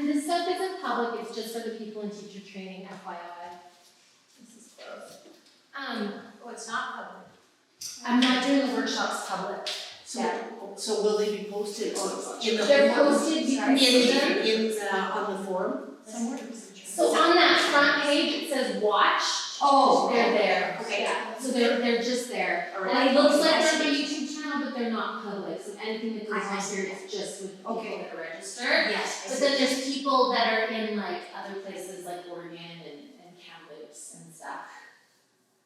this stuff isn't public, it's just for the people in teacher training, FYI. This is gross. Oh, it's not public. I'm not doing the workshops public. So will they be posted in the They're forum? posted, you can see them. On the forum somewhere? So on that front page, it says watch. Oh, They're there. Okay. Yeah, so they're just there. All And right. it looks like they're on my YouTube channel, but they're not public, so anything that goes on here is just with people that are registered. Yes. But then there's people that are in like other places like Oregon and Kamloops and stuff.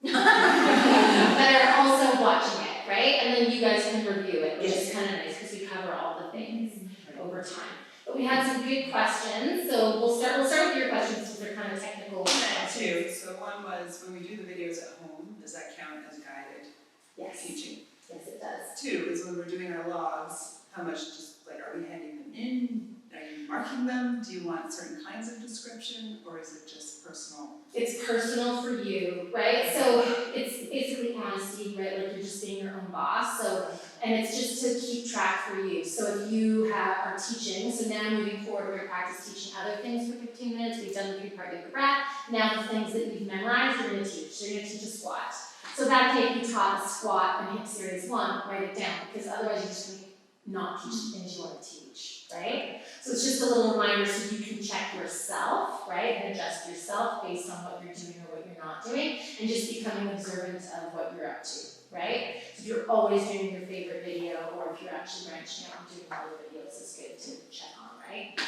that are also watching it, right? And then you guys can review it, which is kind of nice because we cover all the things over time. But we had some good questions, so we'll start with your questions because they're kind of technical. Two. So one was, when we do the videos at home, does that count as guided Yes. teaching? Yes, it does. Two is when we're doing our logs, how much just, like, are we handing them in? Are you marking them? Do you want certain kinds of description, or is it just personal? It's personal for you, right? So it's basically honesty, right? Like you're just being your own boss. So, and it's just to keep track for you. So if you are teaching, so now moving forward, we're going to practice teaching other things for 15 minutes. We've done the 3-part yoga breath. Now the things that you've memorized, you're going to teach. So you're going to teach a squat. So that day if you taught a squat and hip series 1, write it down because otherwise you're just going to not teach the things you want to teach, right? So it's just a little reminder so you can check yourself, right, and adjust yourself based on what you're doing or what you're not doing, and just becoming observant of what you're up to, right? So if you're always doing your favorite video, or if you're actually branching out and doing other videos, it's good to check on, right?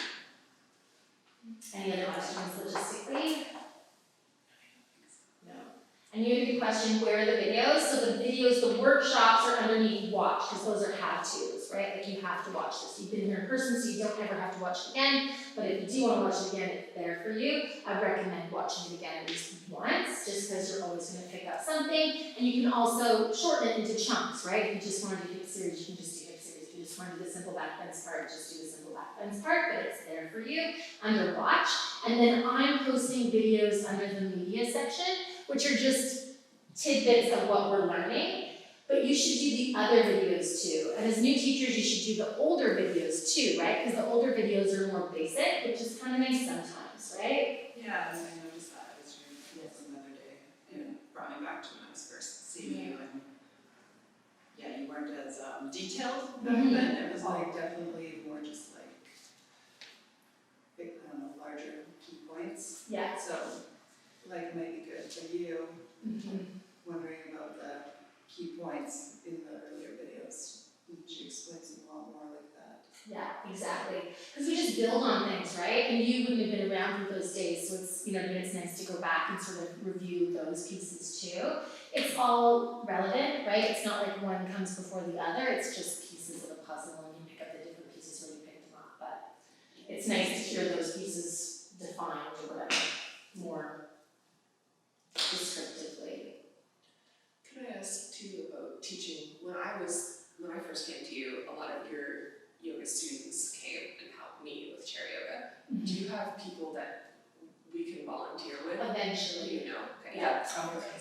Any other questions logistically? No. And you had a good question, where are the videos? So the videos, the workshops are underneath watch, because those are have-tos, right? Like you have to watch this. You've been here in person, so you don't ever have to watch it again. But if you do want to watch it again, it's there for you. I recommend watching it again at least once, just because you're always going to pick up something. And you can also shorten it into chunks, right? If you just want to do hip series, you can just do hip series. If you just want to do the simple backbends part, just do the simple backbends part, but it's there for you under watch. And then I'm posting videos under the media section, which are just tidbits of what we're learning, but you should do the other videos too. And as new teachers, you should do the older videos too, right? Because the older videos are more basic, which is kind of nice sometimes, right? Yeah, I noticed that as you another day, and it brought me back to when I was first seeing you, and yeah, you weren't as detailed back then. It was like definitely more just like big, larger key points. Yeah. So, like, might be good for you. Wondering about the key points in the earlier videos. She explains a lot more like that. Yeah, exactly. Because we just build on things, right? And you wouldn't have been around for those days, so it's, it's nice to go back and sort of review those pieces too. It's all relevant, right? It's not like one comes before the other, it's just pieces of the puzzle and you pick up the different pieces where you pick them up. But it's nice to hear those pieces defined or whatever, more descriptively. Can I ask too about teaching? When I first came to you, a lot of your yoga students came and helped me with chair yoga. Do you have people that we can volunteer with? Eventually. Do you know? Okay. Yeah.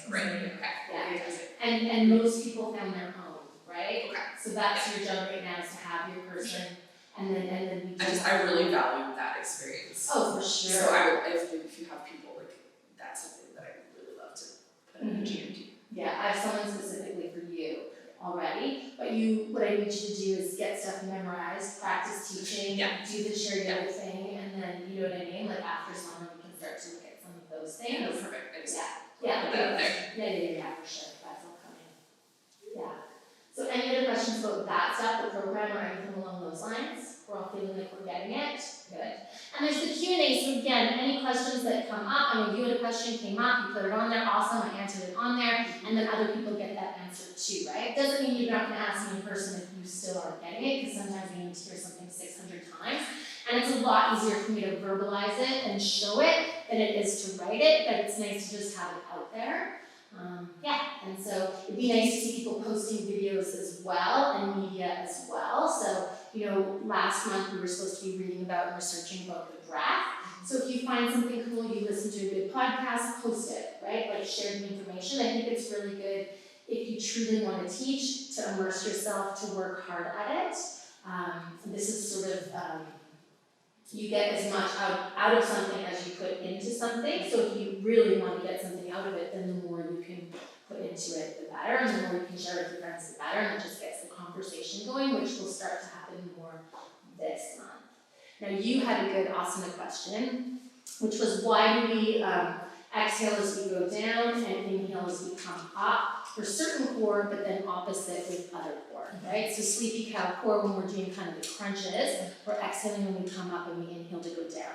Great. Okay. Yeah. And most people found their own, right? Okay. So that's your job right now is to have your person, and then we do. I really value that experience. Oh, for sure. So I would, if you have people like that's something that I would really love to put energy into. Yeah, I have someone specifically for you already, but what I need you to do is get stuff memorized, practice teaching, do the chair yoga thing, and then, you know what I mean? Like after summer, we can start to look at some of those things. Yeah, perfect. I just put that out there. Yeah, for sure. That's all coming. Yeah. So any other questions about that stuff, the program, or anything along those lines? We're all feeling like we're getting it? Good. And there's the Q&A, so again, any questions that come up, you had a question, came up, you put it on there, awesome, I answered it on there, and then other people get that answer too, right? Doesn't mean you're not going to ask me in person if you still aren't getting it, because sometimes you need to hear something 600 times, and it's a lot easier for me to verbalize it and show it than it is to write it, but it's nice to just have it out there. And so it'd be nice to see people posting videos as well, and media as well. So, last month we were supposed to be reading about and researching about the breath. So if you find something cool, you listen to a good podcast, post it, right? Like share the information. I think it's really good if you truly want to teach, to immerse yourself, to work hard at it. This is sort of you get as much out of something as you put into something. So if you really want to get something out of it, then the more you can put into it, the better, and the more you can share with your friends, the better, and it just gets the conversation going, which will start to happen more this month. Now you had a good, awesome question, which was why do we exhale as we go down and inhale as we come up for certain core, but then opposite with other core, right? So sleepy cow core, when we're doing kind of the crunches, we're exhaling when we come up and we inhale to go down.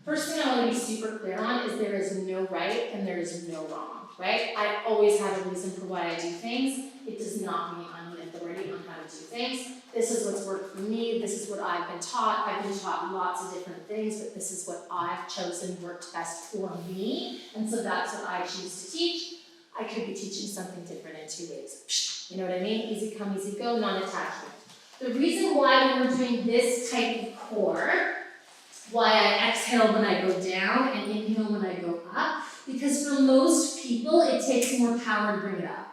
First thing I want to be super clear on is there is no right and there is no wrong, right? I always have a reason for why I do things. It does not mean I'm an authority on how to do things. This is what's worked for me. This is what I've been taught. I've been taught lots of different things, but this is what I've chosen worked best for me. And so that's what I choose to teach. I could be teaching something different in 2 weeks. You know what I mean? Easy come, easy go, non-attachment. The reason why when we're doing this type of core, why I exhale when I go down and inhale when I go up, because for most people, it takes more power to bring it up.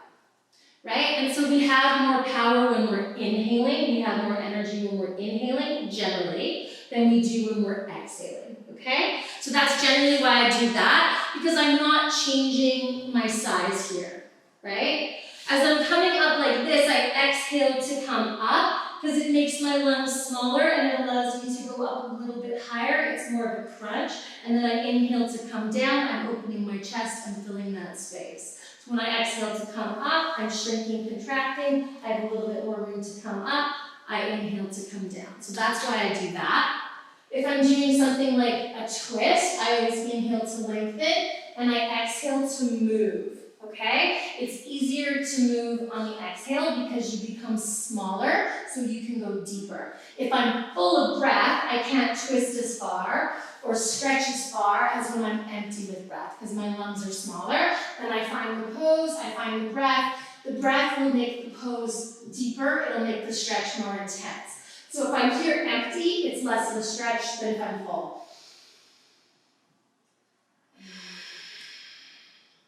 Right? And so we have more power when we're inhaling, we have more energy when we're inhaling, generally, than we do when we're exhaling, okay? So that's generally why I do that, because I'm not changing my size here, right? As I'm coming up like this, I exhale to come up, because it makes my lungs smaller and it allows me to go up a little bit higher. It's more of a crunch. And then I inhale to come down, I'm opening my chest, I'm filling that space. When I exhale to come up, I'm shrinking, contracting. I have a little bit more room to come up. I inhale to come down. So that's why I do that. If I'm doing something like a twist, I always inhale to lengthen and I exhale to move, okay? It's easier to move on the exhale because you become smaller, so you can go deeper. If I'm full of breath, I can't twist as far or stretch as far as when I'm empty with breath, because my lungs are smaller. Then I find the pose, I find the breath. The breath will make the pose deeper, it'll make the stretch more intense. So if I'm here empty, it's less of a stretch than if I'm full.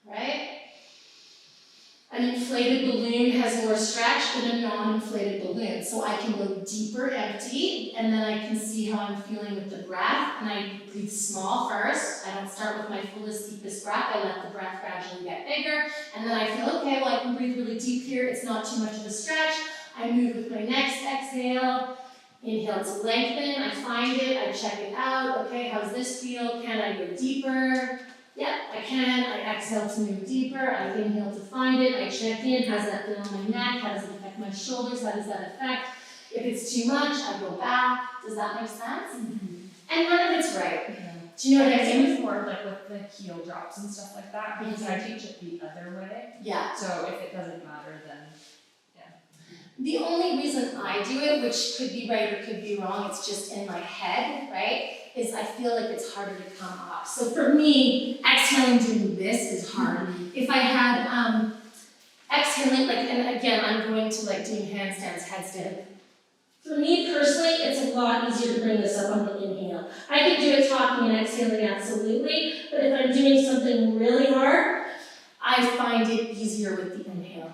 Right? An inflated balloon has more stretch than a non-inflated balloon. So I can go deeper empty, and then I can see how I'm feeling with the breath, and I breathe small first. I don't start with my fullest, deepest breath. I let the breath gradually get bigger, and then I feel, okay, well I can breathe really deep here. It's not too much of a stretch. I move with my next exhale. Inhale to lengthen. I find it. I check it out. Okay, how's this feel? Can I go deeper? Yep, I can. I exhale to move deeper. I inhale to find it. I check in. How's that feel on my neck? How does it affect my shoulders? How does that affect? If it's too much, I go back. Does that make sense? Mm-hmm. And none of it's right. Yeah. Do you know what I Same mean? with more like with the heel drops and stuff like that, because I teach it the other way. Yeah. So if it doesn't matter, then The only reason I do it, which could be right or could be wrong, it's just in my head, right? Is I feel like it's harder to come up. So for me, exhaling doing this is hard. If I had exhaling, like, and again, I'm going to like doing handstands, headstand. For me personally, it's a lot easier to bring this up on the inhale. I can do it talking and exhaling, absolutely, but if I'm doing something really hard, I find it easier with the inhale.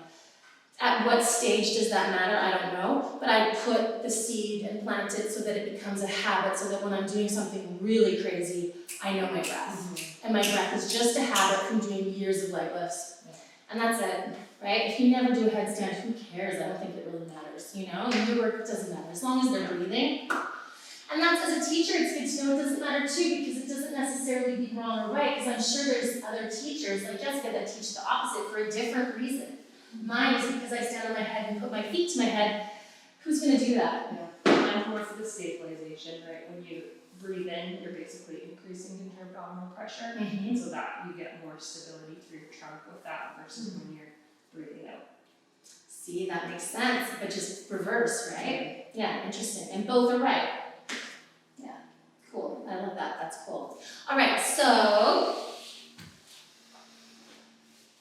At what stage does that matter? I don't know, but I put the seed and plant it so that it becomes a habit, so that when I'm doing something really crazy, I know my breath. And my breath is just a habit from doing years of leg lifts. And that's it, right? If you never do a headstand, who cares? I don't think it really matters, you know? In your work, it doesn't matter, as long as they're breathing. And that's, as a teacher, it's good to know it doesn't matter too, because it doesn't necessarily be wrong or right, because I'm sure there's other teachers, like Jessica, that teach the opposite for a different reason. Mine is because I stand on my head and put my feet to my head. Who's going to do that? I'm more for the stabilization, right? When you breathe in, you're basically increasing your abdominal pressure, so that you get more stability through your trunk with that versus when you're breathing out. See, that makes sense, but just reverse, right? Yeah, interesting. And both are right. Yeah, cool. I love that. That's cool. All right, so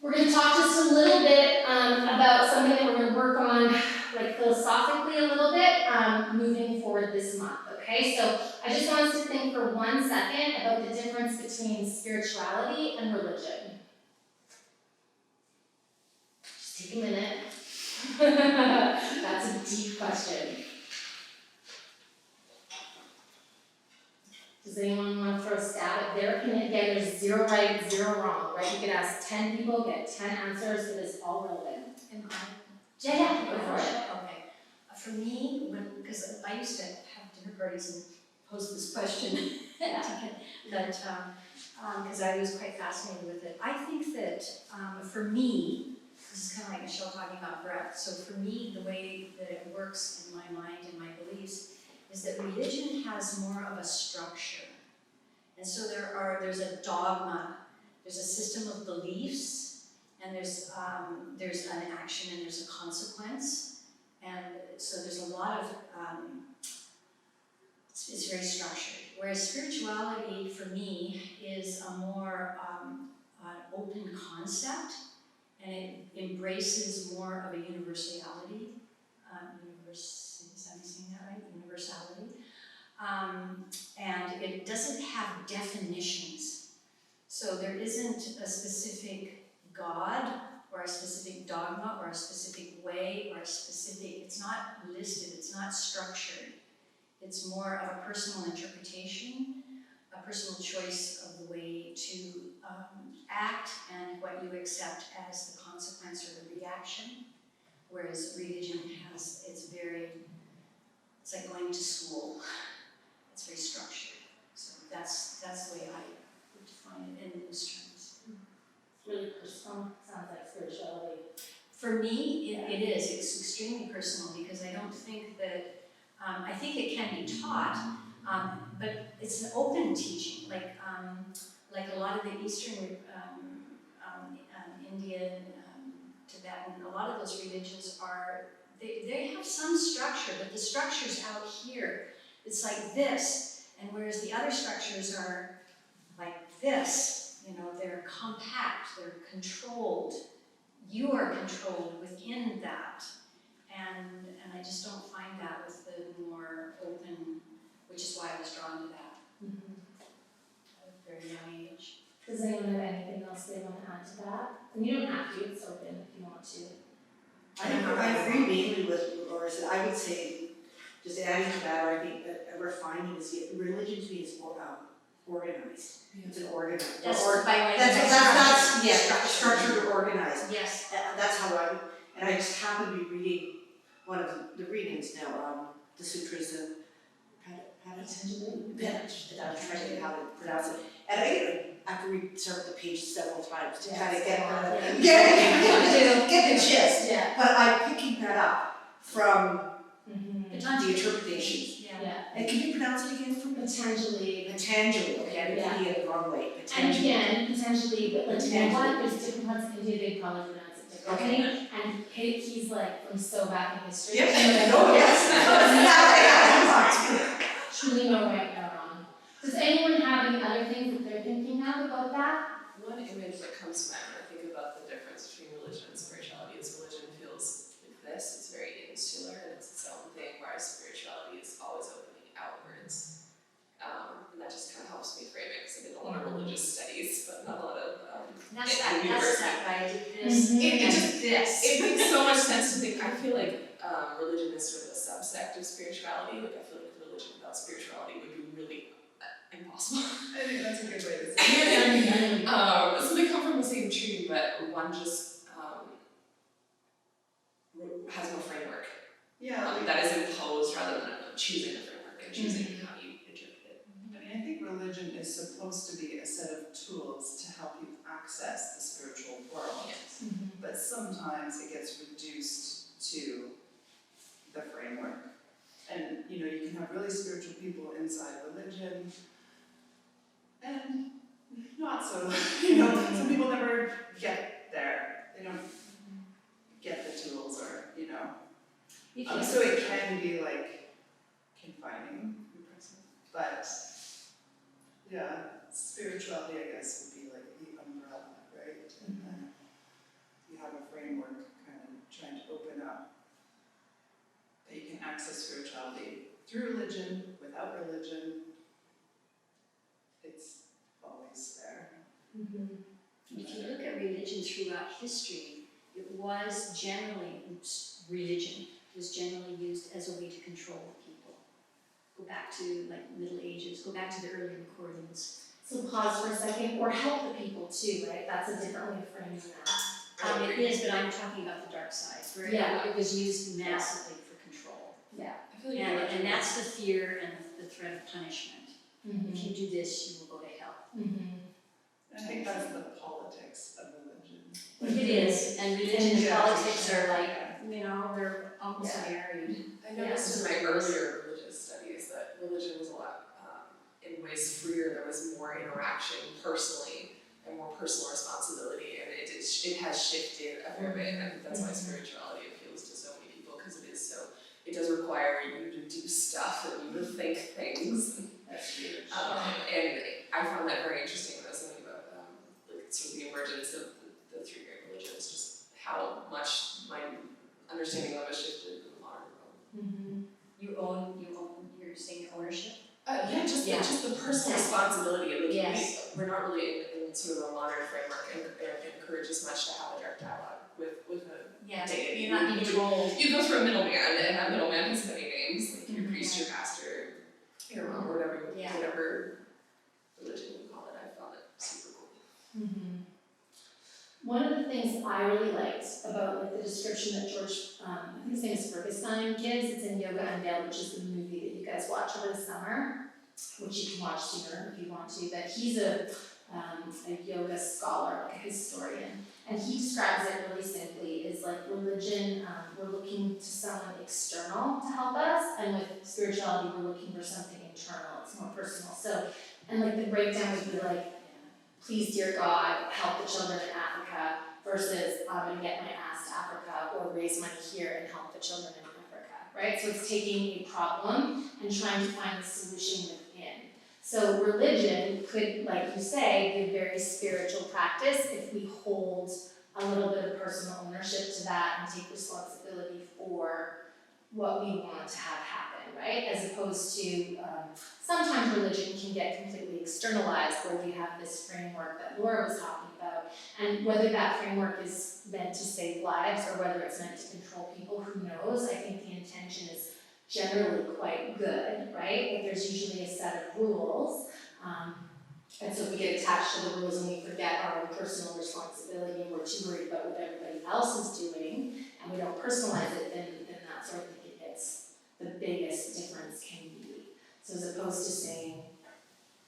we're going to talk just a little bit about something that we're going to work on, like philosophically a little bit, moving forward this month, okay? So I just want us to think for 1 second about the difference between spirituality and religion. Just take a minute. That's a deep question. Does anyone want to throw a stab at their opinion? Again, there's 0 right, 0 wrong, right? You could ask 10 people, get 10 answers, it is all relevant. Am I? Yeah, go for it. Okay. For me, because I used to have dinner parties and pose this question, because I was quite fascinated with it. I think that for me, this is kind of like Michelle talking about breath. So for me, the way that it works in my mind and my beliefs is that religion has more of a structure. And so there's a dogma, there's a system of beliefs, and there's an action and there's a consequence. And so there's a lot of, it's very structured. Whereas spirituality for me is a more an open concept, and it embraces more of a universality. Is that saying that right? Universality. And it doesn't have definitions. So there isn't a specific God or a specific dogma or a specific way or a specific, it's not listed, it's not structured. It's more of a personal interpretation, a personal choice of the way to act and what you accept as the consequence or the reaction. Whereas religion has, it's like going to school. It's very structured. So that's the way I would define it in those terms. Really personal, sounds like spirituality. For me, it is. It's extremely personal because I don't think that, I think it can be taught, but it's an open teaching. Like a lot of the Eastern, Indian, Tibetan, a lot of those religions are, they have some structure, but the structure's out here. It's like this, and whereas the other structures are like this, they're compact, they're controlled. You are controlled within that. And I just don't find that with the more open, which is why I was drawn to that at a very young age. Does anyone have anything else they want to add to that? And you don't have to, it's open if you want to. I agree mainly with what Laura said. I would say, just adding to that, I think that we're finding is religion to me is organized. It's an organized. That's or, by way that's of structured or organized. Yes. That's how I would, and I just happen to be reading one of the readings now, the sutras of Patanjali. I'm trying to think how to pronounce it. And I have to read the page several times to kind of get the gist. Yeah. But I'm picking that up from the Patanjali. interpretations. Yeah. And can you pronounce it again for me? Potentially. Patanjali. Okay, I'm reading it the wrong way. And Patanjali. again, potentially, but like, you know what, there's different parts of India, they probably pronounce it differently. Okay. And he's like from so back in history. Yep. Oh, yes. Truly no right, no wrong. Does anyone have any other things that they're thinking of about that? One image that comes to mind when I think about the difference between religion and spirituality is religion feels like this, it's very insular and it's its own thing, whereas spirituality is always opening outwards. And that just kind of helps me frame it, because I did a lot of religious studies, but not a lot of That's university. that guy did this It and just- this. It makes so much sense to think, I feel like religion is sort of a subsect of spirituality, like I feel like religion without spirituality would be really impossible. I think that's a good way to say it. So they come from the same tree, but one just has more framework. Yeah, That is imposed rather than choosing a framework and choosing how you interpret it. I mean, I think religion is supposed to be a set of tools to help you access the spiritual world. Yes. But sometimes it gets reduced to the framework. And, you can have really spiritual people inside religion, and not so, some people never get there. They don't get the tools or, so it can be like confining, impressive. But, yeah, spirituality, I guess, would be like the umbrella, right? And then you have a framework kind of trying to open up that you can access spirituality through religion, without religion. It's always there. If you look at religion throughout history, religion was generally used as a way to control people. go back to like Middle Ages, go back to the early recordings. So pause for a second, or help the people too, right? That's a different way of framing that. It is, but I'm talking about the dark side, where Yeah. it was used massively for control. Yeah. I feel like And that's the fear and the threat of punishment. Mm-hmm. If you do this, you will go to hell. Mm-hmm. I think that's the politics of religion. It is, and religion and Yeah. politics are like, they're almost married. I noticed in my earlier religious studies that religion was a lot, in ways freer, there was more interaction personally and more personal responsibility, and it has shifted a fair bit, and I think that's why spirituality appeals to so many people, because it does require you to do stuff and you to think things. That's huge. And I found that very interesting when I was thinking about like sort of the emergence of the three great religions, just how much my understanding of it shifted in the modern world. Mm-hmm. You're saying ownership? Just the personal responsibility. Like Yes. we're not really in sort of a modern framework and encourage as much to have a direct dialogue with a Yeah, deity. you're not being told. You go through a middleman, and that middleman has many names, like your priest, your pastor, your mom, or whatever religion you call it. I found it super cool. Mm-hmm. One of the things I really liked about like the description that George, I think his name is Ferguson, gives, it's in Yoga Unveiled, which is the movie that you guys watch over the summer, which you can watch sooner if you want to, but he's a yoga scholar, like a historian, and he describes it really simply is like religion, we're looking to someone external to help us, and with spirituality we're looking for something internal, it's more personal. So, and like the breakdown would be like, please dear God, help the children in Africa, versus I'm gonna get my ass to Africa or raise money here and help the children in Africa, right? So it's taking a problem and trying to find the solution within. So religion could, like you say, be a very spiritual practice if we hold a little bit of personal ownership to that and take responsibility for what we want to have happen, right? As opposed to, sometimes religion can get completely externalized where we have this framework that Laura was talking about, and whether that framework is meant to save lives or whether it's meant to control people, who knows? I think the intention is generally quite good, right? But there's usually a set of rules, and so we get attached to the rules and we forget our own personal responsibility and we're too worried about what everybody else is doing, and we don't personalize it, then that's where I think it gets the biggest difference can be. So as opposed to saying,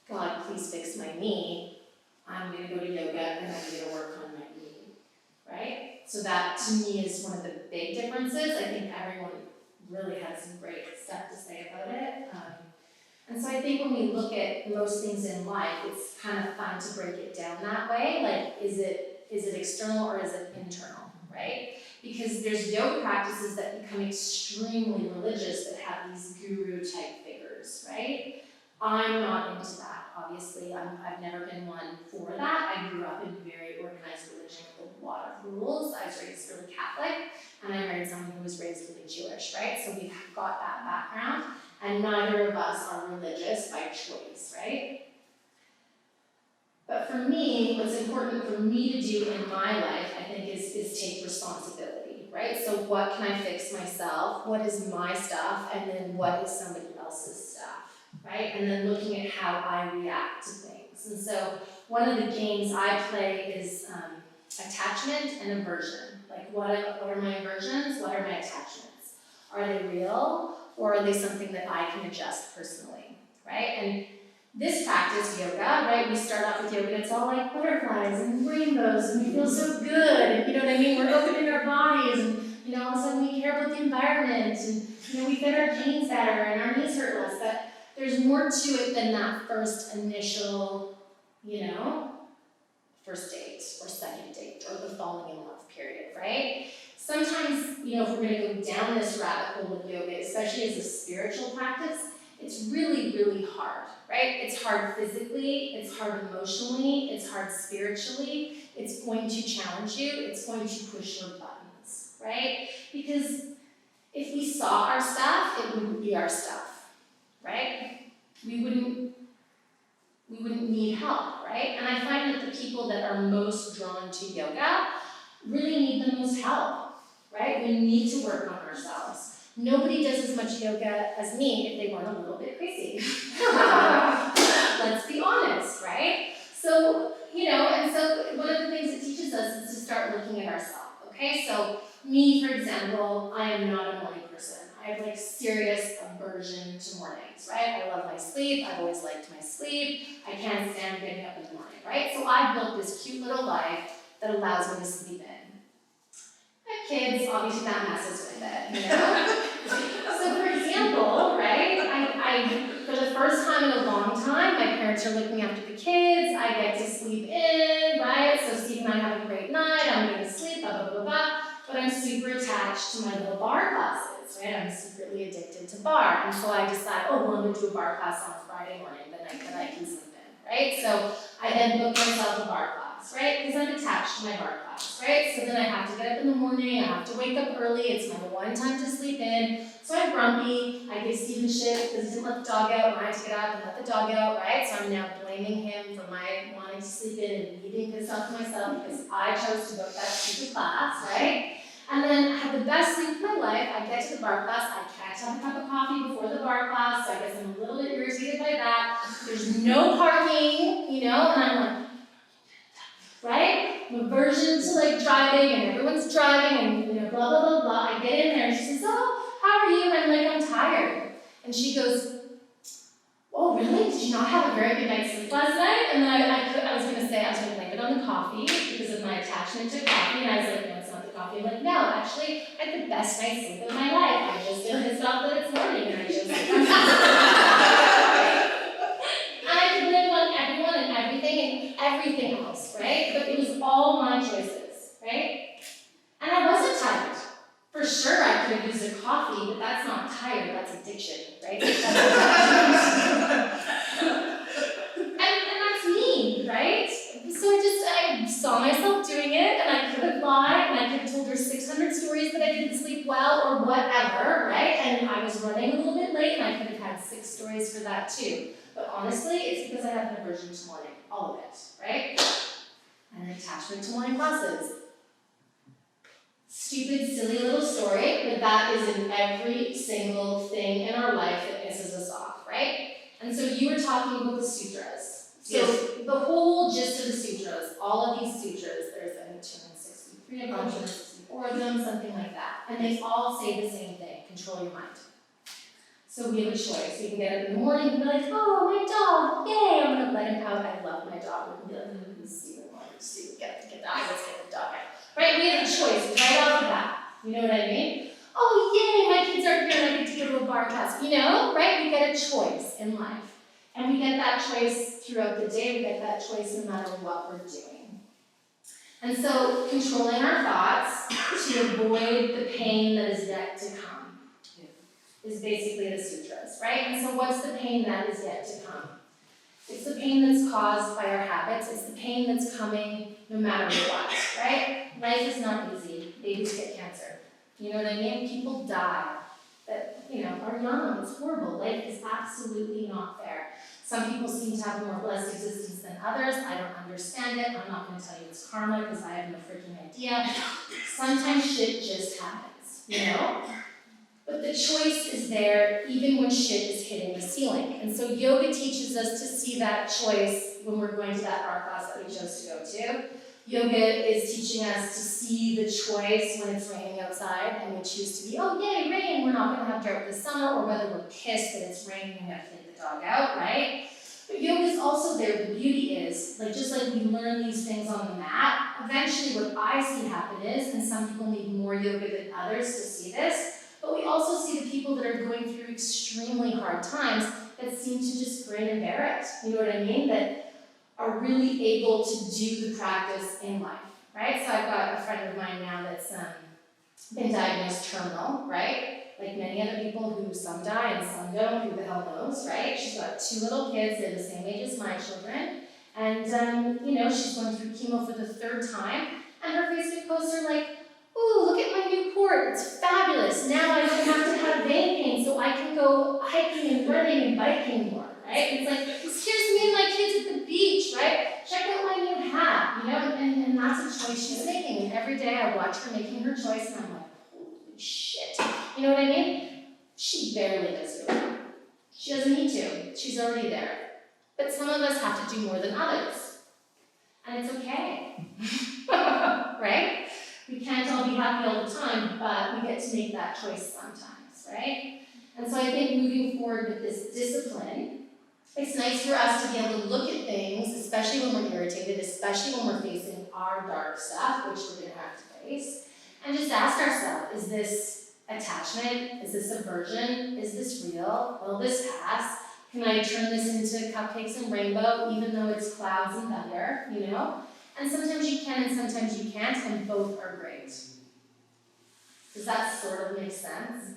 God, please fix my knee, I'm gonna go to yoga and I'm gonna work on my knee, right? So that to me is one of the big differences. I think everyone really has some great stuff to say about it. And so I think when we look at most things in life, it's kind of fun to break it down that way. Like, is it external or is it internal, right? Because there's yoga practices that become extremely religious that have these guru-type figures, right? I'm not into that, obviously. I've never been one for that. I grew up in a very organized religion with a lot of rules. I was raised really Catholic, and I married someone who was raised really Jewish, right? So we've got that background, and neither of us are religious by choice, right? But for me, what's important for me to do in my life, I think, is take responsibility, right? So what can I fix myself? What is my stuff? And then what is somebody else's stuff, right? And then looking at how I react to things. And so one of the games I play is attachment and aversion. Like what are my aversions? What are my attachments? Are they real? Or are they something that I can adjust personally, right? And this practice, yoga, right, we start off with yoga and it's all like butterflies and rainbows and we feel so good, and you know what I mean, we're opening our bodies and all of a sudden we care about the environment and we fit our jeans better and our knees hurt less. That there's more to it than that first initial, first date or second date or the falling in love period, right? Sometimes, if we're gonna go down this rabbit hole with yoga, especially as a spiritual practice, it's really, really hard, right? It's hard physically, it's hard emotionally, it's hard spiritually, it's going to challenge you, it's going to push your buttons, right? Because if we saw our stuff, it wouldn't be our stuff, right? We wouldn't need help, right? And I find that the people that are most drawn to yoga really need the most help, right? We need to work on ourselves. Nobody does as much yoga as me if they weren't a little bit crazy. Let's be honest, right? So, and so one of the things it teaches us is to start looking at ourselves, okay? So me, for example, I am not a morning person. I have like serious aversion to mornings, right? I love my sleep, I've always liked my sleep, I can't stand getting up in the morning, right? So I've built this cute little life that allows me to sleep in. I have kids, obviously that messes with it, So for example, right, I for the first time in a long time, my parents are looking after the kids, I get to sleep in, right? So Steve and I have a great night, I'm going to sleep, blah, blah, blah, blah. But I'm super attached to my little bar classes, right? I'm secretly addicted to bar. And so I decide, I'm going to do a bar class on Friday morning, the night that I can sleep in, right? So I then book myself a bar class, right? Because I'm attached to my bar class, right? So then I have to get up in the morning, I have to wake up early, it's my one time to sleep in. So I'm grumpy, I give Steven shit because he didn't let the dog out, and I had to get up and let the dog out, right? So I'm now blaming him for my wanting to sleep in and needing pissed off myself because I chose to book that stupid class, right? And then I have the best sleep of my life. I get to the bar class, I can't have a cup of coffee before the bar class, so I guess I'm a little bit irritated by that. There's no parking, and I'm like, right? I'm aversion to like driving, and everyone's driving, and blah, blah, blah, blah. I get in there, and she says, how are you? And I'm like, I'm tired. And she goes, oh, really? Did you not have a very good night's sleep last night? And then I was going to blame it on the coffee because of my attachment to coffee. And I was like, no, it's not the coffee. I'm like, no, actually, I had the best night's sleep of my life. I just get pissed off that it's morning, and I just and I could blame it on everyone and everything else, right? But it was all my choices, right? And I wasn't tired. For sure, I could have used a coffee, but that's not tired, that's addiction, right? And that's me, right? So I saw myself doing it, and I could have lied, and I could have told her 600 stories that I didn't sleep well, or whatever, right? And I was running a little bit late, and I could have had 6 stories for that too. But honestly, it's because I have an aversion to morning, all of it, right? And an attachment to morning classes. Stupid, silly little story, but that is in every single thing in our life that pisses us off, right? And so you were talking about the sutras. So the whole gist of the sutras, all of these sutras, there's I think 263 of them, 264 of them, something like that. And they all say the same thing, control your mind. So we have a choice. We can get up in the morning and be like, oh, my dog, yay, I'm gonna let him out. I love my dog. We can be like, Steven, get the dog, let's get the dog out. Right, we have a choice right off the bat. You know what I mean? Oh, yay, my kids aren't here and I get to go to a bar class. Right? We get a choice in life. And we get that choice throughout the day. We get that choice no matter what we're doing. And so, controlling our thoughts to avoid the pain that is yet to come is basically the sutras, right? And so what's the pain that is yet to come? It's the pain that's caused by our habits. It's the pain that's coming no matter what, right? Life is not easy. Babies get cancer. You know what I mean? People die that, are young. It's horrible. Life is absolutely not fair. Some people seem to have a more blessed existence than others. I don't understand it. I'm not going to tell you it's karma because I have no freaking idea. Sometimes shit just happens, But the choice is there even when shit is hitting the ceiling. And so yoga teaches us to see that choice when we're going to that art class that we chose to go to. Yoga is teaching us to see the choice when it's raining outside and we choose to be, oh yay, rain, we're not gonna have drought this summer, or whether we're pissed that it's raining and we have to take the dog out, right? But yoga is also there. The beauty is, just like we learn these things on the mat, eventually what I see happen is, and some people need more yoga than others to see this, but we also see the people that are going through extremely hard times that seem to just grin and bear it. You know what I mean? That are really able to do the practice in life, right? So I've got a friend of mine now that's been diagnosed terminal, right? Like many other people who some die and some don't, who the hell knows, right? She's got 2 little kids, they're the same age as my children, and she's going through chemo for the 3rd time, and her Facebook posts are like, ooh, look at my new port, it's fabulous. Now I don't have to have vein pain, so I can go hiking and running and biking more, right? It's like, here's me and my kids at the beach, right? Check out my new hat, and that's a choice she's making. And every day I watch her making her choice, and I'm like, holy shit. You know what I mean? She barely does yoga. She doesn't need to. She's already there. But some of us have to do more than others. And it's okay. Right? We can't all be happy all the time, but we get to make that choice sometimes, right? And so I think moving forward with this discipline, it's nice for us to be able to look at things, especially when we're irritated, especially when we're facing our dark stuff, which we're going to have to face, and just ask ourselves, is this attachment? Is this aversion? Is this real? Will this pass? Can I turn this into cupcakes and rainbow, even though it's clouds and thunder, you know? And sometimes you can and sometimes you can't, and both are great. Does that sort of make sense?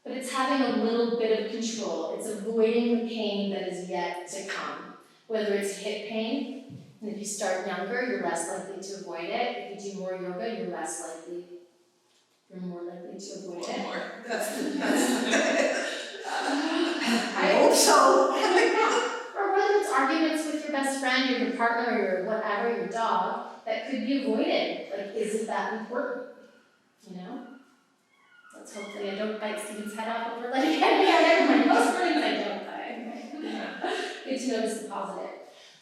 But it's having a little bit of control. It's avoiding the pain that is yet to come. Whether it's hip pain, and if you start younger, you're less likely to avoid it. If you do more yoga, you're more likely to avoid it. More. I hope so. Or whether it's arguments with your best friend or your partner or your whatever, your dog, that could be avoided. Like, is it that important? You know? Let's hopefully I don't bite Stephen's head off over letting it be out everyone. Most mornings I don't, but anyway. Good to notice the positive.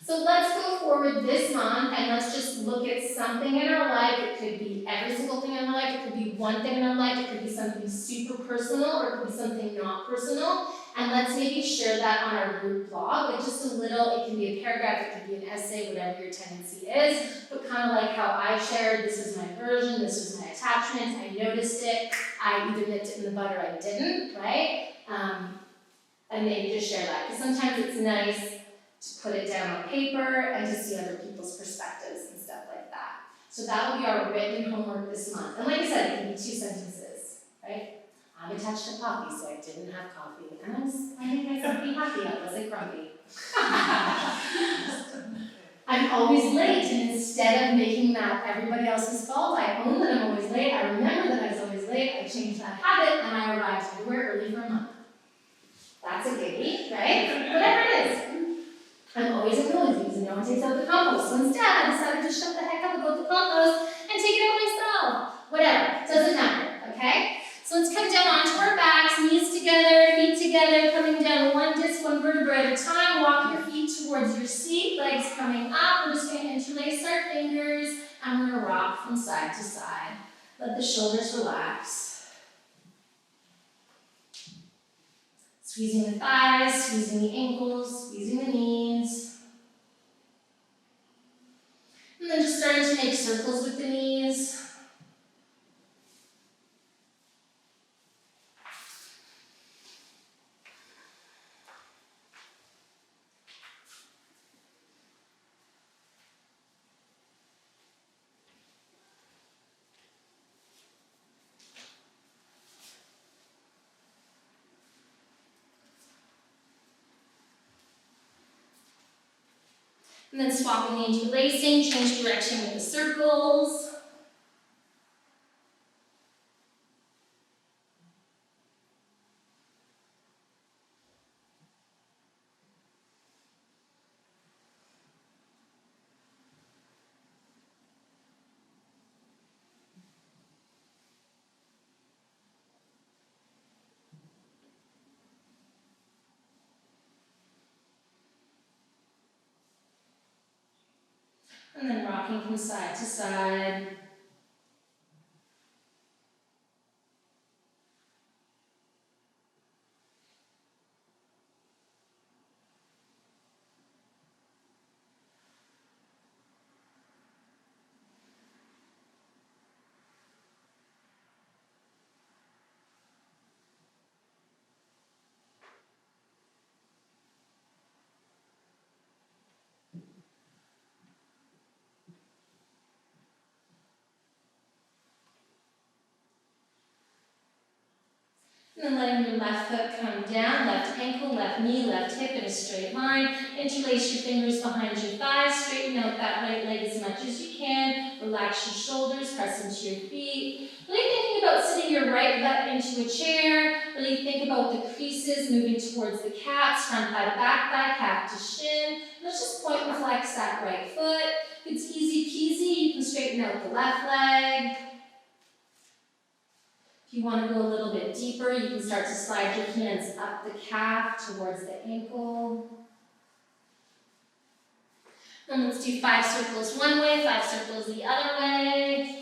So let's go forward this month and let's just look at something in our life. It could be every single thing in our life. It could be one thing in our life. It could be something super personal or it could be something not personal. And let's maybe share that on our group blog, like just a little, it can be a paragraph, it can be an essay, whatever your tendency is, but kind of like how I shared, this is my version, this is my attachment, I noticed it, I either nipped it in the bud or I didn't, right? And maybe just share that, because sometimes it's nice to put it down on paper and to see other people's perspectives and stuff like that. So that will be our written homework this month. And like I said, it can be 2 sentences, right? I'm attached to coffee, so I didn't have coffee. And I was finding myself be happy, I wasn't grumpy. I'm always late, and instead of making that everybody else's fault, I own that I'm always late, I remember that I was always late, I changed that habit, and I arrived everywhere early for a month. That's a giggy, right? Whatever it is. I'm always in the movies, and no one takes out the compost, so instead I decided to shut the heck up about the compost and take it out myself. Whatever, doesn't matter, okay? So let's come down onto our backs, knees together, feet together, coming down one disc, one vertebra at a time. Walk your feet towards your seat, legs coming up. We're just going to interlace our fingers, and we're going to rock from side to side. Let the shoulders relax. Squeezing the thighs, squeezing the ankles, squeezing the knees. And then just starting to make circles with the knees. And then swapping the interlacing, change direction with the circles. And then rocking from side to side. And then letting your left foot come down, left ankle, left knee, left hip in a straight line. Interlace your fingers behind your thighs, straighten out that right leg as much as you can. Relax your shoulders, press into your feet. Really thinking about sitting your right butt into a chair. Really think about the creases moving towards the calves, front thigh to back thigh, calf to shin. Let's just point and flex that right foot. If it's easy peasy, you can straighten out the left leg. If you want to go a little bit deeper, you can start to slide your hands up the calf towards the ankle. And let's do 5 circles one way, 5 circles the other way.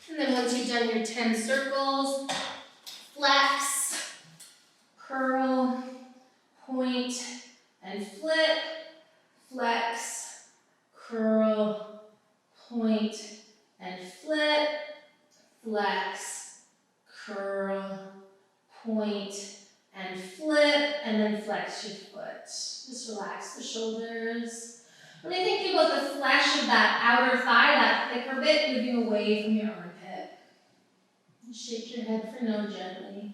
And then once you've done your 10 circles, flex, curl, point, and flip. Flex, curl, point, and flip. Flex, curl, point, and flip. And then flex your foot. Just relax the shoulders. Really thinking about the flesh of that outer thigh, that thicker bit, moving away from your armpit. Shake your head for no gently.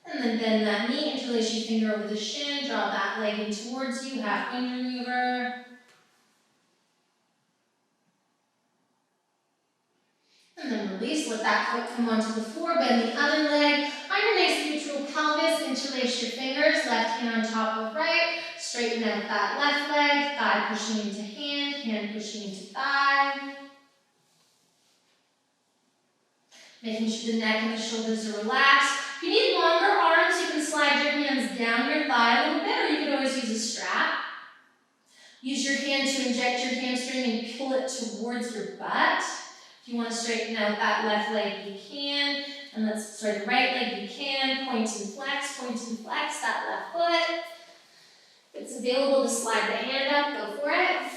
And then bend that knee, interlace your finger over the shin, draw that leg in towards you, half wind maneuver. And then release, let that foot come onto the floor, bend the other leg. On your nice neutral pelvis, interlace your fingers, left hand on top of right. Straighten out that left leg, thigh pushing into hand pushing into thigh. Making sure the neck and the shoulders are relaxed. If you need longer arms, you can slide your hands down your thigh a little bit, or you can always use a strap. Use your hand to inject your hamstring and pull it towards your butt. If you want to straighten out that left leg, you can. And let's start the right leg, you can. Point and flex that left foot. If it's available to slide the hand up, go for it.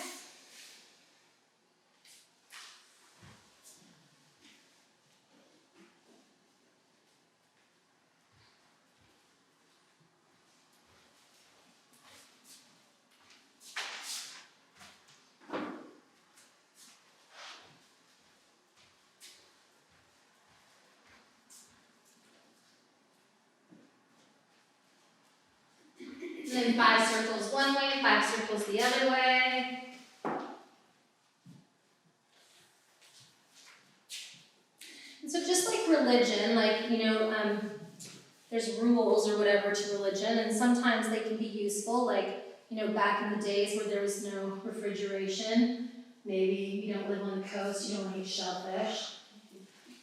And then 5 circles one way, 5 circles the other way. And so just like religion, there's rules or whatever to religion, and sometimes they can be useful, back in the days where there was no refrigeration. Maybe you don't live on the coast, you don't want to eat shellfish,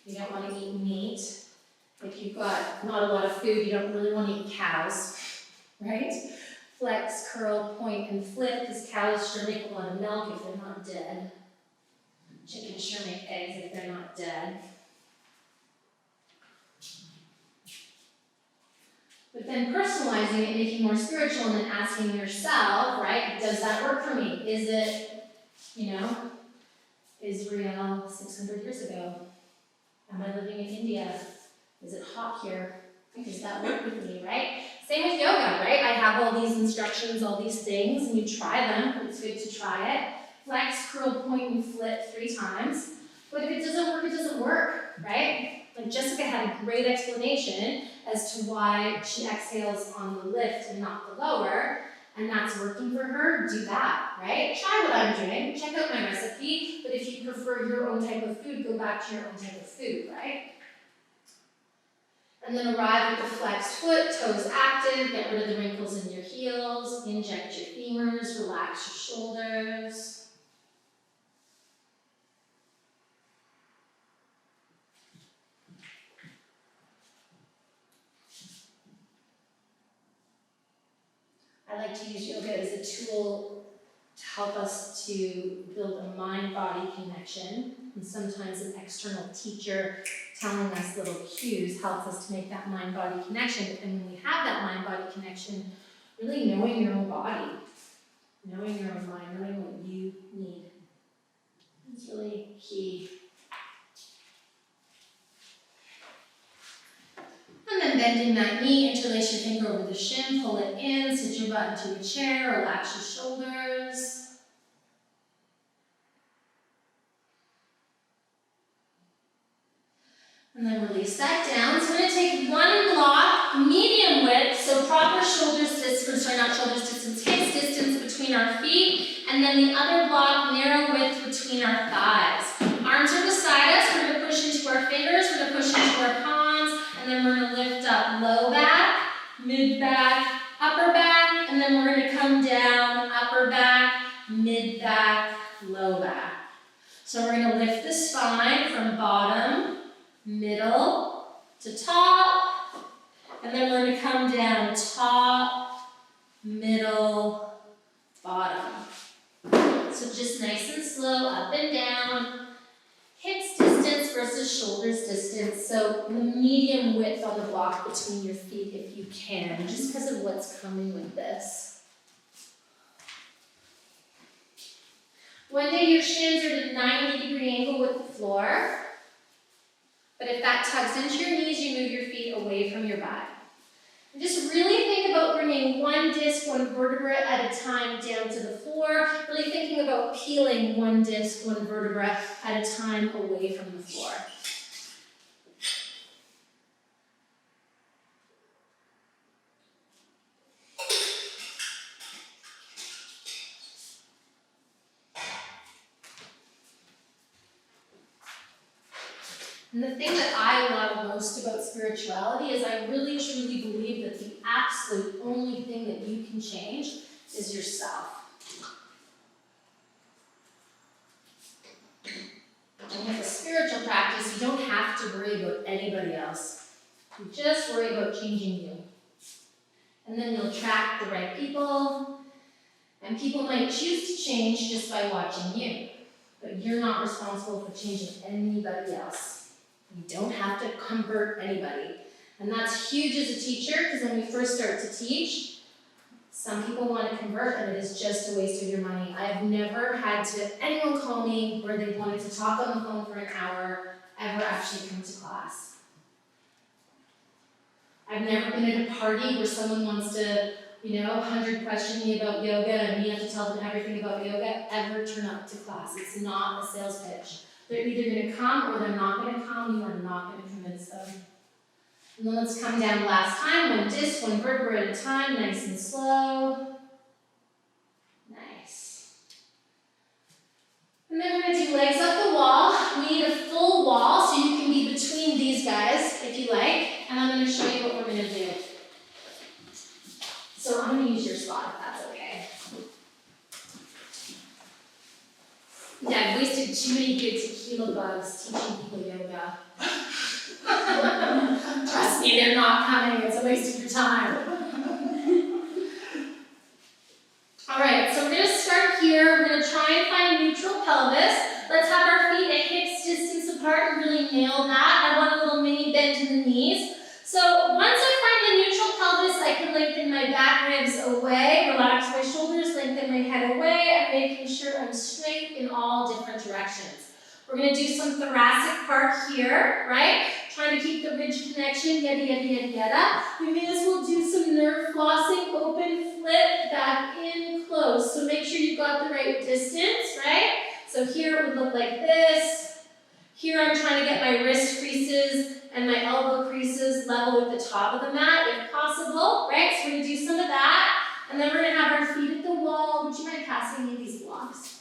you don't want to eat meat. If you've got not a lot of food, you don't really want to eat cows, right? Flex, curl, point, and flip, because cows sure make a lot of milk if they're not dead. Chickens sure make eggs if they're not dead. But then personalizing it, making more spiritual, and then asking yourself, right, does that work for me? Is it, Israel 600 years ago? Am I living in India? Is it hot here? Does that work with me, right? Same with yoga, right? I have all these instructions, all these things, and you try them. It's good to try it. Flex, curl, point, and flip 3 times. But if it doesn't work, it doesn't work, right? Like Jessica had a great explanation as to why she exhales on the lift and not the lower, and that's working for her, do that, right? Try what I'm doing, check out my recipe, but if you prefer your own type of food, go back to your own type of food, right? And then arrive with the flexed foot, toes active, get rid of the wrinkles in your heels, inject your femurs, relax your shoulders. I like to use yoga as a tool to help us to build a mind-body connection. And sometimes an external teacher telling us little cues helps us to make that mind-body connection. And when we have that mind-body connection, really knowing your own body, knowing your own mind, knowing what you need. It's really key. And then bending that knee, interlace your finger over the shin, pull it in, sit your butt into a chair, relax your shoulders. And then release that down. So we're going to take one block, medium width, so proper shoulders distance, sorry, not shoulders distance, hips distance between our feet, and then the other block, narrow width between our thighs. Arms are beside us, we're going to push into our fingers, we're going to push into our palms, and then we're going to lift up low back, mid back, upper back, and then we're going to come down, upper back, mid back, low back. So we're going to lift the spine from bottom, middle to top, and then we're going to come down top, middle, bottom. So just nice and slow, up and down, hips distance versus shoulders distance, so the medium width on the block between your feet if you can, just because of what's coming with this. One day your shins are at a 90-degree angle with the floor. But if that tugs into your knees, you move your feet away from your butt. And just really think about bringing one disc, one vertebra at a time down to the floor. Really thinking about peeling one disc, one vertebra at a time away from the floor. And the thing that I love most about spirituality is I really truly believe that the absolute only thing that you can change is yourself. And with a spiritual practice, you don't have to worry about anybody else. You just worry about changing you. And then you'll attract the right people, and people might choose to change just by watching you. But you're not responsible for changing anybody else. You don't have to convert anybody. And that's huge as a teacher, because when we first start to teach, some people want to convert and it is just a waste of your money. I have never had anyone call me where they wanted to talk on the phone for an hour, ever actually come to class. I've never been at a party where someone wants to, 100 question me about yoga and me have to tell them everything about yoga, ever turn up to class. It's not a sales pitch. They're either going to come or they're not going to come. You are not going to convince them. And then let's come down last time. One disc, one vertebra at a time, nice and slow. Nice. And then we're going to do legs up the wall. We need a full wall, so you can be between these guys if you like. And I'm going to show you what we're going to do. So I'm going to use your spot if that's okay. Yeah, I've wasted too many good tequila bugs teaching people yoga. Trust me, they're not coming. It's a waste of your time. All right, so we're going to start here. We're going to try and find neutral pelvis. Let's have our feet at hips distance apart and really nail that. I want a little mini bend in the knees. So once I find the neutral pelvis, I can lengthen my back ribs away, relax my shoulders, lengthen my head away. I'm making sure I'm straight in all different directions. We're going to do some thoracic park here, right? Trying to keep the ridge connection, yada, yada, yada, yada. We may as well do some nerve flossing, open, flip, back in, close. So make sure you've got the right distance, right? So here it would look like this. Here I'm trying to get my wrist creases and my elbow creases level with the top of the mat, if possible, right? So we're going to do some of that. And then we're going to have our feet at the wall. Would you mind passing me these blocks?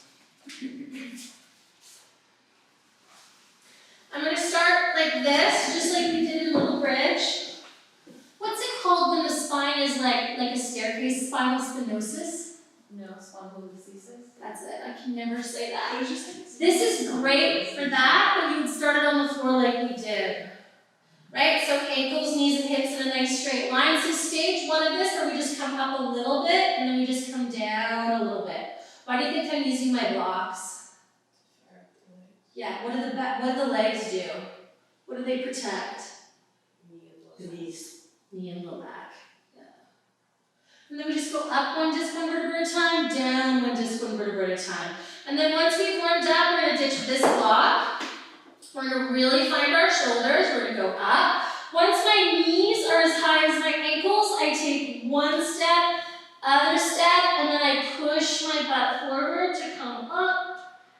I'm going to start like this, just like we did in Little Bridge. What's it called when the spine is like a staircase? Spinal stenosis? No, spondylolisthesis. That's it. I can never say that. This is great for that, but you would start it on the floor like we did. Right? So ankles, knees, and hips in a nice straight line. So stage one of this, where we just come up a little bit, and then we just come down a little bit. Why do you think I'm using my blocks? Yeah, what do the legs do? What do they protect? The knees. Knee and low back. Yeah. And then we just go up one disc, one vertebra at a time, down one disc, one vertebra at a time. And then once we've warmed up, we're gonna ditch this block. We're gonna really find our shoulders. We're gonna go up. Once my knees are as high as my ankles, I take one step, other step, and then I push my butt forward to come up.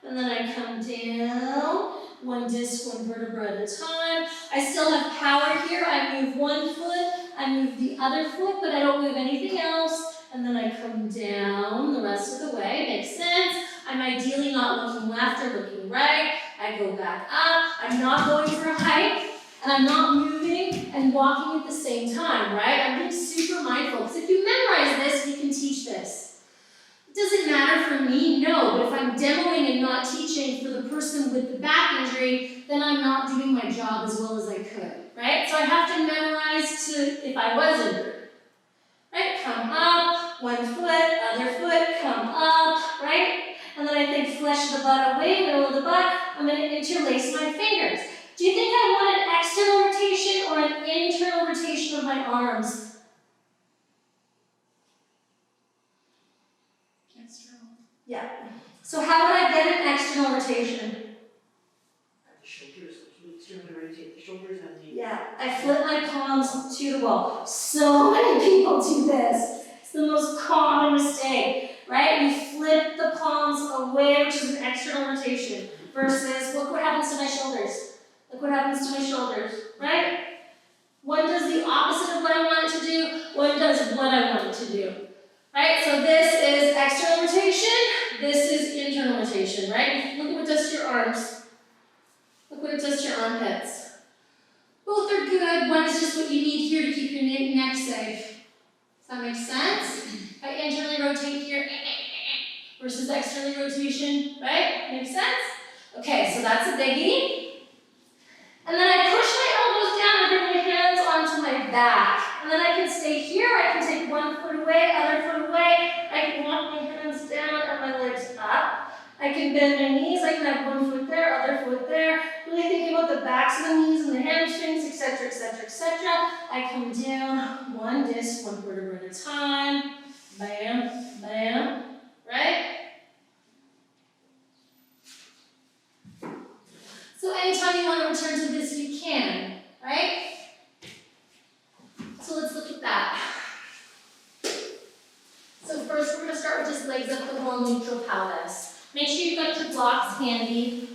And then I come down. One disc, one vertebra at a time. I still have power here. I move one foot, I move the other foot, but I don't move anything else. And then I come down the rest of the way. Makes sense. I'm ideally not looking left or looking right. I go back up. I'm not going for a hike, and I'm not moving and walking at the same time, right? I'm being super mindful. Because if you memorize this, we can teach this. Does it matter for me? No, but if I'm demoing and not teaching for the person with the back injury, then I'm not doing my job as well as I could, right? So I have to memorize to, if I was injured, right? Come up, one foot, other foot, come up, right? And then I think flesh the butt away, middle of the butt, I'm gonna interlace my fingers. Do you think I want an external rotation or an internal rotation of my arms? Yeah. So how would I get an external rotation? The shoulders, you're gonna rotate the shoulders and the. Yeah, I flip my palms to the wall. So many people do this. It's the most common mistake, right? You flip the palms away, which is an external rotation, versus look what happens to my shoulders. Look what happens to my shoulders, right? One does the opposite of what I want it to do, one does what I want it to do. Right, so this is external rotation, this is internal rotation, right? Look at what it does to your arms. Look what it does to your armpits. Both are good, one is just what you need here to keep your neck safe. Does that make sense? I internally rotate here, versus externally rotation, right? Makes sense? Okay, so that's a biggie. And then I push my elbows down and bring my hands onto my back. And then I can stay here, I can take one foot away, other foot away. I can walk my hands down and my legs up. I can bend my knees, I can have one foot there, other foot there. Really thinking about the backs of the knees and the hamstrings, etc., etc., etc. I come down, one disc, one vertebra at a time. Bam, bam, right? So anytime you want to return to this, you can, right? So let's look at that. So first we're going to start with just legs up the wall, neutral pelvis. Make sure you've got your blocks handy.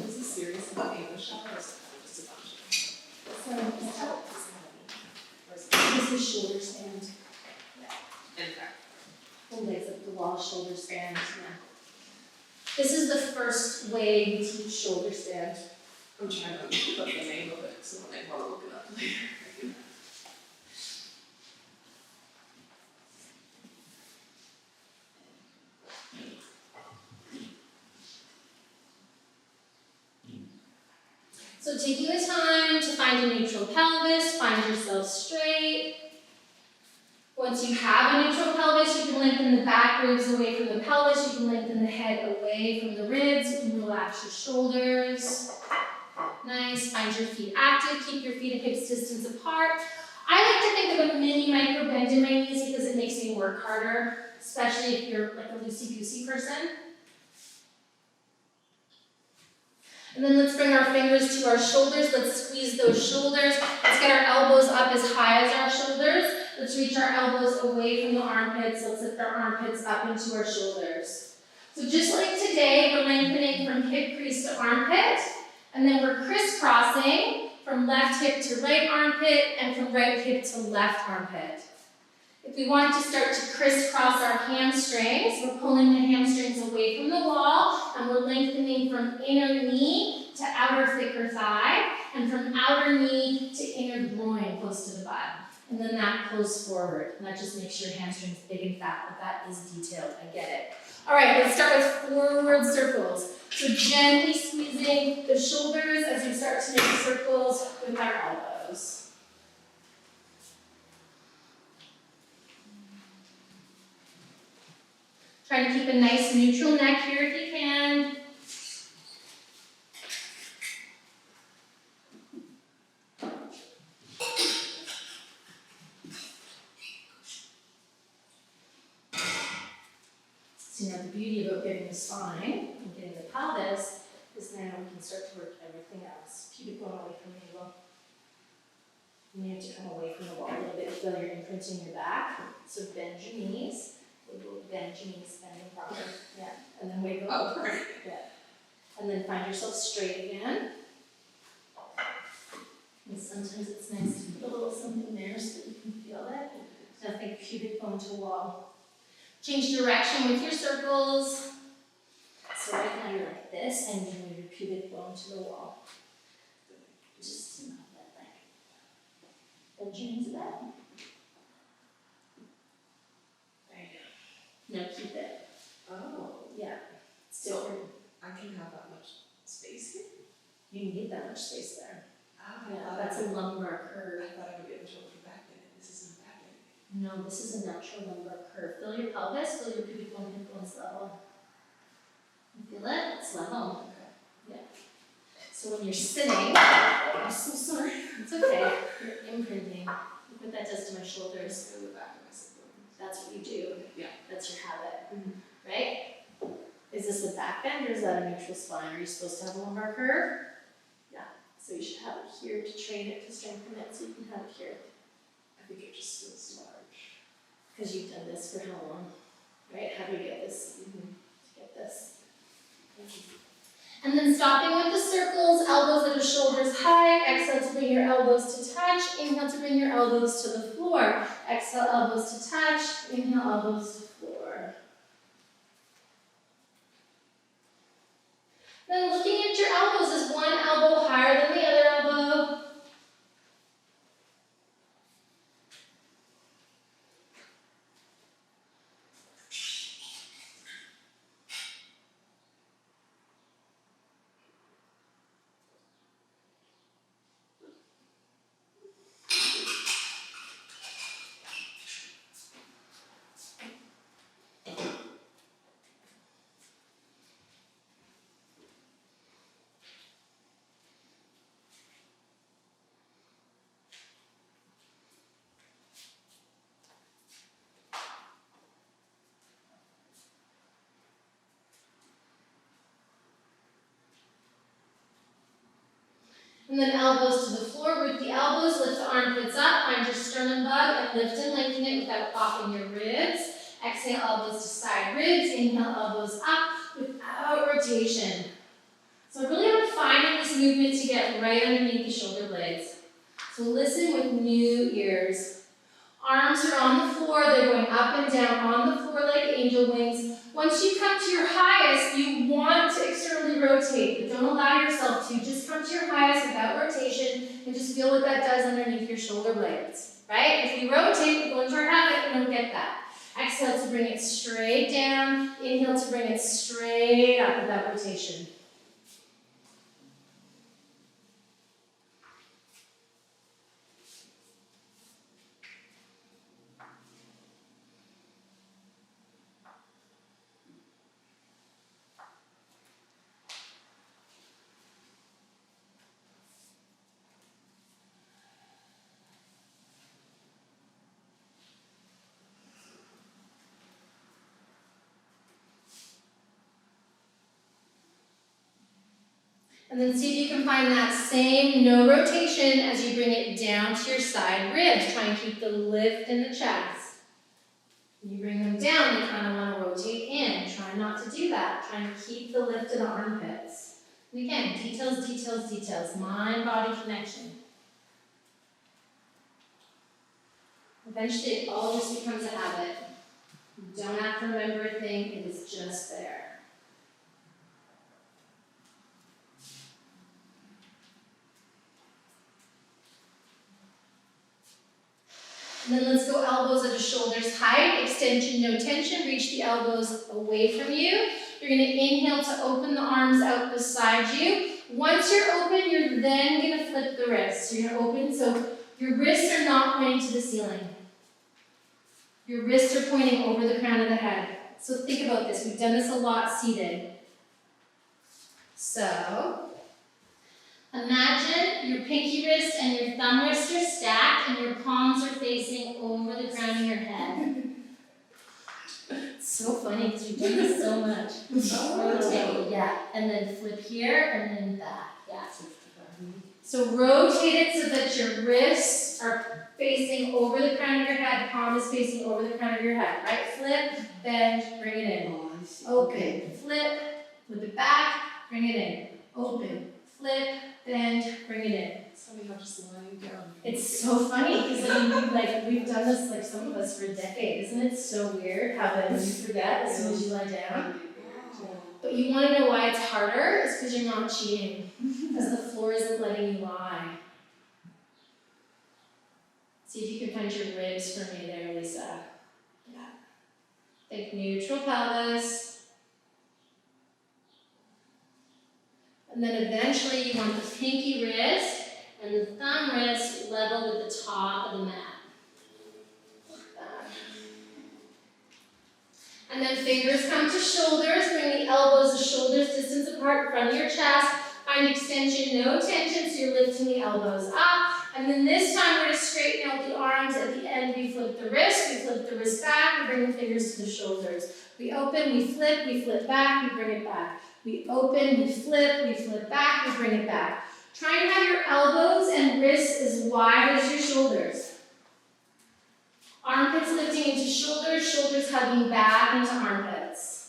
Is this serious about English shot or is it just a function? This is shoulder stand. In fact, Hold legs up the wall, shoulder stand. Yeah. This is the first way we teach shoulder stand. I'm trying to put the name of it so when I want to look it up later. I can. So taking the time to find a neutral pelvis, find yourself straight. Once you have a neutral pelvis, you can lengthen the back ribs away from the pelvis, you can lengthen the head away from the ribs, you can relax your shoulders. Nice, find your feet active, keep your feet at hips distance apart. I like to think of a mini micro bend in my knees because it makes me work harder, especially if you're like a loosey-goosey person. And then let's bring our fingers to our shoulders. Let's squeeze those shoulders. Let's get our elbows up as high as our shoulders. Let's reach our elbows away from the armpits. Let's lift our armpits up into our shoulders. So just like today, we're lengthening from hip crease to armpit. And then we're crisscrossing from left hip to right armpit and from right hip to left armpit. If we want to start to crisscross our hamstrings, we're pulling the hamstrings away from the wall and we're lengthening from inner knee to outer thicker thigh and from outer knee to inner groin close to the butt. And then that pulls forward. And that just makes your hamstrings big and fat, but that is detailed, I get it. All right, let's start with forward circles. So gently squeezing the shoulders as we start to make circles with our elbows. Try to keep a nice neutral neck here if you can. So now the beauty about getting the spine and getting the pelvis is now we can start to work everything else. Pubic bone away from the navel. You have to come away from the wall a little bit, feel you're imprinting your back. So bend your knees, wiggle, bend your knees, bending proper. Yeah, and then wiggle. Oh, right. Yeah. And then find yourself straight again. And sometimes it's nice to put a little something there so that you can feel it. Nothing pubic bone to wall. Change direction with your circles. So right now you're like this and you move your pubic bone to the wall. Just move that thing. Bend your knees back. There you go. Now keep it. Oh, Yeah. Still, I can have that much space here? you need that much space there. Oh, Yeah, that's a lumbar curve. I thought I would be able to open back bend. This isn't a back bend. No, this is a natural lumbar curve. Feel your pelvis, feel your pubic bone, hip bone's level. You feel it? It's level. Yeah. So when you're sitting, oh, I'm so sorry. It's okay. You're imprinting. Look what that does to my shoulders. Go the back of my siblings. That's what you do. Yeah. That's your habit. Right? Is this a back bend or is that a neutral spine? Are you supposed to have a lumbar curve? Yeah. So you should have it here to train it, to strengthen it, so you can have it here. I think it just feels large. Because you've done this for how long? Right? How do you get this? To get this. And then stopping with the circles, elbows at the shoulders high. Exhale to bring your elbows to touch. Inhale to bring your elbows to the floor. Exhale, elbows to touch. Inhale, elbows to floor. Then looking at your elbows, is one elbow higher than the other elbow? And then elbows to the floor, root the elbows, lift the armpits up, find your sternum bug, and lift and lengthen it without popping your ribs. Exhale, elbows to side ribs, inhale, elbows up without rotation. So really I'm finding this movement to get right underneath the shoulder blades. So listen with new ears. Arms are on the floor, they're going up and down on the floor like angel wings. Once you come to your highest, you want to externally rotate, but don't allow yourself to. Just come to your highest without rotation and just feel what that does underneath your shoulder blades, right? If we rotate, we go into our habit, we don't get that. Exhale to bring it straight down. Inhale to bring it straight up without rotation. And then see if you can find that same no rotation as you bring it down to your side ribs. Try and keep the lift in the chest. When you bring them down, you kind of want to rotate in. Try not to do that. Try and keep the lift in the armpits. And again, details, details, details. Mind-body connection. Eventually, it all just becomes a habit. You don't have to remember a thing. It is just there. And then let's go elbows at the shoulders height, extension, no tension, reach the elbows away from you. You're gonna inhale to open the arms out beside you. Once you're open, you're then gonna flip the wrists. So you're gonna open, so your wrists are not pointing to the ceiling. Your wrists are pointing over the crown of the head. So think about this, we've done this a lot seated. So, imagine your pinky wrist and your thumb wrist are stacked and your palms are facing over the crown of your head. So so funny because we've done this so much. Rotate, yeah, and then flip here and then back, yeah. So rotate it so that your wrists are facing over the crown of your head, palm is facing over the crown of your head, right? Flip, bend, bring it in. Oh, I see. Open, flip it back, bring it in. Open, flip, bend, bring it in. It's funny how just lying down. It's so funny because like we've done this like some of us for a decade. Isn't it so weird how then you forget as soon as you lie down? But you want to know why it's harder? It's because you're not cheating. Because the floor isn't letting you lie. See if you can find your ribs for me there, Lisa. Yeah. Think neutral pelvis. And then eventually you want the pinky wrist and the thumb wrist level with the top of the mat. Like that. And then fingers come to shoulders, bring the elbows to shoulders distance apart in front of your chest. Find extension, no tension, so you're lifting the elbows up. And then this time we're going to straighten out the arms. At the end we flip the wrist back, we bring the fingers to the shoulders. We open, we flip back, we bring it back. We open, we flip back, we bring it back. Try and have your elbows and wrists as wide as your shoulders. Armpits lifting into shoulders, shoulders hugging back into armpits.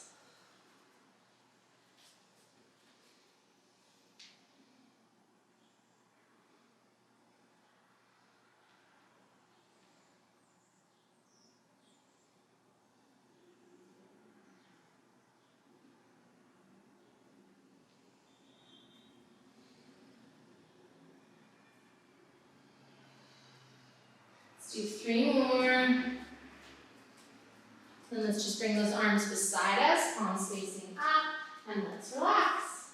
Do 3 more. Then let's just bring those arms beside us, palms facing up, and let's relax.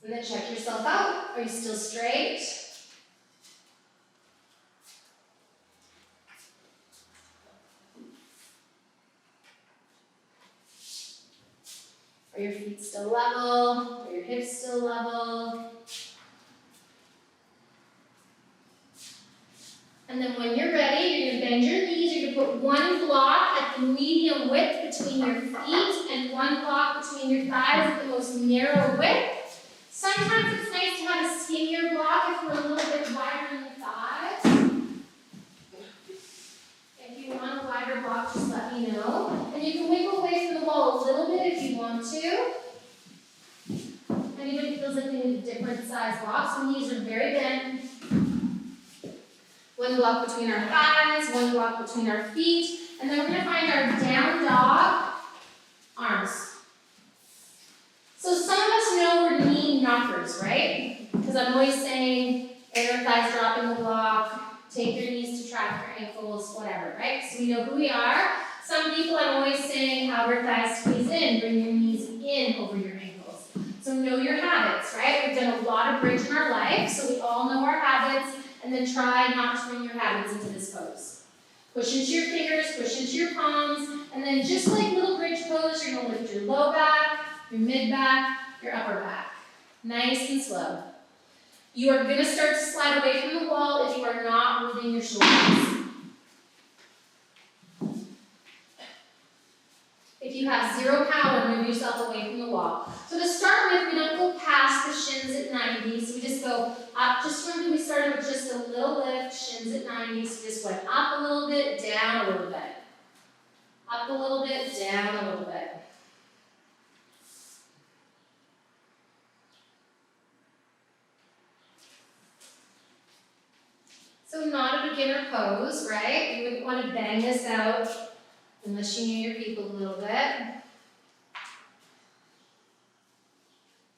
And then check yourself out. Are you still straight? Are your feet still level? Are your hips still level? And then when you're ready, you're going to bend your knees. You're going to put one block at the medium width between your feet and one block between your thighs at the most narrow width. Sometimes it's nice to have a skinnier block if we're a little bit wider in the thighs. If you want a wider block, just let me know. And you can wiggle away from the wall a little bit if you want to. Anybody feels like they need a different size block? So knees are very bent. One block between our thighs, one block between our feet, and then we're going to find our down dog arms. So some of us know we're knee knockers, right? Because I'm always saying inner thighs dropping the block, take your knees to track your ankles, whatever, right? So we know who we are. Some people I'm always saying outer thighs squeeze in, bring your knees in over your ankles. So know your habits, right? We've done a lot of bridge in our life, so we all know our habits. And then try not to bring your habits into this pose. Push into your fingers, push into your palms, and then just like little bridge pose, you're going to lift your low back, your mid back, your upper back. Nice and slow. You are going to start to slide away from the wall if you are not moving your shoulders. If you have zero power, move yourself away from the wall. So to start with, we don't go past the shins at 90, so we just go up. Just remember we started with just a little lift, shins at 90, so just went up a little bit, down a little bit. Up a little bit, down a little bit. So not a beginner pose, right? You wouldn't want to bang this out unless you knew your people a little bit.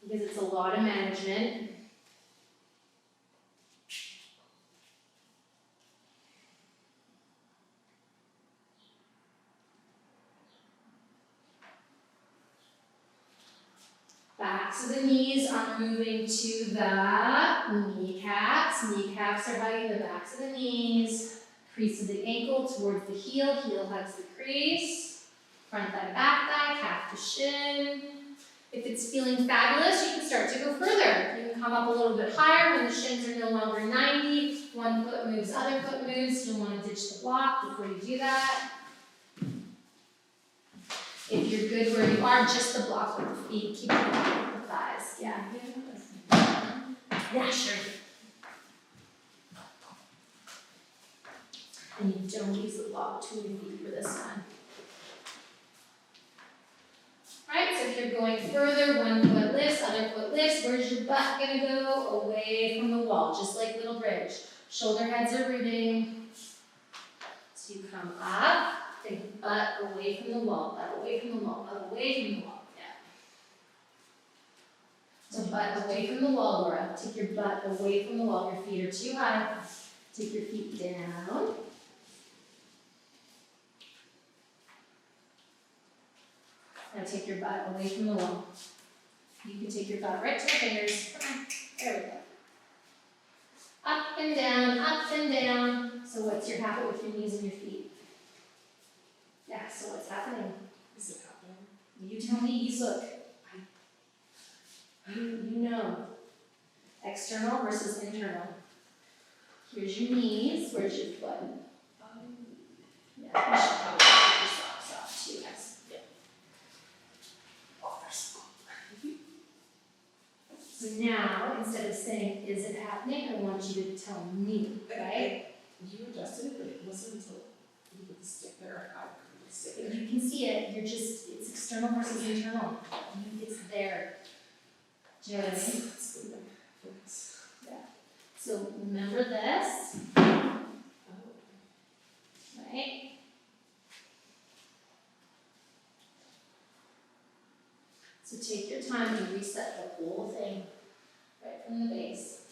Because it's a lot of management. Backs of the knees are moving to the kneecaps. Kneecaps are hugging the backs of the knees. Crease of the ankle towards the heel. Heel hugs the crease. Front thigh, back thigh, calf to shin. If it's feeling fabulous, you can start to go further. You can come up a little bit higher when the shins are no longer 90. You want one foot moves, other foot moves, you'll wanna ditch the block before you do that. If you're good where you are, just the block with the feet, keep the block with the thighs, yeah. Yeah, sure. And you don't use the block between your feet for this one. Alright, so if you're going further, one foot lifts, other foot lifts, where's your butt gonna go? Away from the wall, just like little bridge. Shoulder heads are rooting. So you come up, think butt away from the wall, butt away from the wall, butt away from the wall, yeah. So butt away from the wall, Laura. Take your butt away from the wall, your feet are too high. Take your feet down. Now take your butt away from the wall. You can take your butt right to the fingers. Come on. There we go. Up and down, up and down. So what's your habit with your knees and your feet? Yeah, so what's happening? Is it happening? You tell me, you look. You know. External versus internal. Here's your knees, where's your foot? Yeah, you should probably take your socks off too. Yes. So now, instead of saying, is it happening, I want you to tell me, right? You adjusted it, but it wasn't until you put the stick there, I couldn't stick But there. you can see it, it's external versus internal. It's there. Do you know what I mean? That's good, focus. So remember this, Oh. right? So take your time and reset the whole thing, right from the base.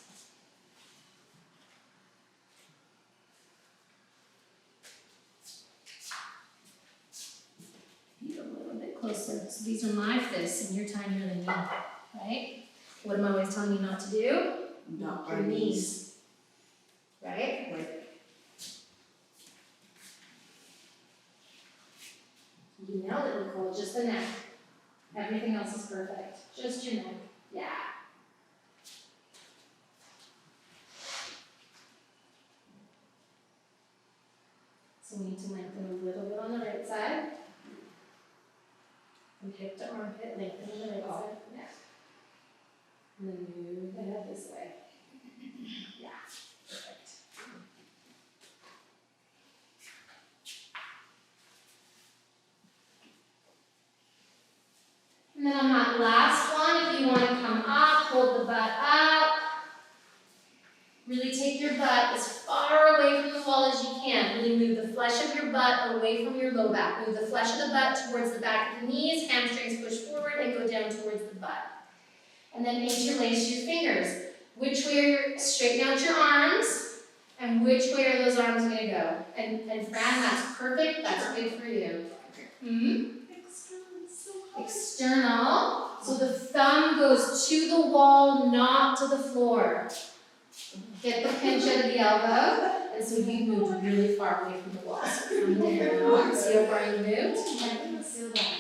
Feet a little bit closer. So these are my fists and you're tinier than me, right? What am I always telling you not to do? Not Your our knees. knees. Right? You nailed it, Nicole, just the neck. Everything else is perfect, just your neck, yeah. So we need to lengthen a little bit on the right side. From hip to armpit, lengthen on the right side, yeah. And then move the head this way. Yeah, perfect. And then on that last one, if you want to come up, hold the butt up. Really take your butt as far away from the wall as you can. Really move the flesh of your butt away from your low back. Move the flesh of the butt towards the back of the knees, hamstrings push forward and go down towards the butt. And then interlace your fingers. Which way are your, straighten out your arms, and which way are those arms going to go? And Fran, that's perfect, that's good for you. External. So the thumb goes to the wall, not to the floor. Get the pinch out of the elbow, and so you moved really far away from the wall. So come down, see how far you moved?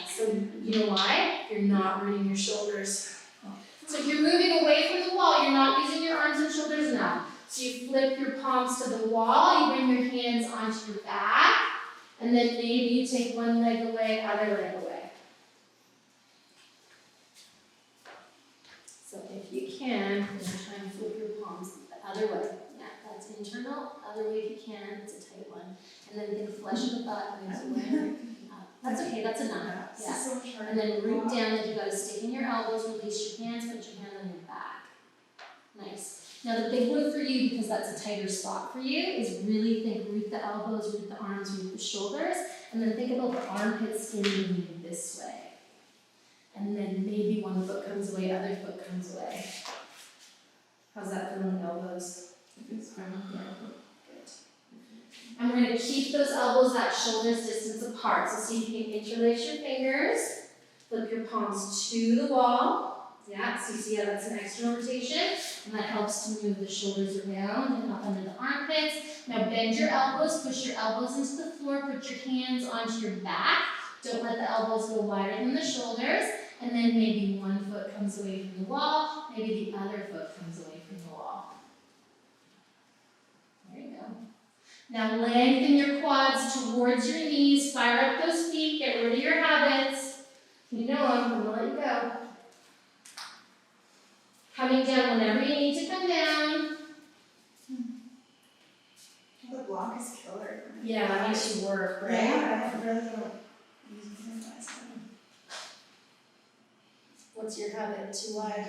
So you know why? You're not rooting your shoulders. So if you're moving away from the wall, you're not using your arms and shoulders enough. So you flip your palms to the wall, you bring your hands onto your back, and then maybe you take one leg away, other leg away. So if you can, you're going to try and flip your palms the other way. Yeah, that's internal. Other way if you can. It's a tight one. And then the flesh of the butt moves away. That's okay. That's enough. Yeah. And then root down. Like you got to stick in your elbows. Release your hands. Put your hand on your back. Nice. Now the big one for you, because that's a tighter spot for you, is really think root the elbows, root the arms, root the shoulders, and then think about the armpit skin moving this way. And then maybe one foot comes away, other foot comes away. How's that feel in the elbows? It's fine. Yeah, good. And we're going to keep those elbows at shoulders distance apart. So see if you can interlace your fingers, flip your palms to the wall. Yeah, so you see how that's an external rotation, and that helps to move the shoulders around and up under the armpits. Now bend your elbows, push your elbows into the floor, put your hands onto your back. Don't let the elbows go wider than the shoulders. And then maybe one foot comes away from the wall, maybe the other foot comes away from the wall. Now lengthen your quads towards your knees, fire up those feet, get rid of your habits. You know I'm gonna let you go. Coming down whenever you need to come down. The block is killer. Yeah, that makes you work, right? Yeah, I really don't use it last time. What's your habit? Too wide?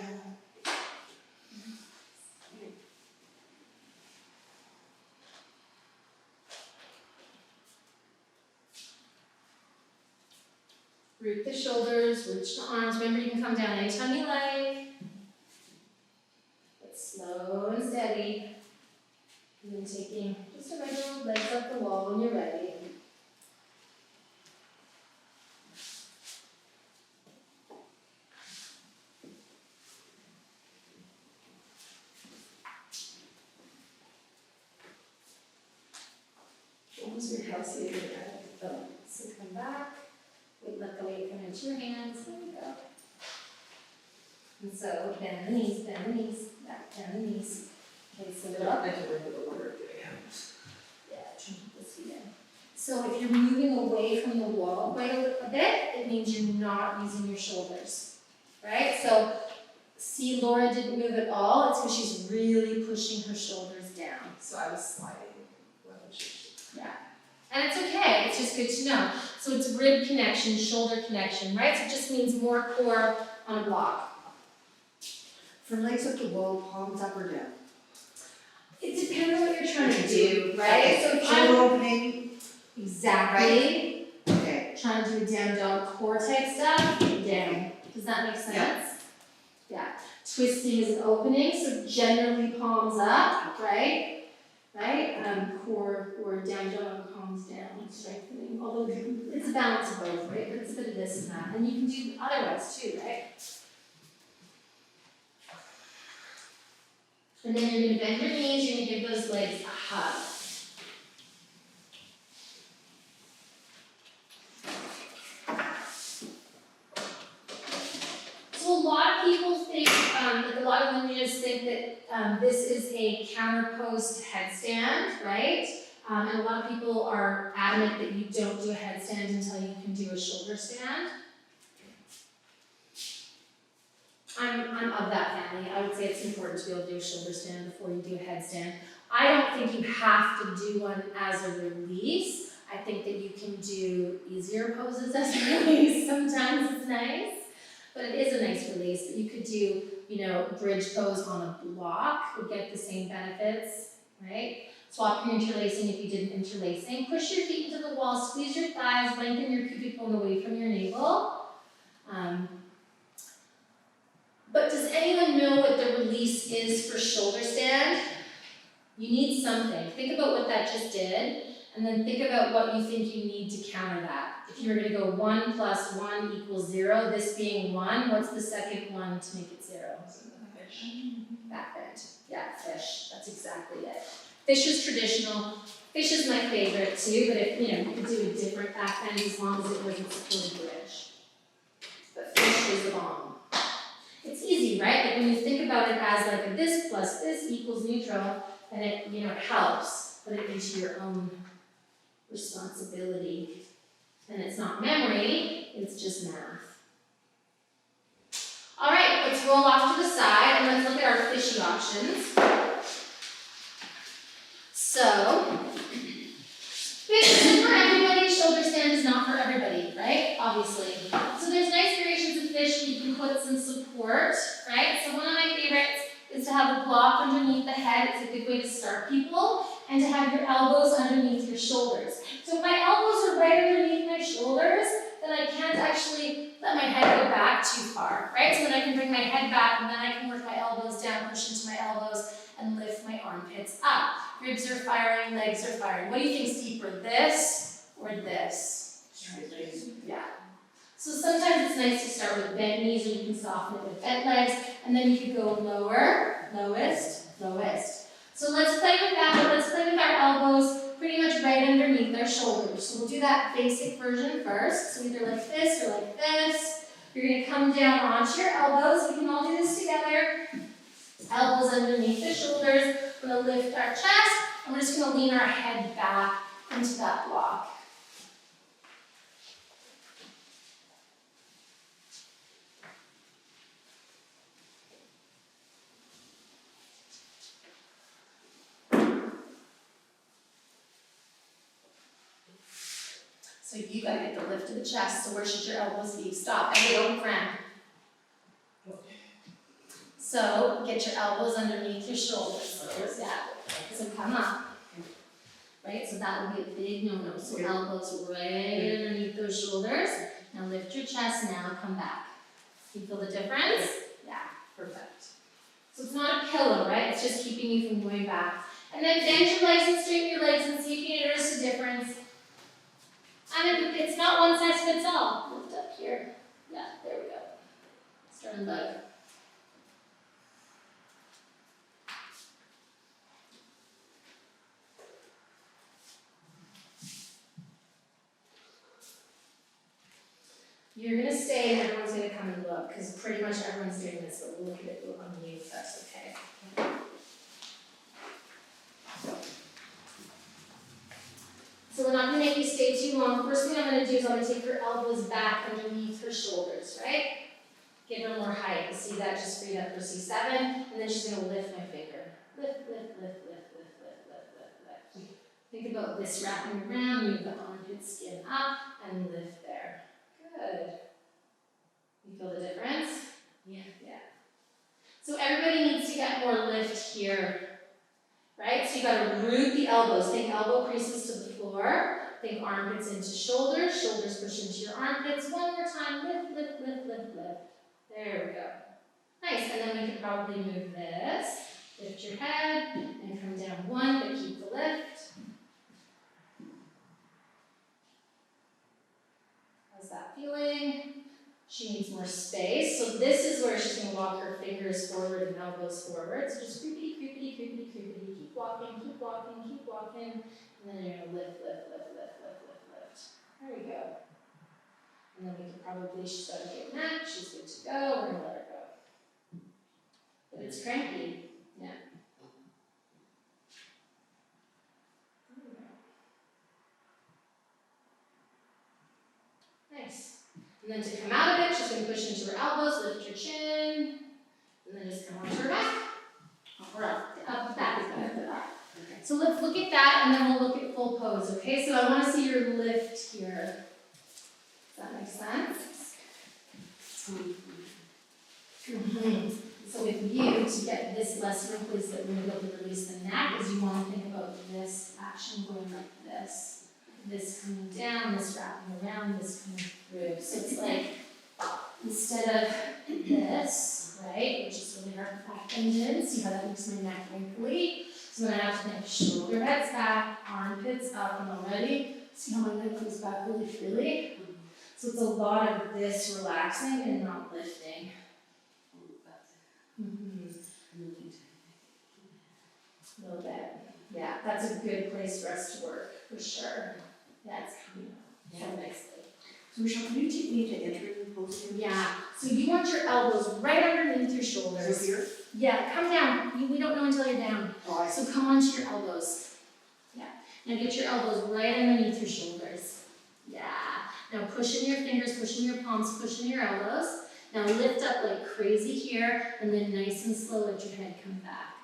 Root the shoulders, reach the arms. Remember, you can come down anytime you like. But slow and steady. And then taking just a regular legs up the wall when you're ready. Once you're healthy, you're ready. So come back. Let the weight come into your hands. There we go. And so bend the knees, back, bend the knees. Okay, so up. I don't remember the order of doing it. Yeah, try to put this feet in. So if you're moving away from the wall quite a bit, it means you're not using your shoulders, right? So see, Laura didn't move at all. It's because she's really pushing her shoulders down. So I was sliding when she. Yeah. And it's okay, it's just good to know. So it's rib connection, shoulder connection, right? So it just means more core on a block. For legs up the wall, palms up or down? It depends on what you're trying to do, right? So if Shoulder I'm opening, exactly okay. trying to do down dog core type stuff, down. Does that make sense? Yeah. Twisting is an opening, so generally palms up, right? Right? Core or down dog, palms down, strengthening. Although it's a balance of both, right? But it's a bit of this and that. And you can do otherwise too, right? And then you're going to bend your knees, you're going to give those legs a hug. So a lot of people think, like a lot of lineages think that this is a counterposed headstand, right? And a lot of people are adamant that you don't do a headstand until you can do a shoulder stand. I'm of that family. I would say it's important to be able to do a shoulder stand before you do a headstand. I don't think you have to do one as a release. I think that you can do easier poses as a release. Sometimes it's nice, but it is a nice release. But you could do, bridge pose on a block would get the same benefits, right? Swap your interlacing if you did an interlacing. Push your feet into the wall, squeeze your thighs, lengthen your pubic bone away from your navel. But does anyone know what the release is for shoulder stand? You need something. Think about what that just did, and then think about what you think you need to counter that. If you were going to go 1 + 1 = 0, this being 1, what's the second one to make it 0? Fish. Backbend. Yeah, fish. That's exactly it. Fish is traditional. Fish is my favorite too, but if you could do a different backbend as long as it wasn't supported bridge. But fish is the bomb. It's easy, right? Like when you think about it as like a this plus this equals neutral, then it, helps put it into your own responsibility. And it's not memory, it's just math. All right, let's roll off to the side and let's look at our fishy options. So, fish isn't for everybody, shoulder stand is not for everybody, right? Obviously. So there's nice variations of fish where you can put some support, right? So one of my favorites is to have a block underneath the head. It's a good way to start people, and to have your elbows underneath your shoulders. So if my elbows are right underneath my shoulders, then I can't actually let my head go back too far, right? So then I can bring my head back, and then I can work my elbows down, push into my elbows, and lift my armpits up. Ribs are firing, legs are firing. What do you think's deeper, this or this? Yeah. So sometimes it's nice to start with bent knees, or you can soften it with bent legs, and then you could go lower, lowest, lowest. So let's play with that, but let's play with our elbows pretty much right underneath our shoulders. So we'll do that basic version first. So either like this or like this. You're going to come down onto your elbows. We can all do this together. Elbows underneath the shoulders. We're going to lift our chest And we're just gonna lean our head back into that block. So you gotta get the lift of the chest, so where should your elbows be? Stop, and don't friend. So get your elbows underneath your shoulders, yeah. So come up. Right, so that would be a big no-no. So elbows right underneath those shoulders. Now lift your chest, now come back. You feel the difference? Yeah, perfect. So it's not a pillow, right? It's just keeping you from going back. And then bend your legs and straighten your legs and see if you notice a difference. And it's not one size fits all. Lift up here. Yeah, there we go. Sternum bug. You're gonna stay and everyone's gonna come and look, because pretty much everyone's doing this, but we'll look at it on you if that's okay. So we're not gonna make you stay too long. First thing I'm gonna do is I'm gonna take her elbows back underneath her shoulders, right? Give her more height. You see that just freed up for C7, and then she's gonna lift my finger. Lift, lift, lift, lift, lift, lift, lift, lift, lift. Think about this wrapping around, move the armpit skin up, and lift there. Good. You feel the difference? Yeah. Yeah. So everybody needs to get more lift here. Right? So you gotta root the elbows. Think elbow creases to the floor. Think armpits into shoulders. Shoulders push into your armpits. One more time. Lift, lift, lift, lift, lift. There we go. Nice. And then we can probably move this. Lift your head and come down one, but keep the lift. How's that feeling? She needs more space. So this is where she's going to walk her fingers forward and elbows forward. So just creepity, creepity, creepity, creepity. Keep walking, keep walking, keep walking. And then you're going to lift, lift, lift, lift, lift, lift, lift. There we go. And then we can probably, she's got a good neck. She's good to go. We're going to let her go. But it's cranky. Yeah. Nice. And then to come out of it, she's going to push into her elbows, lift your chin, and then just come onto her back. Or up, back. So let's look at that, and then we'll look at full pose, okay? So I want to see your lift here. Does that make sense? So with you, to get this less wrinkly so that we're going to be able to release the neck, is you want to think about this action going like this. This coming down, this wrapping around, this coming through. So it's like, instead of this, right, which is really hard to back bend in, see how that makes my neck wrinkly? So then I have to think shoulder heads back, armpits up, and already, see how my neck goes back really freely? So it's a lot of this relaxing and not lifting. A little bit. Yeah, that's a good place for us to work, for sure. That's coming up so nicely. So Michelle, can you take me to entering pose here? Yeah, so you want your elbows right underneath your shoulders. So here? Yeah, come down. We don't know until you're down. Oh, I see. So come onto your elbows. Yeah. Now get your elbows right underneath your shoulders. Yeah. Now push in your fingers, push in your palms, push in your elbows. Now lift up like crazy here, and then nice and slow let your head come back.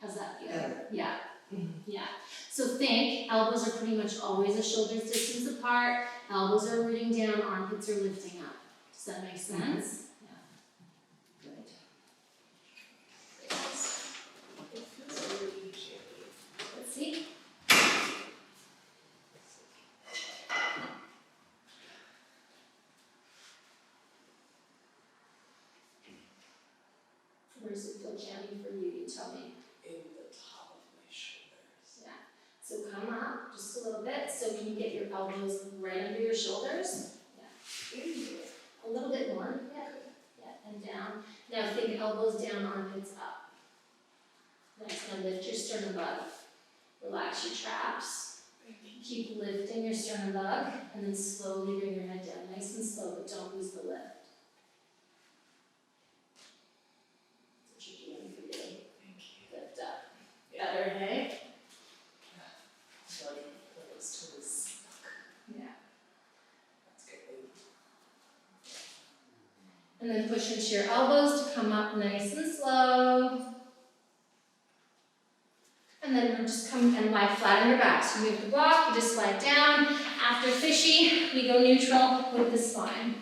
How's that feel? Yeah. Yeah. So think, elbows are pretty much always a shoulder's distance apart. Elbows are rooting down, armpits are lifting up. Does that make sense? Yeah. Good. It feels really shapy. Let's see. Where does it feel jammy for you? You tell me. In the top of my shoulders. Yeah. So come up just a little bit. So can you get your elbows right under your shoulders? Yeah. A little bit more. Yeah. Yeah. And down. Now think elbows down, armpits up. Nice. Now lift your sternum bug. Relax your traps. Keep lifting your sternum bug, and then slowly bring your head down. Nice and slow, but don't lose the lift. That's what you're doing for you. Thank you. Lift up. Yeah. push into your elbows to come up nice and slow. And then we'll just come and lie flat on your back. So you move the block, you just slide down. After fishy, we go neutral with the spine.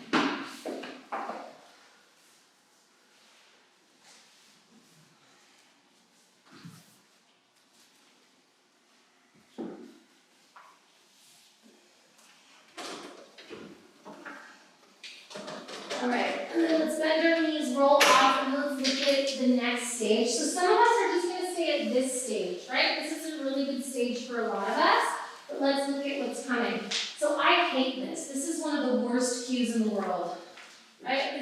Alright, and then let's bend our knees, roll off, and let's look at the next stage. So some of us are just going to stay at this stage, right? This is a really good stage for a lot of us, but let's look at what's coming. So I hate this. This is one of the worst cues in the world, right?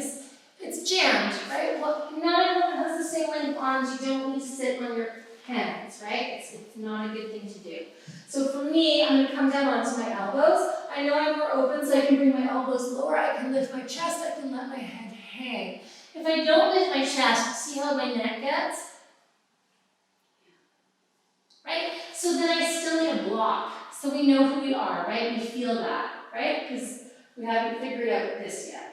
It's jammed, right? Well, not everyone has the same length arms. You don't need to sit on your hands, right? It's not a good thing to do. So for me, I'm going to come down onto my elbows. I know I'm more open, so I can bring my elbows lower. I can lift my chest. I can let my head hang. If I don't lift my chest, see how my neck gets? Right? So then I still need a block. So we know who we are, right? We feel that, right? Because we haven't figured out this yet.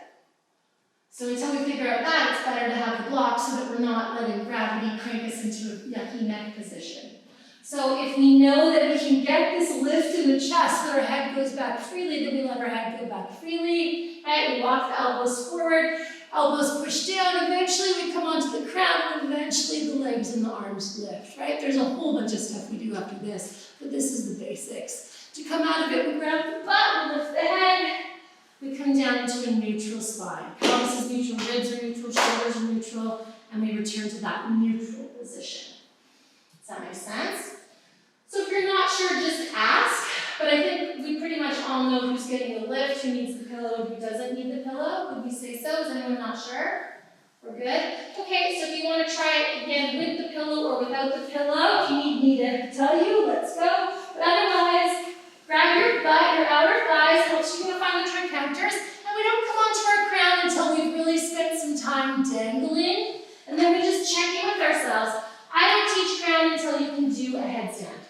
So until we figure out that, it's better to have the block so that we're not letting gravity crank us into a yucky neck position. So if we know that we can get this lift in the chest, that our head goes back freely, then we let our head go back freely, right? We walk the elbows forward, elbows push down, eventually we come onto the crown, and eventually the legs and the arms lift, right? There's a whole bunch of stuff we do after this, but this is the basics. To come out of it, we grab the butt, we lift the head, we come down into a neutral spine. Pelvis is neutral, ribs are neutral, shoulders are neutral, and we return to that neutral position. Does that make sense? So if you're not sure, just ask, but I think we pretty much all know who's getting the lift, who needs the pillow, who doesn't need the pillow. Would we say so? Is anyone not sure? We're good? Okay, so if you want to try it again with the pillow or without the pillow, if you need me to tell you, let's go. But otherwise, grab your butt, your outer thighs, helps you find the tricounters, and we don't come onto our crown until we've really spent some time dangling, and then we just check in with ourselves. I don't teach crown until you can do a headstand.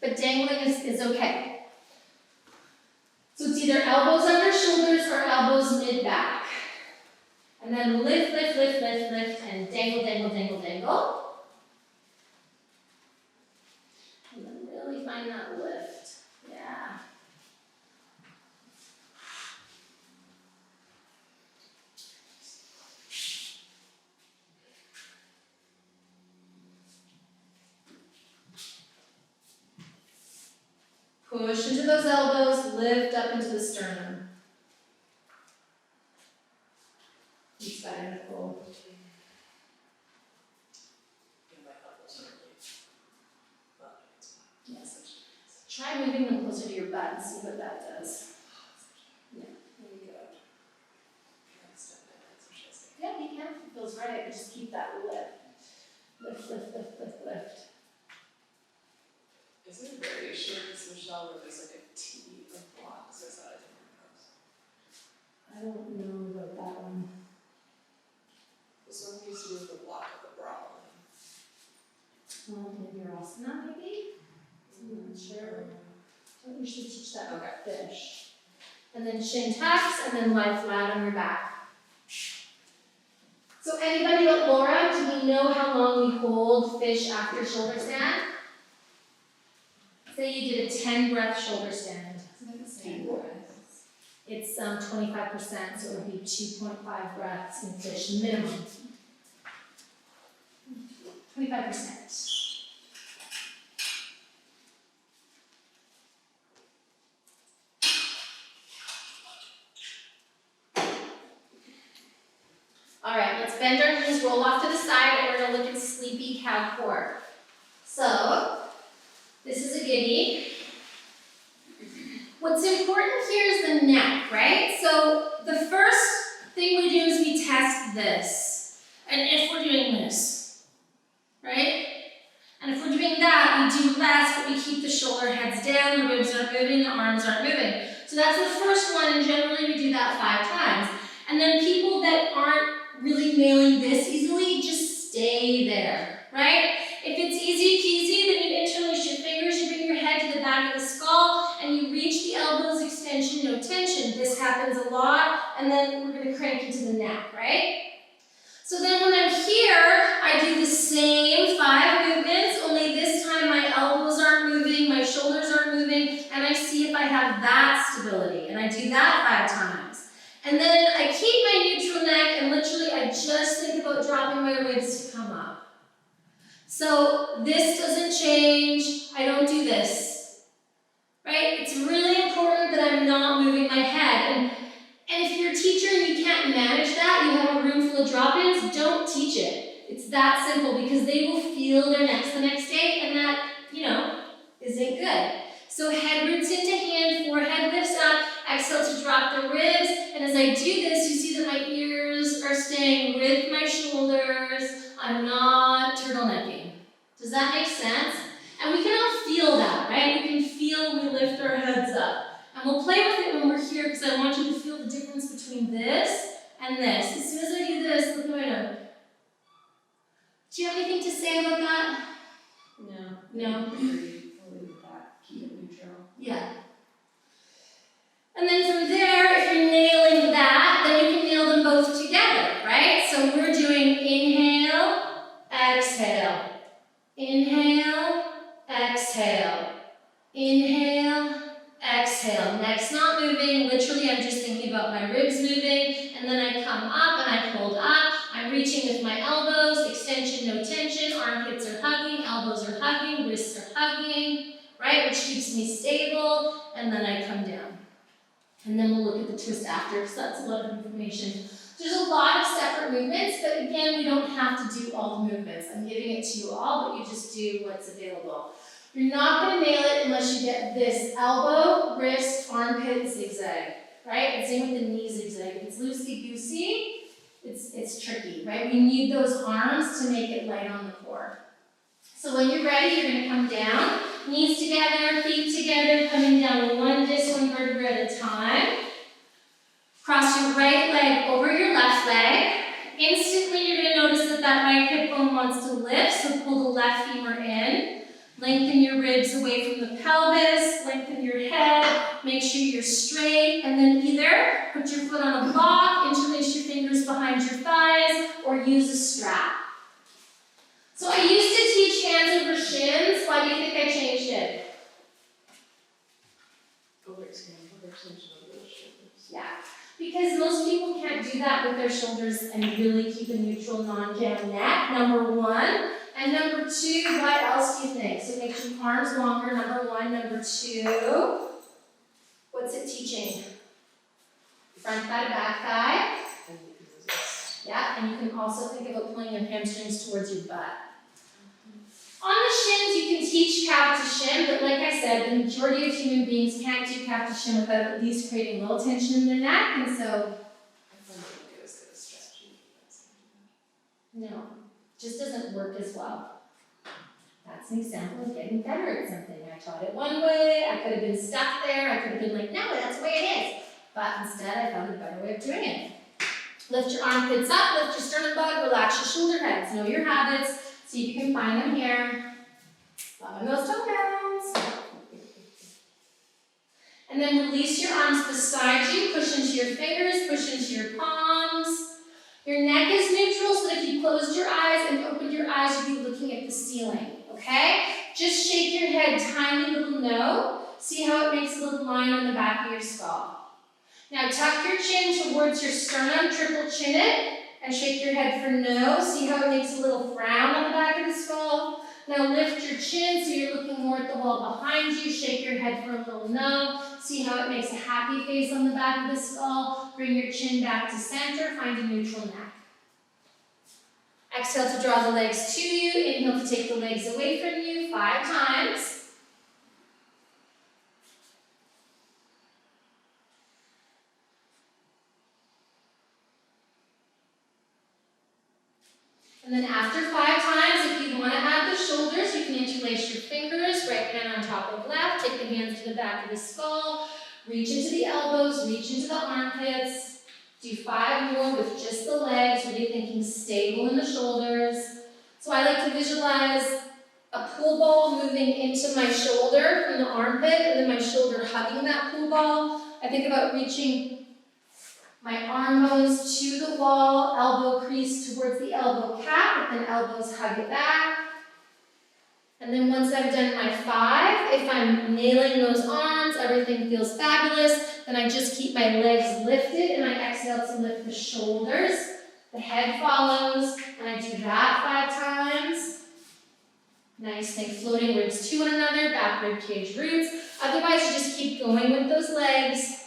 But dangling is okay. So it's either elbows under shoulders or elbows mid-back. And then lift, lift, lift, lift, lift, and dangle, dangle, dangle, dangle. And then really find that lift. Yeah. Push into those elbows, lift up into the sternum. It's better to pull. Yes. Try moving them closer to your butt and see what that does. Yeah, there you go. Yeah, you can. It feels right. Just keep that lift. Lift, lift, lift, lift, lift. Is there a variation in this, Michelle, where there's like a T of blocks, or is that a different pose? I don't know about that one. This one used to do with the block of the bra line. Maybe Asana, maybe? I'm not sure. Don't usually teach that with fish. And then shin tucks, and then lie flat on your back. So anybody but Laura, do we know how long we hold fish after shoulder stand? Say you did a 10 breath shoulder stand. It's 25%, so it would be 2.5 breaths in fish minimum. 25%. All right, let's bend our knees, roll off to the side, and we're going to look at sleepy cow core. So, this is a giddy. What's important here is the neck, right? So the first thing we do is we test this. And if we're doing this, right? And if we're doing that, we do less, but we keep the shoulder heads down, the ribs aren't moving, the arms aren't moving. So that's the first one, and generally we do that 5 times. And then people that aren't really nailing this easily, just stay there, right? If it's easy peasy, then you interlace your fingers, you bring your head to the the back of the skull, and you reach the elbows, extension, no tension. This happens a lot, and then we're gonna crank into the neck, right? So then when I'm here, I do the same 5 movements, only this time my elbows aren't moving, my shoulders aren't moving, and I see if I have that stability, and I do that 5 times. And then I keep my neutral neck, and literally I just think about dropping my ribs to come up. So this doesn't change, I don't do this, right? It's really important that I'm not moving my head. And if you're a teacher and you can't manage that, you have a room full of drop-ins, don't teach it. It's that simple because they will feel their necks the next day, and that, isn't good. So head roots into hand, forehead lifts up, exhale to drop the ribs, and as I do this, you see that my ears are staying with my shoulders. I'm not turtlenecking. Does that make sense? And we can all feel that, right? We can feel we lift our heads up. And we'll play with it when we're here because I want you to feel the difference between this and this. As soon as I do this, look at my nose. Do you have anything to say about that? No? Agree fully with that. Keep it neutral. Yeah. And then from there, if you're nailing that, then you can nail them both together, right? So we're doing inhale, exhale. Inhale, exhale. Inhale, exhale. Neck's not moving. Literally, I'm just thinking about my ribs moving. And then I come up and I hold up. I'm reaching with my elbows. Extension, no tension. Armpits are hugging. Elbows are hugging. Wrists are hugging. Right? Which keeps me stable. And then I come down. And then we'll look at the twist after because that's a lot of information. There's a lot of separate movements, but again, we don't have to do all the movements. I'm giving it to you all, but you just do what's available. You're not going to nail it unless you get this elbow, wrist, armpit zigzag, right? And same with the knee zigzag. If it's loosey-goosey, it's tricky, right? We need those arms to make it light on the core. So when you're ready, you're going to come down, knees together, feet together, coming down one vertebra at a time. Cross your right leg over your left leg. Instantly, you're going to notice that that right hip bone wants to lift, so pull the left femur in. Lengthen your ribs away from the pelvis, lengthen your head, make sure you're straight, and then either put your foot on a block, interlace your fingers behind your thighs, or use a strap. So I used to teach hands over shins. Why do you think I changed it? Yeah, because most people can't do that with their shoulders and really keep a neutral, non-jam neck, number one. And number two, what else do you think? So make your arms longer, number one. Number two, what's it teaching? Front thigh, back thigh. Yeah, and you can also think about pulling your hamstrings towards your butt. On the shins, you can teach calf to shin, but like I said, the majority of human beings can't do calf to shin without at least creating a little tension in their neck, and so I find it was good stretching. no, just doesn't work as well. That's an example of getting better at something. I taught it one way, I could have been stuck there, I could have been like, no, that's the way it is. But instead, I found a better way of doing it. Lift your armpits up, lift your sternum bug, relax your shoulder heads. Know your habits. See if you can find them here. Loving those toe bounds. And then release your arms beside you. Push into your fingers, push into your palms. Your neck is neutral, so that if you closed your eyes and opened your eyes, you'd be looking at the ceiling, okay? Just shake your head, tiny little no. See how it makes a little line on the back of your skull. Now tuck your chin towards your sternum, triple chin it. And shake your head for no. See how it makes a little frown on the back of the skull? Now lift your chin so you're looking more at the wall behind you. Shake your head for a little no. See how it makes a happy face on the back of the skull? Bring your chin back to center. Find a neutral neck. Exhale to draw the legs to you. Inhale to take the legs away from you 5 times. And then after 5 times, if you want to add the shoulders, you can interlace your fingers, right hand on top of left, take the hands to the back of the skull, reach into the elbows, reach into the armpits. Do 5 more with just the legs, really thinking stable in the shoulders. So I like to visualize a pool ball moving into my shoulder from the armpit, and then my shoulder hugging that pool ball. I think about reaching my arm bones to the wall, elbow crease towards the elbow cap, but then elbows hug it back. And then once I've done my 5, if I'm nailing those arms, everything feels fabulous, then I just keep my legs lifted and I exhale to lift the shoulders. The head follows, and I do that 5 times. Nice, think floating ribs to one another, back rib cage roots. Otherwise, you just keep going with those legs.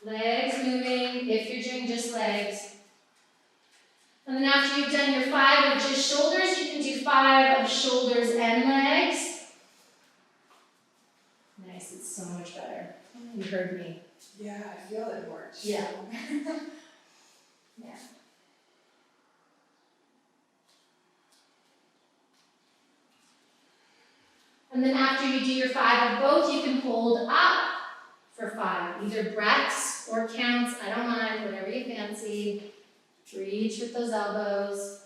Legs moving, if you're doing just legs. And then after you've done your 5 of just shoulders, you can do 5 of shoulders and legs. Nice, it's so much better. You heard me. Yeah, I feel it more. Yeah. Yeah. And then after you do your 5 of both, you can hold up for 5, either breaths or counts, I don't mind, whatever you fancy. Reach with those elbows.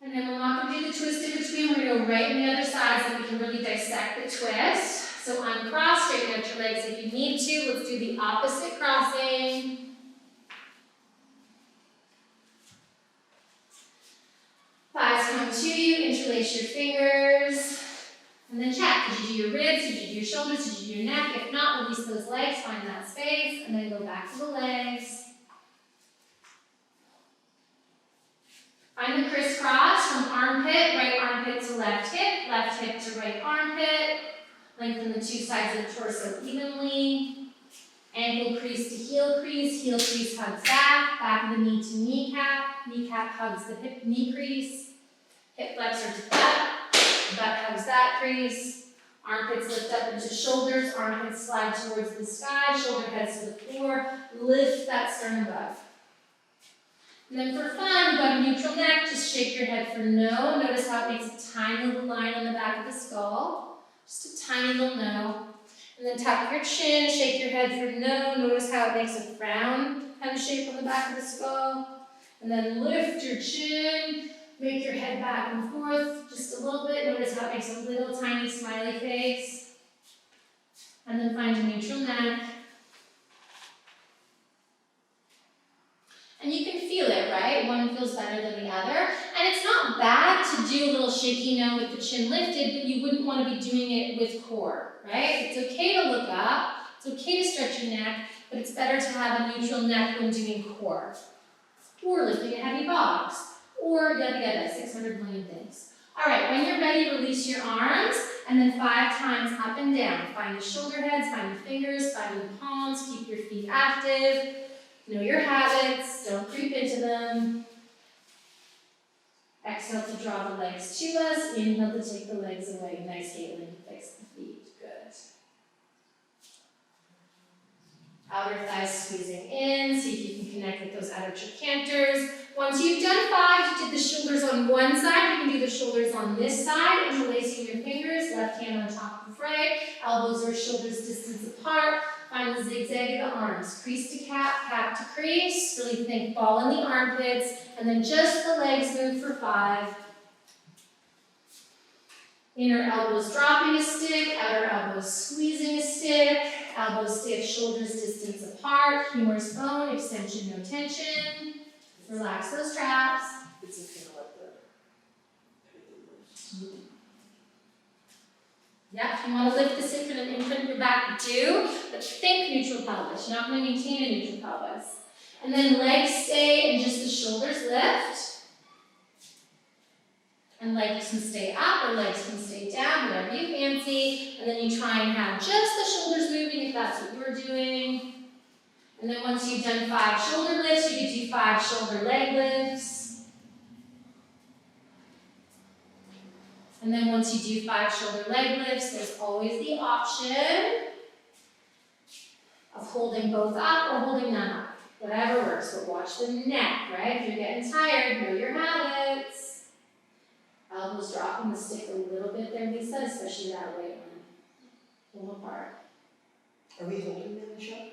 And then we're not going to do the twist in between, we're going to go right on the other side so we can really dissect the twist. So uncross, straighten out your legs if you need to. Let's do the opposite crossing. Thighs come to you, interlace your fingers. And then check, did you do your ribs, did you do your shoulders, did you do your neck? If not, release those legs, find that space, and then go back to the legs. Find the crisscross from armpit, right armpit to left hip to right armpit. Lengthen the 2 sides of the torso evenly. Ankle crease to heel crease hugs back of the knee to kneecap hugs the hip knee crease. Hip flexor to butt hugs that crease. Armpits lift up into shoulders, armpits slide towards the sky, shoulder heads to the floor. Lift that sternum above. And then for fun, you've got a neutral neck, just shake your head for no. Notice how it makes a tiny little line on the back of the skull. Just a tiny little no. And then tuck your chin, shake your head for no. Notice how it makes a frown kind of shape on the back of the skull. And then lift your chin, make your head back and forth just a little bit. Notice how it makes a little tiny smiley face. And then find a neutral neck. And you can feel it, right? One feels better than the other. And it's not bad to do a little shaky no with the chin lifted, but you wouldn't want to be doing it with core, right? It's okay to look up, it's okay to stretch your neck, but it's better to have a neutral neck when doing core. Or lifting a heavy box, or yada, 600 million things. All right, when you're ready, release your arms, and then 5 times up and down. Find the shoulder heads, find the fingers, find the palms, keep your feet active. Know your habits, don't creep into them. Exhale to draw the legs to us. Inhale to take the legs away. Nice, Caitlin. Fix the feet. Good. Outer thighs squeezing in. See if you can connect with those outer trochanter's. Once you've done 5, you did the shoulders on one side. You can do the shoulders on this side. Interlacing your fingers. Left hand on top of right. Elbows or shoulders distance apart. Find the zigzag of the arms. Crease to cap to crease. Really think ball in the armpits. And then just the legs move for 5. Inner elbows dropping a stick. Outer elbows squeezing a stick. Elbows stiff, shoulders distance apart. Humerus bone, extension, no tension. Relax those traps. It's just gonna let the everything lift. Yeah, if you want to lift the sit and imprint your back, do, but think neutral pelvis. You're not going to maintain a neutral pelvis. And then legs stay and just the shoulders lift. And legs can stay up or legs can stay down, whatever you fancy. And then you try and have just the shoulders moving. if that's what you're doing. And then once you've done 5 shoulder lifts, you could do 5 shoulder leg lifts. And then once you do 5 shoulder leg lifts, there's always the option of holding both up or holding none up. Whatever works, but watch the neck, right? If you're getting tired, know your habits. Elbows dropping the stick a little bit there, Lisa, especially that right one. Pull apart. Are we holding them, Michelle?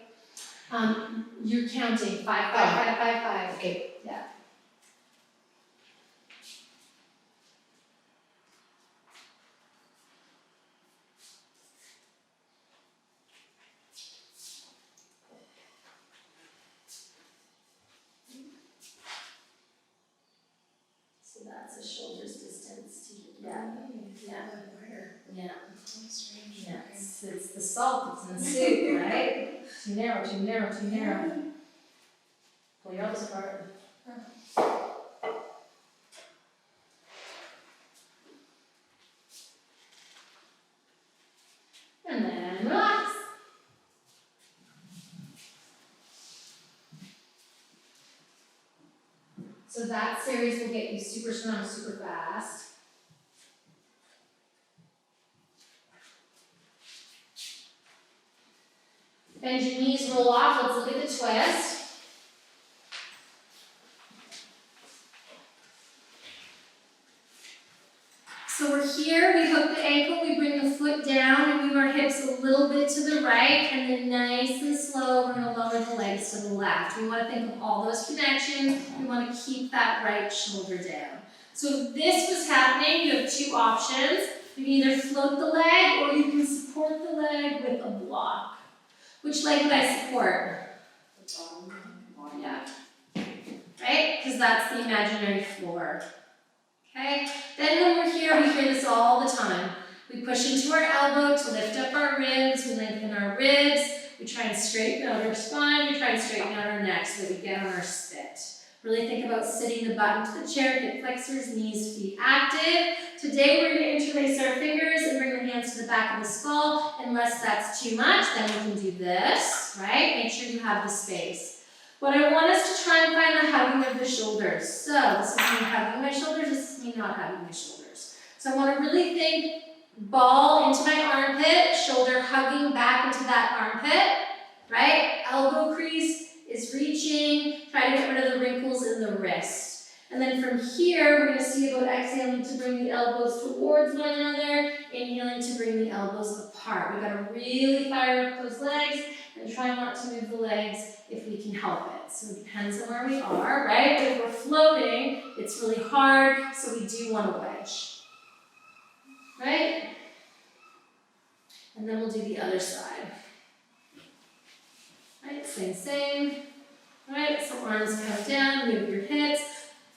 You're counting 5, 5, 5, 5, 5. Okay. Yeah. So that's a shoulder's distance to yeah. Yeah. Yeah. It's the salt that's in the soup, right? Too narrow, too narrow, too narrow. Pull your elbows apart. And then relax. So that series will get you super strong, super fast. Bend your knees, roll off. Let's look at the twist. So we're here, we hook the ankle, we bring the foot down and move our hips a little bit to the right, and then nice and slow, we're going to lower the legs to the left. We want to think of all those connections. We want to keep that right shoulder down. So if this was happening, you have 2 options. You can either float the leg or you can support the leg with a block. Which leg would I support? The bottom. Yeah. Right? Because that's the imaginary floor. Okay? Then when we're here, we hear this all the time. We push into our elbow to lift up our ribs, we lengthen our ribs, we try and straighten out our spine, we try and straighten out our neck so that we get on our spit. Really think about sitting the butt into the chair, hip flexors, knees, feet active. Today we're going to interlace our fingers and bring the hands to the back of the skull. Unless that's too much, then we can do this, right? Make sure you have the space. What I want us to try and find the hugging of the shoulders. So this is me hugging my shoulders, this is me not hugging my shoulders. So I want to really think ball into my armpit, shoulder hugging back into that armpit, right? Elbow crease is reaching, try to get rid of the wrinkles in the wrist. And then from here, we're going to see about exhaling to bring the elbows towards one another, inhaling to bring the elbows apart. We've got to really fire up those legs and try not to move the legs if we can help it. So it depends on where we are, right? But if we're floating, it's really hard, so we do want to wedge. Right? And then we'll do the other side. Right, same. Right, so arms come down, move your hips.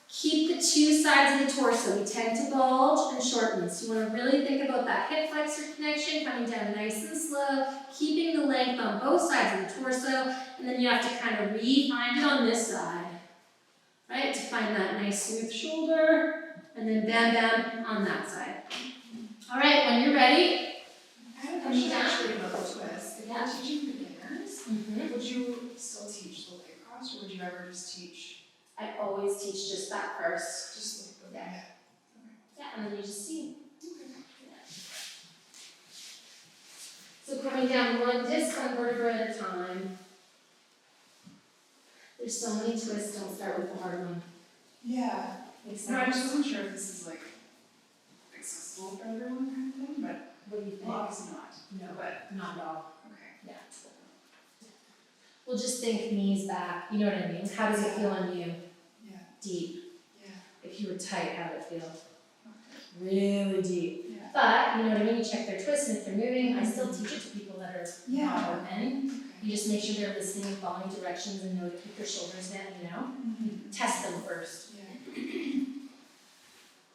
Keep the 2 sides of the torso. We tend to bulge and shorten. So you want to really think about that hip flexor connection, coming down nice and slow, keeping the length on both sides of the torso, and then you have to kind of re-find it on this side. Right, to find that nice smooth shoulder, and then bam on that side. All right, when you're ready. I have a question actually about the twist. If Yeah. you're teaching beginners, Mm-hmm. would you still teach the leg cross, or would you ever just teach I always teach just that first. just like the Yeah. Yeah, and then you just see. So coming down one disc, one vertebra at a time. There's so many twists, don't start with the hard one. Yeah. Makes No, I sense? just wasn't sure if this is like accessible for everyone kind of thing, but What do you think? well, obviously not. No, But not at all. okay. Yeah. We'll just think knees back, you know what I mean? How does it feel on you? Yeah. Deep. Yeah. If you were tight, how would it feel? Okay. Really deep. Yeah. But, you know what I mean, you check their twists, and if they're moving, I still teach it to people that are Yeah. not open. Okay. You just make sure they're listening and following directions and know to keep their shoulders down, you know? Mm-hmm. Test them first. Yeah.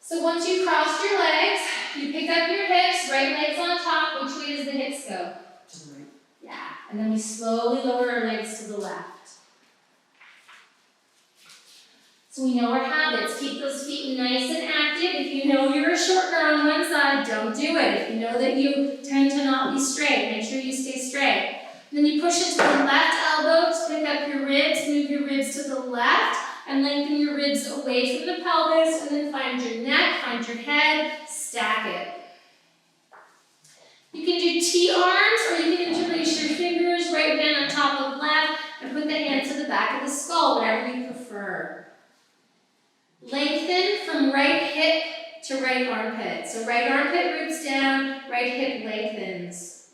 So once you've crossed your legs, you pick up your hips, right leg's on top. Which way does the hips go? To the right. Yeah. And then we slowly lower our legs to the left. So we know our habits. Keep those feet nice and active. If you know you're a shortener on one side, don't do it. If you know that you tend to not be straight, make sure you stay straight. Then you push into the left elbow to pick up your ribs, move your ribs to the left, and lengthen your ribs away from the pelvis, and then find your neck, find your head, stack it. You can do T-arms, or you can interlace your fingers, right hand on top of left, and put the hand to the back of the skull, whatever you prefer. Lengthen from right hip to right armpit. So right armpit roots down, right hip lengthens.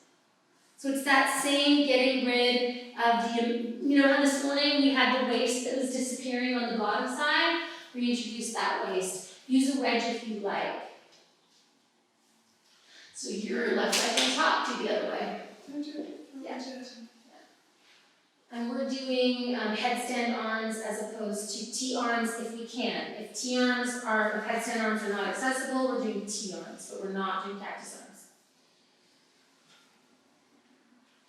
So it's that same getting rid of the, you know how this morning we had the waist that was disappearing on the bottom side? Reintroduce that waist. Use a wedge if you like. So your left leg on top, do the other way. Yeah. And we're doing headstand arms as opposed to T-arms if we can. If headstand arms are not accessible, we're doing T-arms, but we're not doing cactus arms.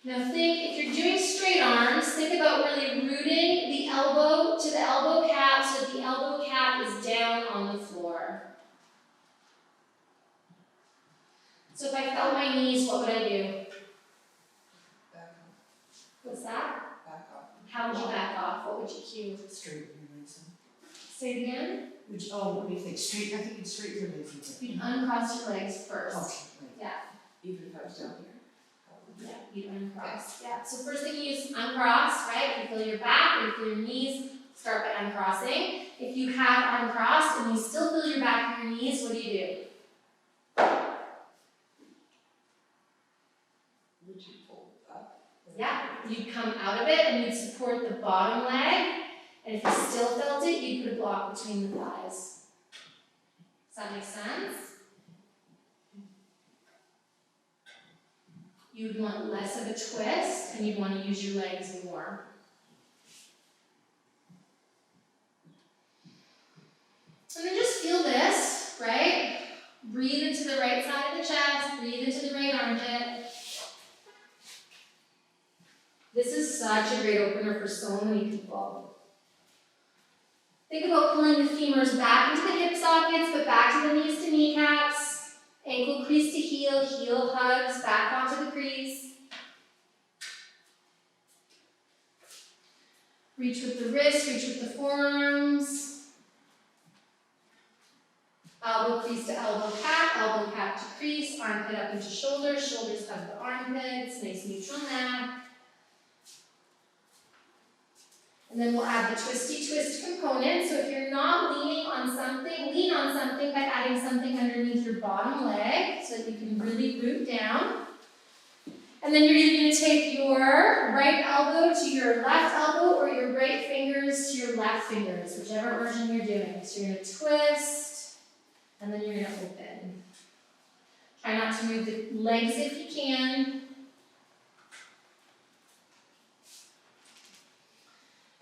Now if you're doing straight arms, think about really rooting the elbow to the elbow cap so that the elbow cap is down on the floor. So if I felt my knees, what would I do? Back What's that? off. How would you back off? What would you cue? Straighten your legs. Say it again. What do you think? I think you'd straighten your legs. You'd uncross your legs first. Okay, right. Even if I was down here. Yeah, you'd uncross. Yeah. So first thing you use uncross, right? You feel your back, or you feel your knees. Start by uncrossing. If you have uncrossed and you still feel your back and your knees, what do you do? Would you pull up? Yeah, you'd come out of it and you'd support the bottom leg, and if you still felt it, you'd put a block between the thighs. Does that make sense? You'd want less of a twist, and you'd want to use your legs more. And then just feel this, right? Breathe into the right side of the chest, breathe into the right armpit. This is such a great opener for so many people. Think about pulling the femurs back into the hip sockets, but back to the knees to kneecaps. Ankle crease to heel, heel hugs back onto the crease. Reach with the wrists, reach with the forearms. Elbow crease to elbow cap to crease, armpit up into shoulders, shoulders hug the armpits, nice neutral neck. And then we'll add the twisty twist component. So if you're not leaning on something, lean on something by adding something underneath your bottom leg so that you can really root down. And then you're either going to take your right elbow to your left elbow or your right fingers to your left fingers, whichever version you're doing. So you're going to twist, and then you're going to open. Try not to move the legs if you can.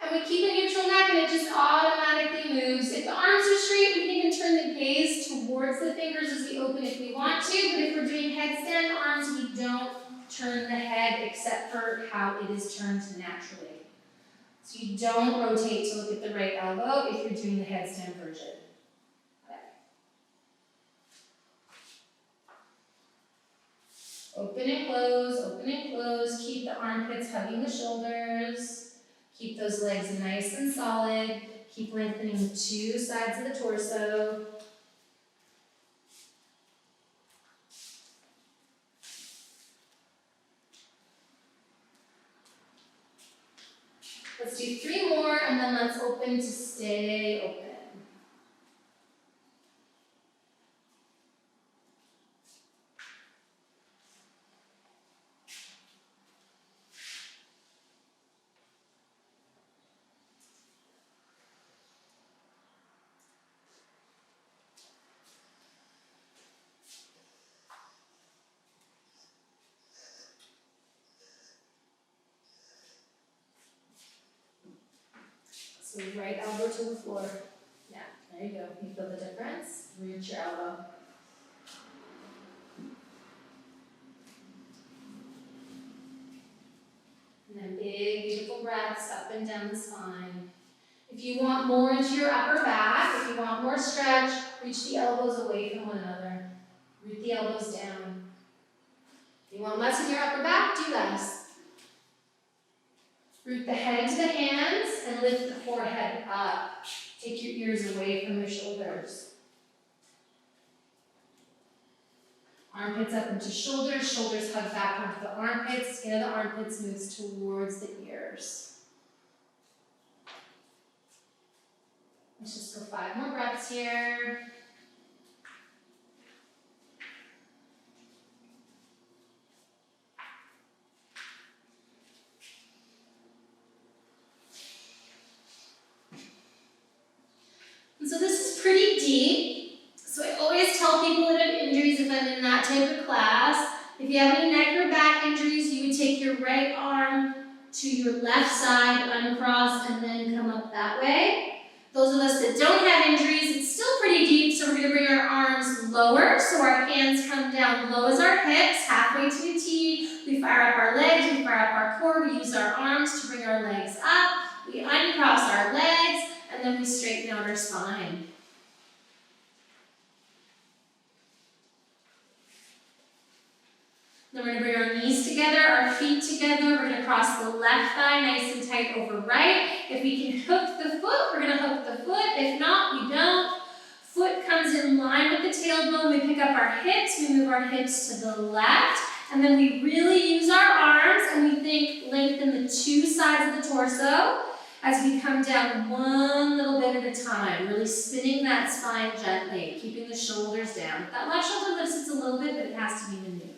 And we keep a neutral neck and it just automatically moves. If the arms are straight, we can even turn the gaze towards the fingers as we open if we want to, but if we're doing headstand arms, we don't turn the head except for how it is turned naturally. So you don't rotate to look at the right elbow if you're doing the headstand version. Okay. Open and close, keep the armpits hugging the shoulders. Keep those legs nice and solid. Keep lengthening the two sides of the torso. Let's do 3 more, and then let's open to stay open. So right elbow to the floor. Yeah, there you go. You feel the difference? Reach your elbow. And then big, beautiful breaths up and down the spine. If you want more into your upper back, if you want more stretch, reach the elbows away from one another. Root the elbows down. If you want less in your upper back, do less. Root the head into the hands and lift the forehead up. Take your ears away from your shoulders. Armpits up into shoulders, shoulders hug back onto the armpits, skin of the armpits moves towards the ears. Let's just go 5 more breaths here. And so this is pretty deep. So I always tell people that have injuries if I'm in that type of class, if you have any neck or back injuries, you would take your right arm to your left side, uncross, and then come up that way. Those of us that don't have injuries, it's still pretty deep, so we're going to bring our arms lower, so our hands come down low as our hips, halfway to a T. We fire up our legs, we fire up our core, we use our arms to bring our legs up, we uncross our legs, and then we straighten out our spine. Then we're going to bring our knees together, our feet together. We're going to cross the left thigh nice and tight over right. If we can hook the foot, we're going to hook the foot. If not, we don't. Foot comes in line with the tailbone. We pick up our hips. We move our hips to the left. And then we really use our arms and we think lengthen the 2 sides of the torso as we come down one little bit at a time, really spinning that spine gently, keeping the shoulders down. If that left shoulder lifts, it's a little bit, but it has to be minute.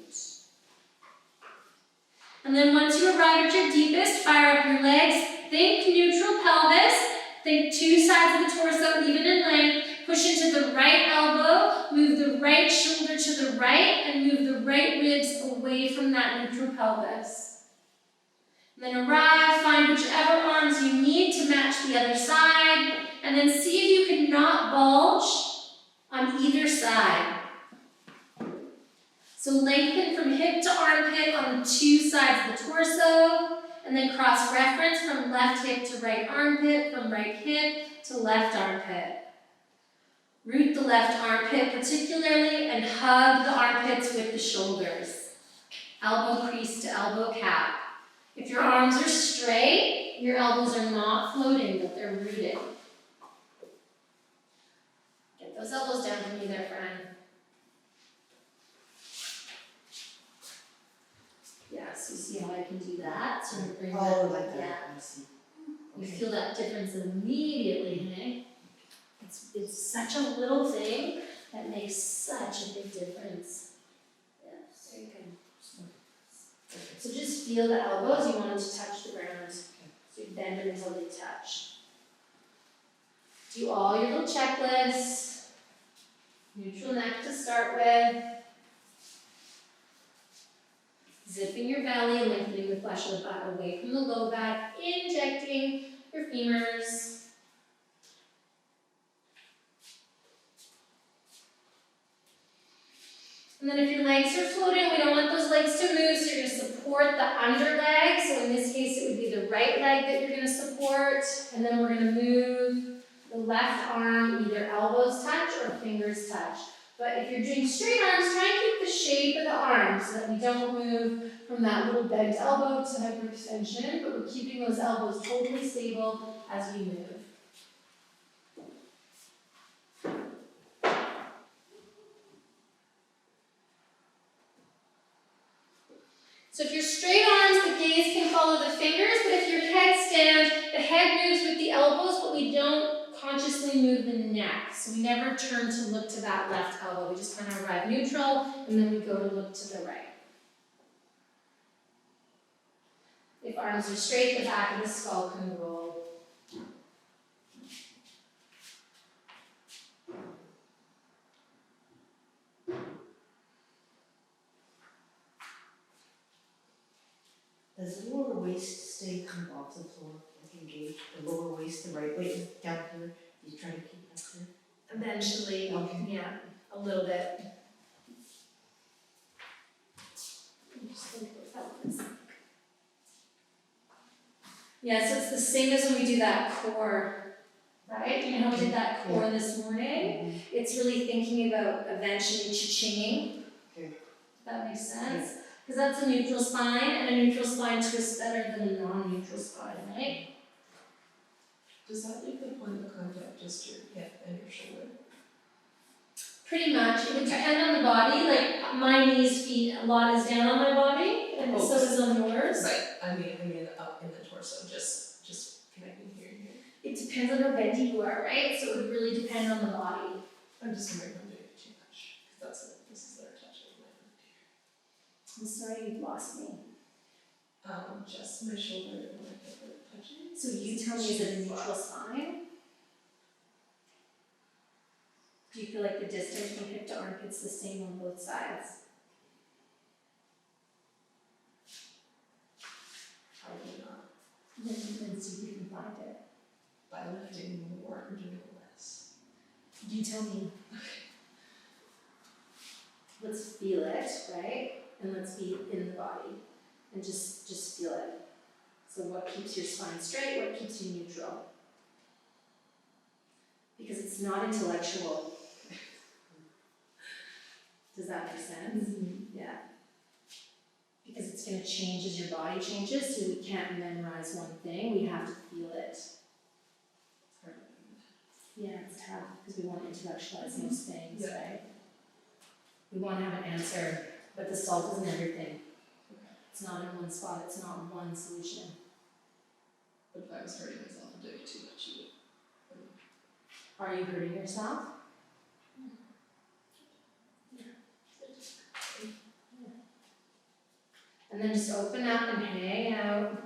And then once you arrive at your deepest, fire up your legs, think neutral pelvis, think 2 sides of the torso even in length, push into the right elbow, move the right shoulder to the right, and move the right ribs away from that neutral pelvis. And then arrive, find whichever arms you need to match the other side, and then see if you can not bulge on either side. So lengthen from hip to armpit on the 2 sides of the torso, and then cross-reference from left hip to right armpit, from right hip to left armpit. Root the left armpit particularly, and hug the armpits with the shoulders. Elbow crease to elbow cap. If your arms are straight, your elbows are not floating, but they're rooted. Get those elbows down for me there, friend. Yes, you see how I can do that? Sort of bring that, Oh, like that, yeah. I see. You feel that difference immediately, hey? It's such a little thing that makes such a big difference. Yes, very good. So just feel the elbows, you want them to touch the ground. So you bend them until they touch. Do all your little checklists. Neutral neck to start with. Zipping your belly, lengthening the flesh of the butt away from the low back, injecting your femurs. And then if your legs are floating, we don't want those legs to move, so you're going to support the under leg. So in this case, it would be the right leg that you're going to support. And then we're going to move the left arm, either elbows touch or fingers touch. But if you're doing straight arms, try and keep the shape of the arm so that we don't move from that little bent elbow to hyperextension, but we're keeping those elbows totally stable as we move. So if you're straight arms, the gaze can follow the fingers, but if your headstand, the head moves with the elbows, but we don't consciously move the neck. So we never turn to look to that left elbow. We just kind of arrive neutral, and then we go to look to the right. If arms are straight, the back of the skull can roll. Does the lower waist stay kind of off the floor, like engaged? The lower waist, the right waist down here, you try to keep it up here? Eventually, Okay. yeah, a little bit. Just think about this. Yeah, so it's the same as when we do that core, right? You know, we did that core this morning. It's really thinking about eventually cha-chinging. Okay. If that makes sense. Because that's a neutral spine, and a neutral spine twists better than a non-neutral spine. happen, right? Does that leave the point of contact just your hip and your shoulder? Pretty much, it would depend on the body, like my knees, feet, a lot is down on my body, and so is on yours. Right, I mean up in the torso, just connecting here and here. It depends on how bendy you are, right? So it would really depend on the body. I'm just wondering if I'm doing it too much, because this is their touching my foot here. I'm sorry you've lost me. Just my shoulder and my hip are touching. So you tell me, is it a neutral spine? Do you feel like the distance from hip to armpit's the same on both sides? Probably not. Then see if you can find it. By lifting more or doing less. You tell me. Let's feel it, right? And let's be in the body. And just feel it. So what keeps your spine straight? What keeps you neutral? Because it's not intellectual. Does that make sense? Mm-hmm. Yeah. Because it's going to change as your body changes, so we can't memorize one thing, we have to feel it. Yeah, it's tough, because we want to intellectualize most things, Yeah. right? We want to have an answer, but the salt isn't everything. It's not in one spot, it's not one solution. But if I was hurting myself and doing it too much, you would. Are you hurting yourself? And then just open up and hang out.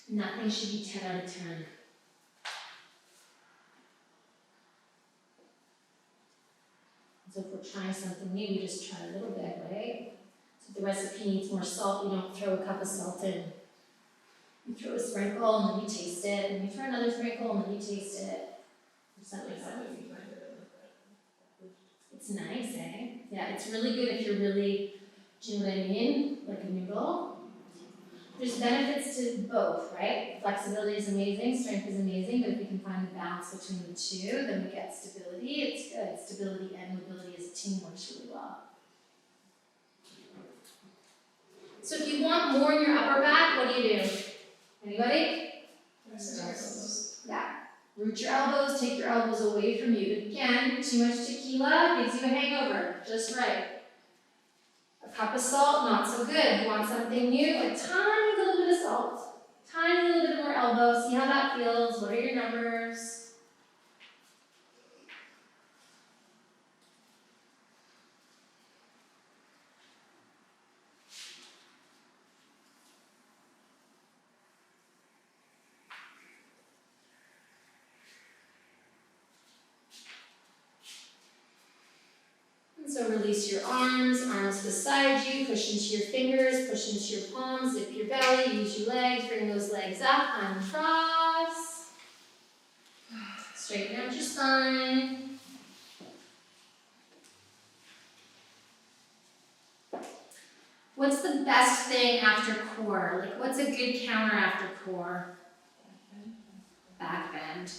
Nothing should be 10 out of 10. So if we're trying something new, we just try a little bit, right? So if the recipe needs more salt, we don't throw a cup of salt in. You throw a sprinkle and then you taste it, and you throw another sprinkle and then you taste it. Does that make sense? It's nice, eh? Yeah, it's really good if you're really, do you know what I mean? Like a noodle. There's benefits to both, right? Flexibility is amazing, strength is amazing, but if we can find the balance between the two, then we get stability. It's good. Stability and mobility as a team works really well. So if you want more in your upper back, what do? Anybody? Yeah. Root your elbows, take your elbows away from you. But again, too much tequila gives you a hangover. Just right. A cup of salt, not so good. You want something new? A tiny little bit of salt. Tiny little bit more elbow. See how that feels. What are your numbers? So release your arms beside you, push into your fingers, push into your palms, zip your belly, use your legs, bring those legs up, uncross. Straighten out your spine. What's the best thing after core? Like what's a good counter after core? Back bend.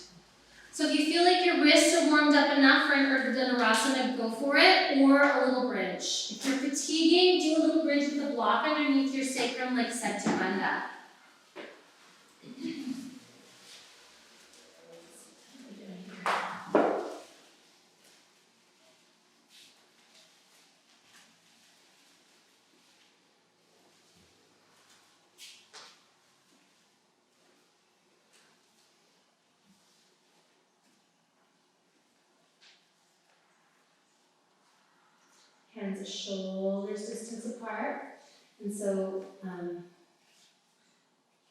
So if you feel like your wrists are warmed up enough for an Urdhva Dhanurasana, go for it, or a little bridge. If you're fatiguing, do a little bridge with a block underneath your sacrum like Setu Bandha. Hands at shoulders distance apart. And so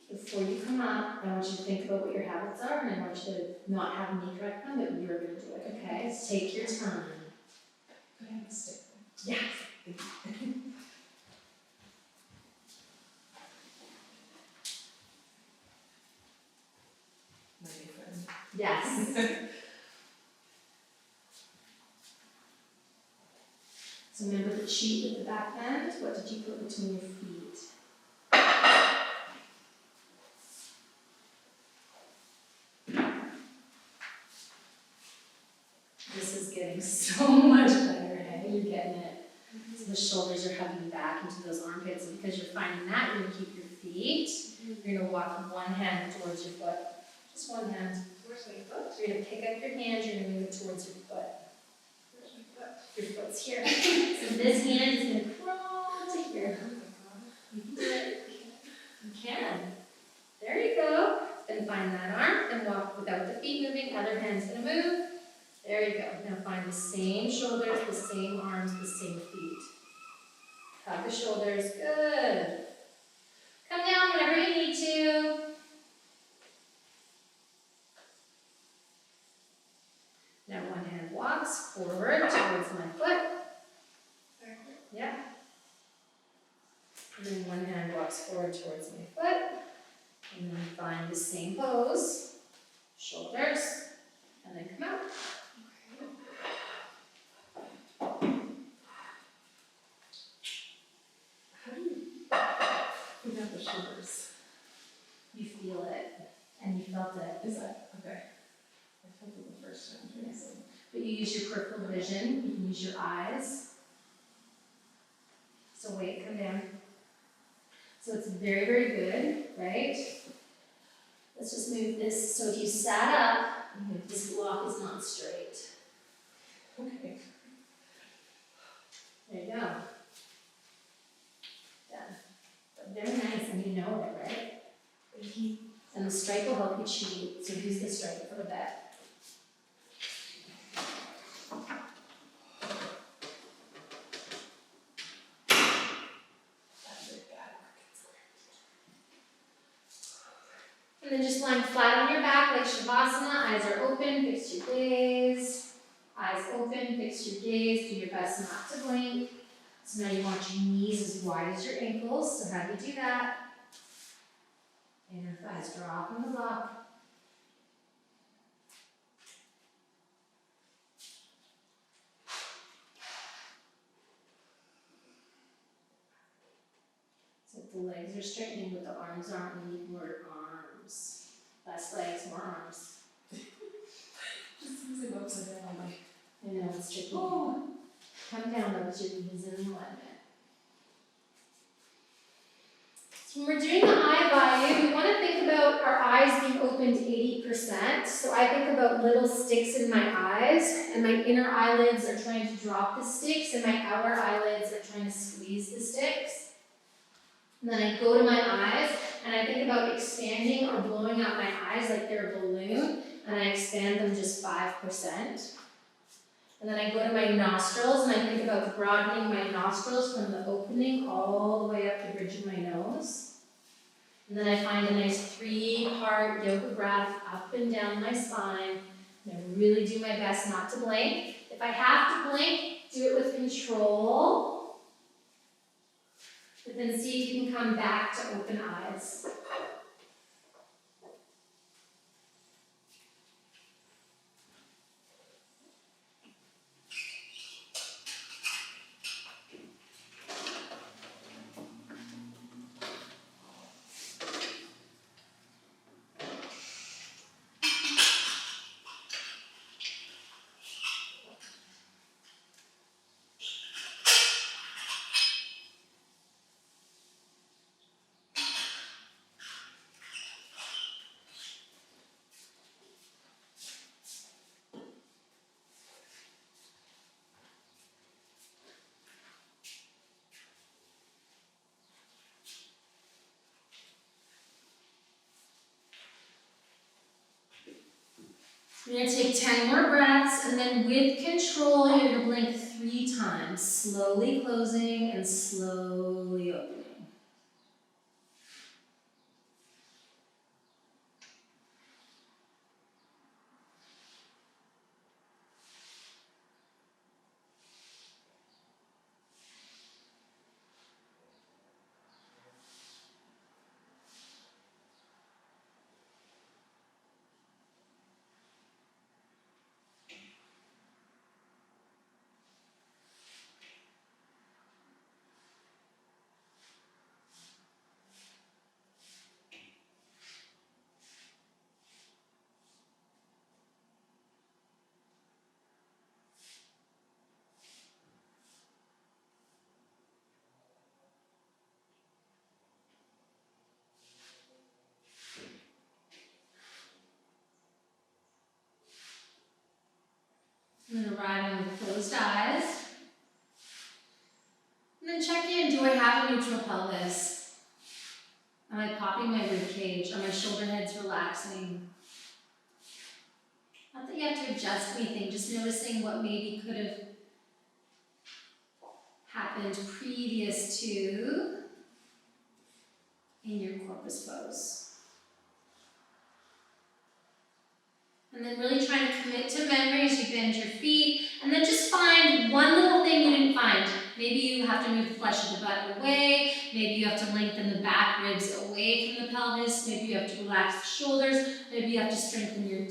before you come up, I want you to think about what your habits are, and I want you to not have me correct them, but you're going to do it, okay? So take your time. Could I have a stick? Yeah. My new friend. Yes. So remember the cheat with the back bend? What did you put between your feet? This is getting so much better, hey? You're getting it. So the shoulders are hugging back into those armpits, and because you're finding that, you're gonna keep your feet. You're gonna walk with one hand towards your foot. Just one hand. Where's my foot? So you're gonna pick up your hand, you're gonna move it towards your foot. Where's my foot? Your foot's here. So this hand is gonna crawl to here. You can do it. You can. There you go. Then find that arm and walk without the feet moving. Other hand's gonna move. There you go. Now find the same shoulders, the same arms, the same feet. Hug the shoulders. Good. Come down whenever you need to. Now one hand walks forward towards my foot. Yeah. And then one hand walks forward towards my foot. And then find the same pose. Shoulders. And then come out. How do you pick up the shoulders? You feel it. And you felt it. Is that, okay. I felt it the first time, Yes. But you use your peripheral vision. You can use your eyes. So wait, come down. So it's very, very good, right? Let's just move this. So if you sat up, this block is not straight. Okay. There you go. Done. But very nice, and you know it, right? And the stripe will help you cheat. So use the stripe for a bit. And then just lying flat on your back like Shavasana, eyes are open, fix your gaze. Eyes open, fix your gaze, do your best not to blink. So now you want your knees as wide as your ankles, so how do you do that? Inner thighs drop in the block. So if the legs are straightening, but the arms aren't, we need more arms. Less legs, more arms. Just seems like upside down, I'm like, I know, it's tricky. oh. Come down though, with your knees in alignment. So when we're doing the eye value, we want to think about our eyes being opened 80%. So I think about little sticks in my eyes, and my inner eyelids are trying to drop the sticks, and my outer eyelids are trying to squeeze the sticks. And then I go to my eyes, and I think about expanding or blowing out my eyes like they're a balloon, and I expand them just 5%. And then I go to my nostrils, and I think about broadening my nostrils from the opening all the way up the bridge of my nose. And then I find a nice 3-part yoga breath up and down my spine. And I really do my best not to blink. If I have to blink, do it with control. But then see if you can come back to open eyes. You're going to take 10 more breaths, and then with control, you're going to blink 3 times, slowly closing and slowly opening. closed eyes. And then check in, do I have a neutral pelvis? Am I popping my rib cage? Are my shoulder heads relaxing? Not that you have to adjust anything, just noticing what maybe could have happened previous to in your corpus pose. And then really trying to commit to memory as you bend your feet, and then just find one little thing you didn't find. Maybe you have to move the flesh of the butt away, maybe you have to lengthen the back ribs away from the pelvis, maybe you have to relax the shoulders, maybe you have to straighten your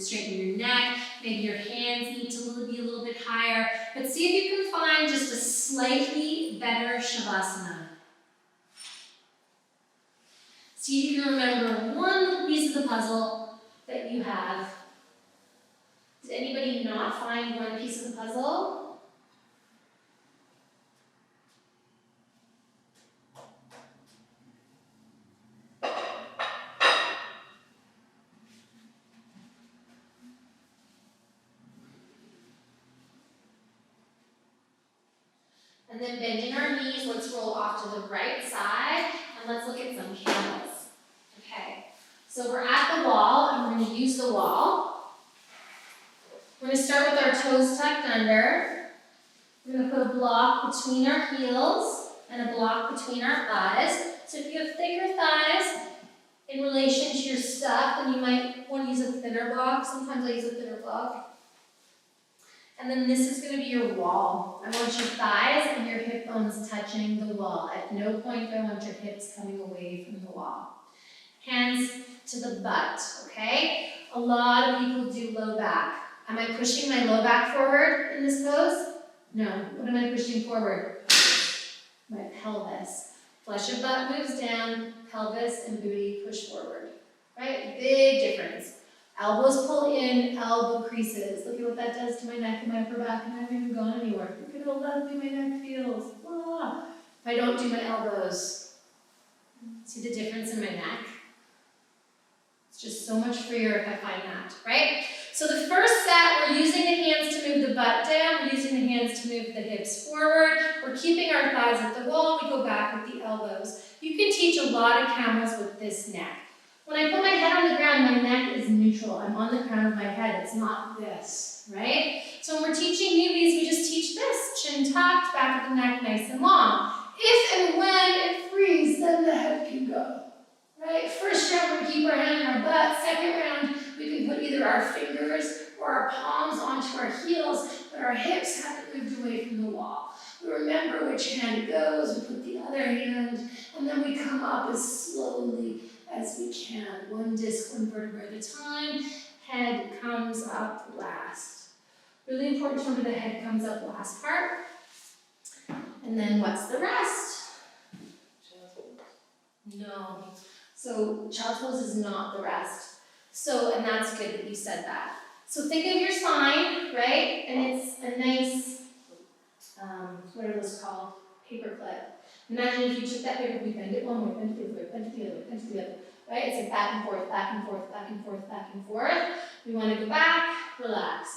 neck, maybe your hands need to be a little bit higher, but see if you can find just a slightly better Shavasana. See if you can remember one little piece of the puzzle that you have. Did anybody not find one piece of the puzzle? And then bending our knees, let's roll off to the right side, and let's look at some camels. Okay, so we're at the wall, and we're going to use the wall. We're going to start with our toes tucked under. We're going to put a block between our heels and a block between our thighs. So if you have thicker thighs in relation to your stuff, then you might want to use a thinner block. Sometimes I use a thinner block. And then this is going to be your wall. I want your thighs and your hip bones touching the wall. At no point do I want your hips coming away from the wall. Hands to the butt, okay? A lot of people do low back. Am I pushing my low back forward in this pose? No. What am I pushing forward? My pelvis. Flesh of butt moves down, pelvis and booty push forward. Right? Big difference. Elbows pull in, elbow creases. Look at what that does to my neck and my upper back, and I haven't even gone anywhere. Look at how lovely my neck feels. Ah. If I don't do my elbows, see the difference in my neck? It's just so much freer if I find that, right? So the first set, we're using the hands to move the butt down, we're using the hands to move the hips forward, we're keeping our thighs at the wall, we go back with the elbows. You can teach a lot of camels with this neck. When I put my head on the ground, my neck is neutral. I'm on the crown of my head, it's not this, right? So when we're teaching newbies, we just teach this, chin tucked, back of the neck nice and long. If and when it frees, then the head can go. Right? First round, we keep our hand in our butt. Second round, we can put either our fingers or our palms onto our heels, but our hips haven't moved away from the wall. We remember which hand goes, we put the other hand, and then we come up as slowly as we can. One disc, one vertebra at a time. Head comes up last. Really important to remember the head comes up last part. And then what's the rest? No. So child's pose is not the rest. So, and that's good that you said that. So think of your spine, right? And it's a nice, what are those called? Paper clip. Imagine if you took that paper, we bend it one way, bend it the other way, bend it the other way, bend it the other way. Right? It's like back and forth, back and forth, back and forth, back and forth. We want to go back, relax,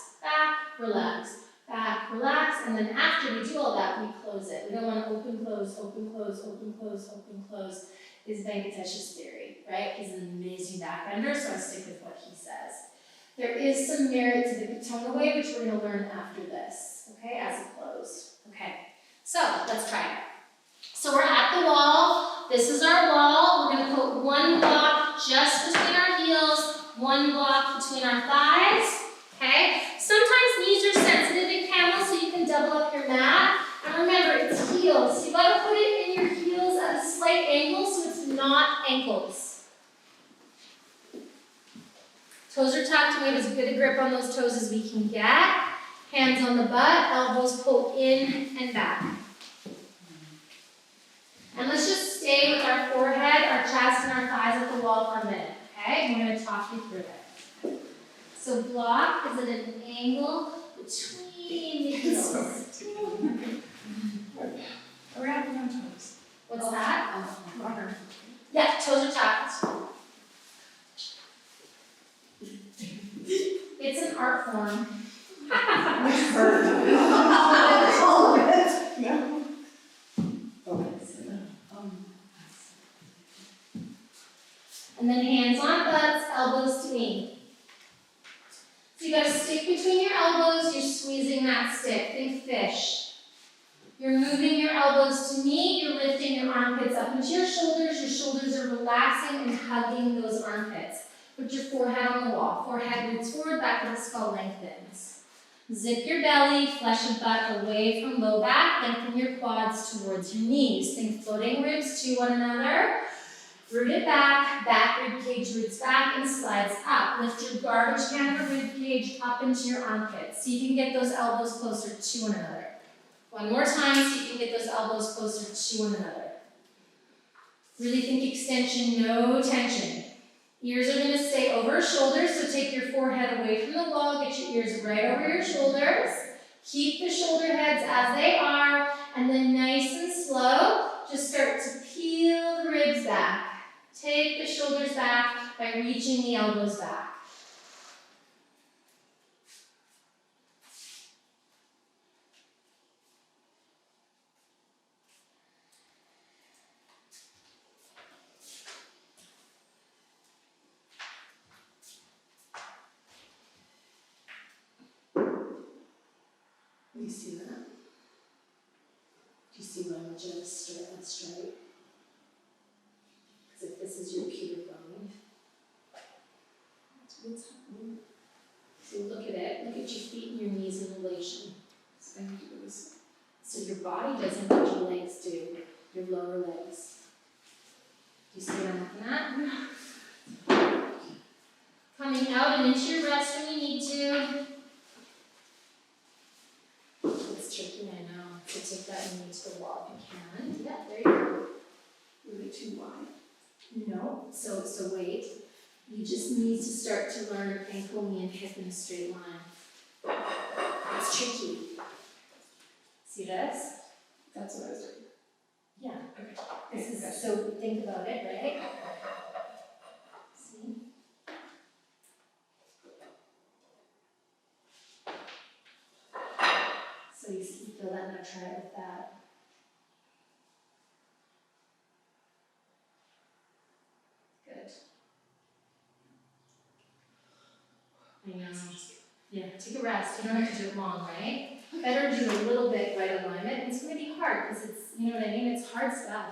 and then after we do all that, we close it. We don't want to open, close, open, close, open, close, open, close. Is Venkatesh's theory, right? He's an amazing backbender, so I stick with what he says. There is some merit to the Katona way, which we're going to learn after this, okay, as a close. Okay, so let's try it. So we're at the wall. This is our wall. We're going to put one block just between our heels, one block between our thighs, okay? Sometimes knees are sensitive in camel, so you can double up your mat. And remember, it's heels. So you got to put it in your heels at a slight angle so it's not ankles. Toes are tucked, and we have as good a grip on those toes as we can get. Hands on the butt, elbows pull in and back. And let's just stay with our forehead, our chest, and our thighs at the wall for a minute, okay? I'm going to talk you through it. So block is at an angle between the heels. Around toes. What's that? Yeah, toes are tucked. It's an art form. fish. You're moving your elbows to meet, you're lifting your armpits up into your shoulders are relaxing and hugging those armpits. Put your forehead on the wall, forehead roots forward, back of the skull lengthens. Zip your belly, flesh of butt away from low back, lengthen your quads towards your knees. Think floating ribs to one another. Root it back rib cage roots back and slides up. Lift your garbage can of a rib cage up into your armpits. See if you can get those elbows closer to one another. One more time, see if you can get those elbows closer to one another. Really think extension, no tension. Ears are going to stay over shoulders, so take your forehead away from the wall, get your ears right over your shoulders. Keep the shoulder heads as they are, and then nice and slow, just start to peel the ribs back. Take the shoulders back by reaching the elbows back. You see that? Do you see why I'm just straight? Because if this is your pubic bone, that's what's happening. So look at it. Look at your feet and your knees in relation. So your body doesn't what your legs do. Your lower legs. Do you see what I'm looking at? Coming out and into your rest when you need to. It's tricky, I know. So take that knee to the wall if you can. Yeah, there you go. Really too wide. No, so wait. You just need to start to learn ankle, knee, and hip in a straight line. It's tricky. See this? That's what I was doing. Yeah. Okay. This is so think about it, right? See? So you feel that, now try it with that. Good. I know. Yeah, take a rest. You don't have to do it long, right? Better do a little bit right alignment. It's going to be hard because it's, you know what I mean? It's hard stuff.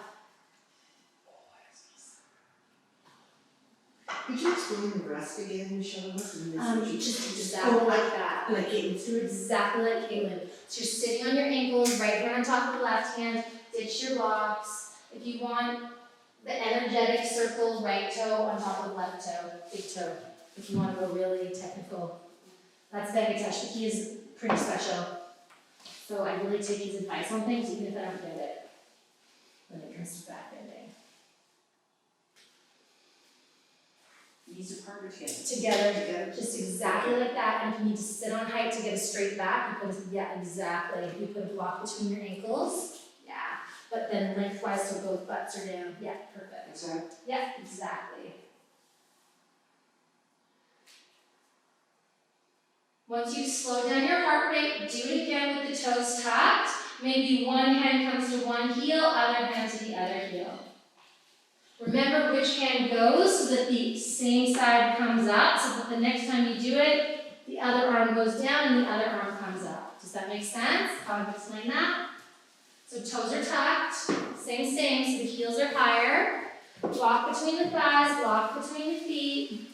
Could you explain the rest again, Michelle? What's in this? Just exactly like that. Like Caitlin Do exactly like Caitlin. So you're sitting on your ankles, right hand on top of the left hand, ditch your blocks. If you want the energetic circle, right toe on top of left toe, big toe. If you want to go really technical. That's Venkatesh, but he is pretty special. So I really take his advice on things, even if I don't get it, when it comes to back bending. Knees apart or together? Together, just exactly like that. And if you need to sit on height to get a straight back, you put exactly. You put a block between your ankles, yeah. But then lengthwise so both butts are down, yeah, perfect. Exactly. Yeah, exactly. Once you slow down your heart rate, do it again with the toes tucked. Maybe one hand comes to one heel, other hand to the other heel. Remember which hand goes so that the same side comes up, so that the next time you do it, the other arm goes down and the other arm comes up. Does that make sense? How I've explained that? So toes are tucked, same, so the heels are higher. Block between the thighs, block between the feet.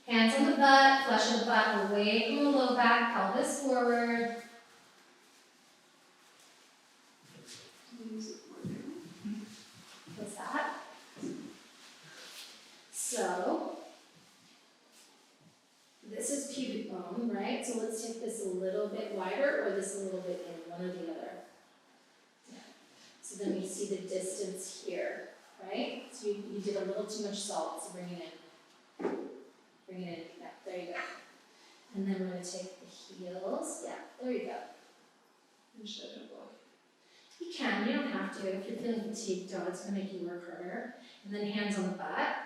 Hands on the butt, flesh of the butt away from the low back, pelvis forward. What's that? So, this is pubic bone, right? So let's take this a little bit wider or this a little bit in, one or the other. Yeah. So then we see the distance here, right? So you did a little too much salt, so bring it in. Bring it in, yeah, there you go. And then we're going to take the heels, yeah, there you go. And should I block? You can, you don't have to. If you're feeling fatigued, it's going to make you work harder. And then hands on the butt.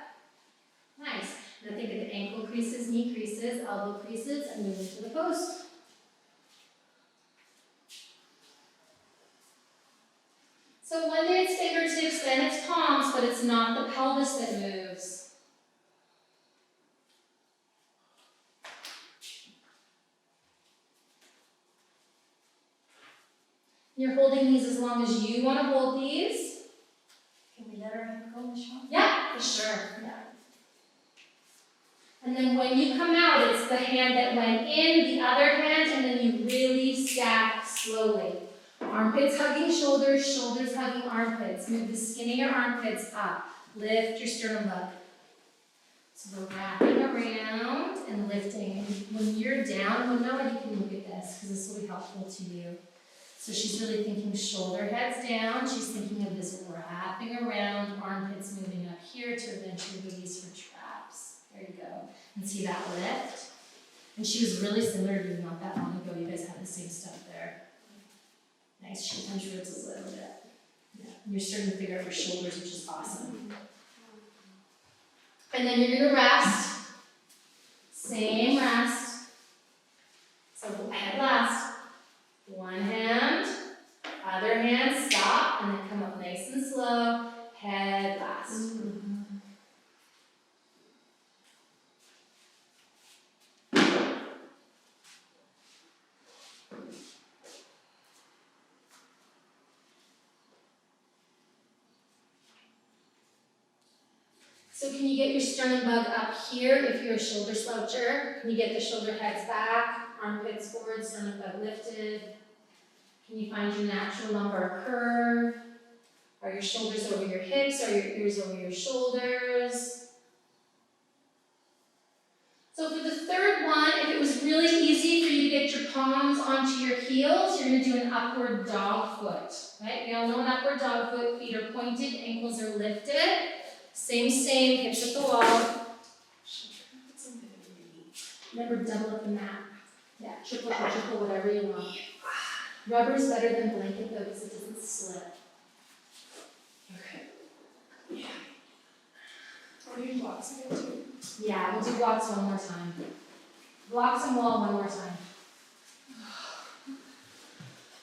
Nice. And I think of the ankle creases, knee creases, elbow creases, and move into the post. So one day it's fingertips, then it's palms, but it's not the pelvis that moves. You're holding these as long as you want to hold these. Can we let our hip go, Michelle? Yeah, for sure. Yeah. And then when you come out, it's the hand that went in, the other hand, and then you really stack slowly. Armpits hugging shoulders, shoulders hugging armpits. Move the skin of your armpits up. Lift your sternum up. So we're wrapping around and lifting. And when you're down, well, now you can look at this because this will be helpful to you. So she's really thinking shoulder heads down. She's thinking of this wrapping around, armpits moving up here to eventually release her traps. There you go. And see that lift? And she was really similar to you not that long ago. You guys had the same stuff there. Nice. She punched ribs a little bit. Yeah. You're starting to figure out your shoulders, which is awesome. And then you're gonna rest. Same rest. So head last. One hand, other hand, stop, and then come up nice and slow. Head last. So can you get your sternum bug up here if you're a shoulder sloucher? Can you get the shoulder heads back, armpits forward, sternum bug lifted? Can you find your natural lumbar curve? Are your shoulders over your hips? Are your ears over your shoulders? So for the third one, if it was really easy for you to get your palms onto your heels, you're going to do an upward dog foot. Right? We all know an upward dog foot. Feet are pointed, ankles are lifted. Same, hips at the wall. Remember, double up the mat. Yeah, triple, whatever you want. Rubber's better than blanket though, because it doesn't slip. Okay. Yeah. Are we doing blocks again too? Yeah, we'll do blocks one more time. Blocks and wall one more time.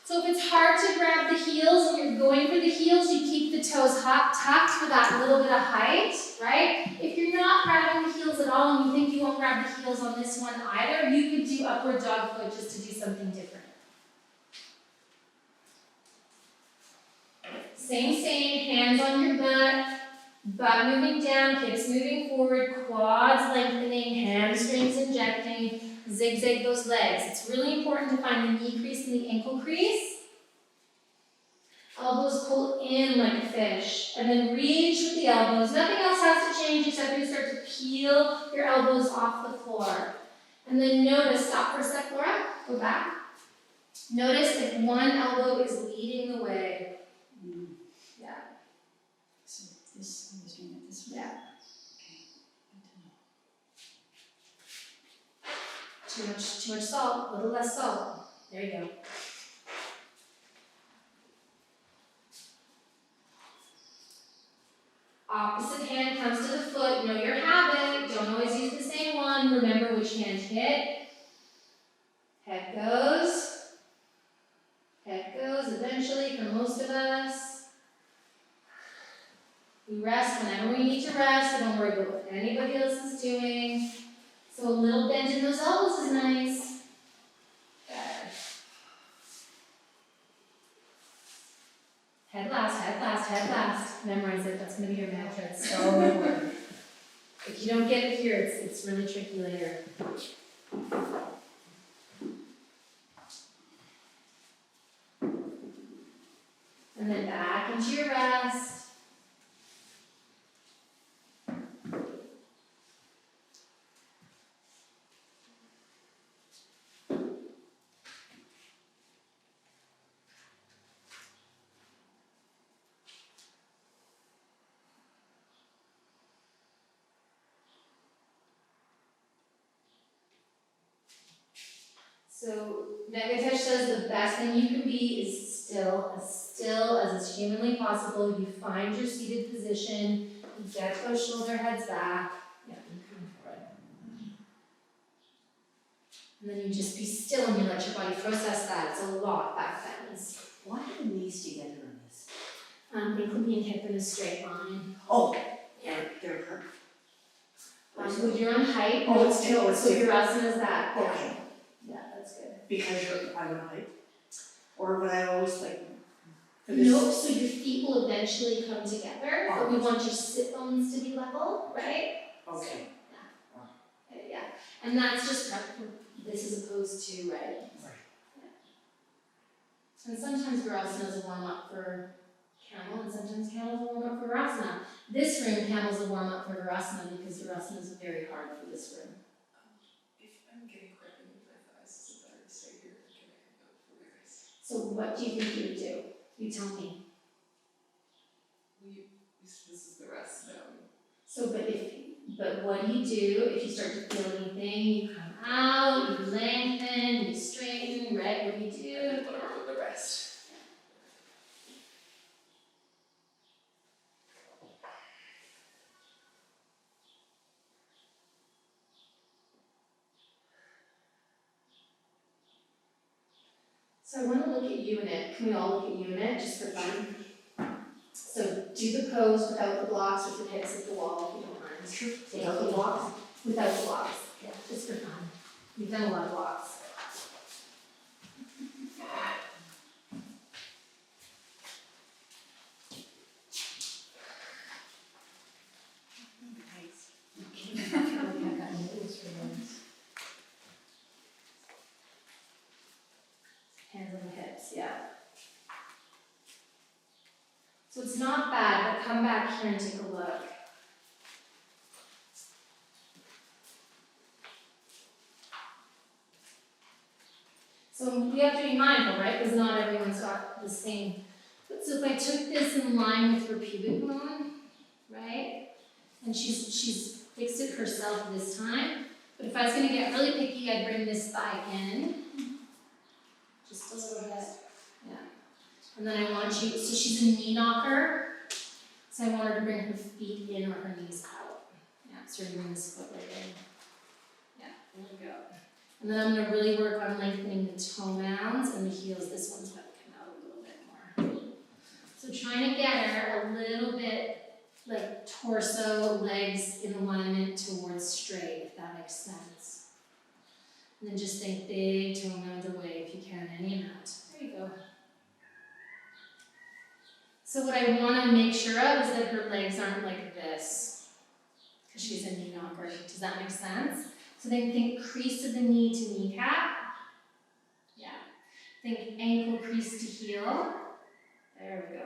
So if it's hard to grab the heels and you're going for the heels, you keep the toes tucked for that little bit of height, right? If you're not grabbing the heels at all and you think you won't grab the heels on this one either, you could do upward dog foot just to do something different. Same, hands on your butt moving down, hips moving forward, quads lengthening, hamstrings injecting, zigzag those legs. It's really important to find the knee crease and the ankle crease. Elbows pull in like a fish, and then reach with the elbows. Nothing else has to change except you start to peel your elbows off the floor. And then notice, stop for a sec, Laura, go back. Notice if one elbow is leading the way. Yeah. So this, I was doing it this way. Yeah. Okay, good to know. Too much salt, a little less salt. There you go. Opposite hand comes to the foot. Know your habit. Don't always use the same one. Remember which hand hit. Head goes. Head goes eventually for most of us. We rest whenever we need to rest. We don't worry about what anybody else is doing. So a little bend in those elbows is nice. Good. Head last. Memorize it. That's going to be your mantra. It's so important. If you don't get it here, it's really tricky later. And then back into your rest. So Negatesh says the best thing you can be is as still as is humanly possible. You find your seated position, you get those shoulder heads back. Yeah, you come for it. And then you just be still and you let your body process that. It's a lot, back bends. Why are the knees together on this? Ankle being hip in a straight line. Oh, they're hurt. With your own height. Oh, it's still. So your asana is that. Okay, Yeah, that's good. because I'm on height. Or would I always like, for this? Nope, so your feet will eventually come together, but we want your sit bones to be level, right? Okay. Okay, yeah, and that's just prep for this as opposed to, right? Right. And sometimes Virasana is a warm up for camel, and sometimes camel is a warm up for Virasana. This room, camel is a warm up for Virasana because Virasana is very hard for this room. If I'm getting cramping with my thighs, is it better to stay here or can I come out for my rest? So what do you think you would do? You tell me. This is the rest now. So, but what do you do if you start to feel anything? You come out, you lengthen, you straighten, right? What do you do? Whatever with the rest. So I want to look at you in it. Can we all look at you in it, just for fun? So do the pose without the blocks, with your hips at the wall, if you don't mind. Without the blocks? Without the blocks, yeah, just for fun. We've done a lot of blocks. Hands on the hips, yeah. So it's not bad, but come back here and take a look. So we have to be mindful, right? Because not everyone's got the same. But so if I took this in line with her pubic bone, right? And she's fixed it herself this time. But if I was gonna get really picky, I'd bring this thigh in. Just a little bit. Yeah. And then I want you, so she's a knee knocker. So I want her to bring her feet in or her knees out. Yeah, so you're bring this foot right in. Yeah, there we go. And then I'm gonna really work on lengthening the toe mounds and the heels. This one's gonna come out a little bit more. So trying to get her a little bit like torso, legs in alignment towards straight, if that makes sense. And then just think big toe mound away if you can, any amount. There you go. So what I want to make sure of is that her legs aren't like this, because she's a knee knocker. Does that make sense? So then think crease of the knee to kneecap. Yeah. Think ankle crease to heel. There we go.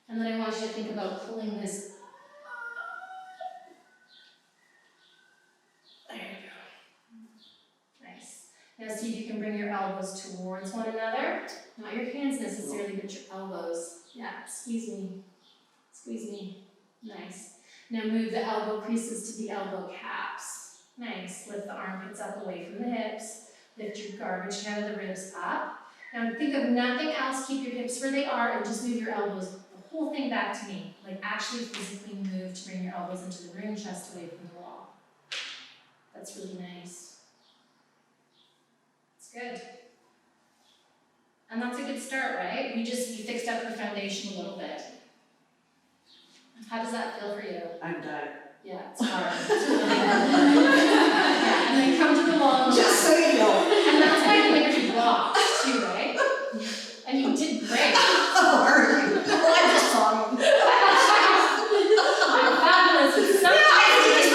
And then I want you to think about pulling this. There you go. Nice. Now see if you can bring your elbows towards one another. Not your hands necessarily, but your elbows. Yeah, squeeze me. Squeeze me. Nice. Now move the elbow creases to the elbow caps. Nice. Lift the armpits up away from the hips. Lift your garbage can of the ribs up. Now think of nothing else. Keep your hips where they are and just move your elbows, the whole thing back to me. Like actually physically move to bring your elbows into the room, chest away from the wall. That's really nice. It's good. And that's a good start, right? We fixed up her foundation a little bit. How does that feel for you? I'm done. Yeah, it's hard. It's really hard. Yeah, and then come to the wall. Just so you know. And that's why you made your block too, right? And you did great. How are you? Well, I'm just talking. I'm fabulous. It's so nice.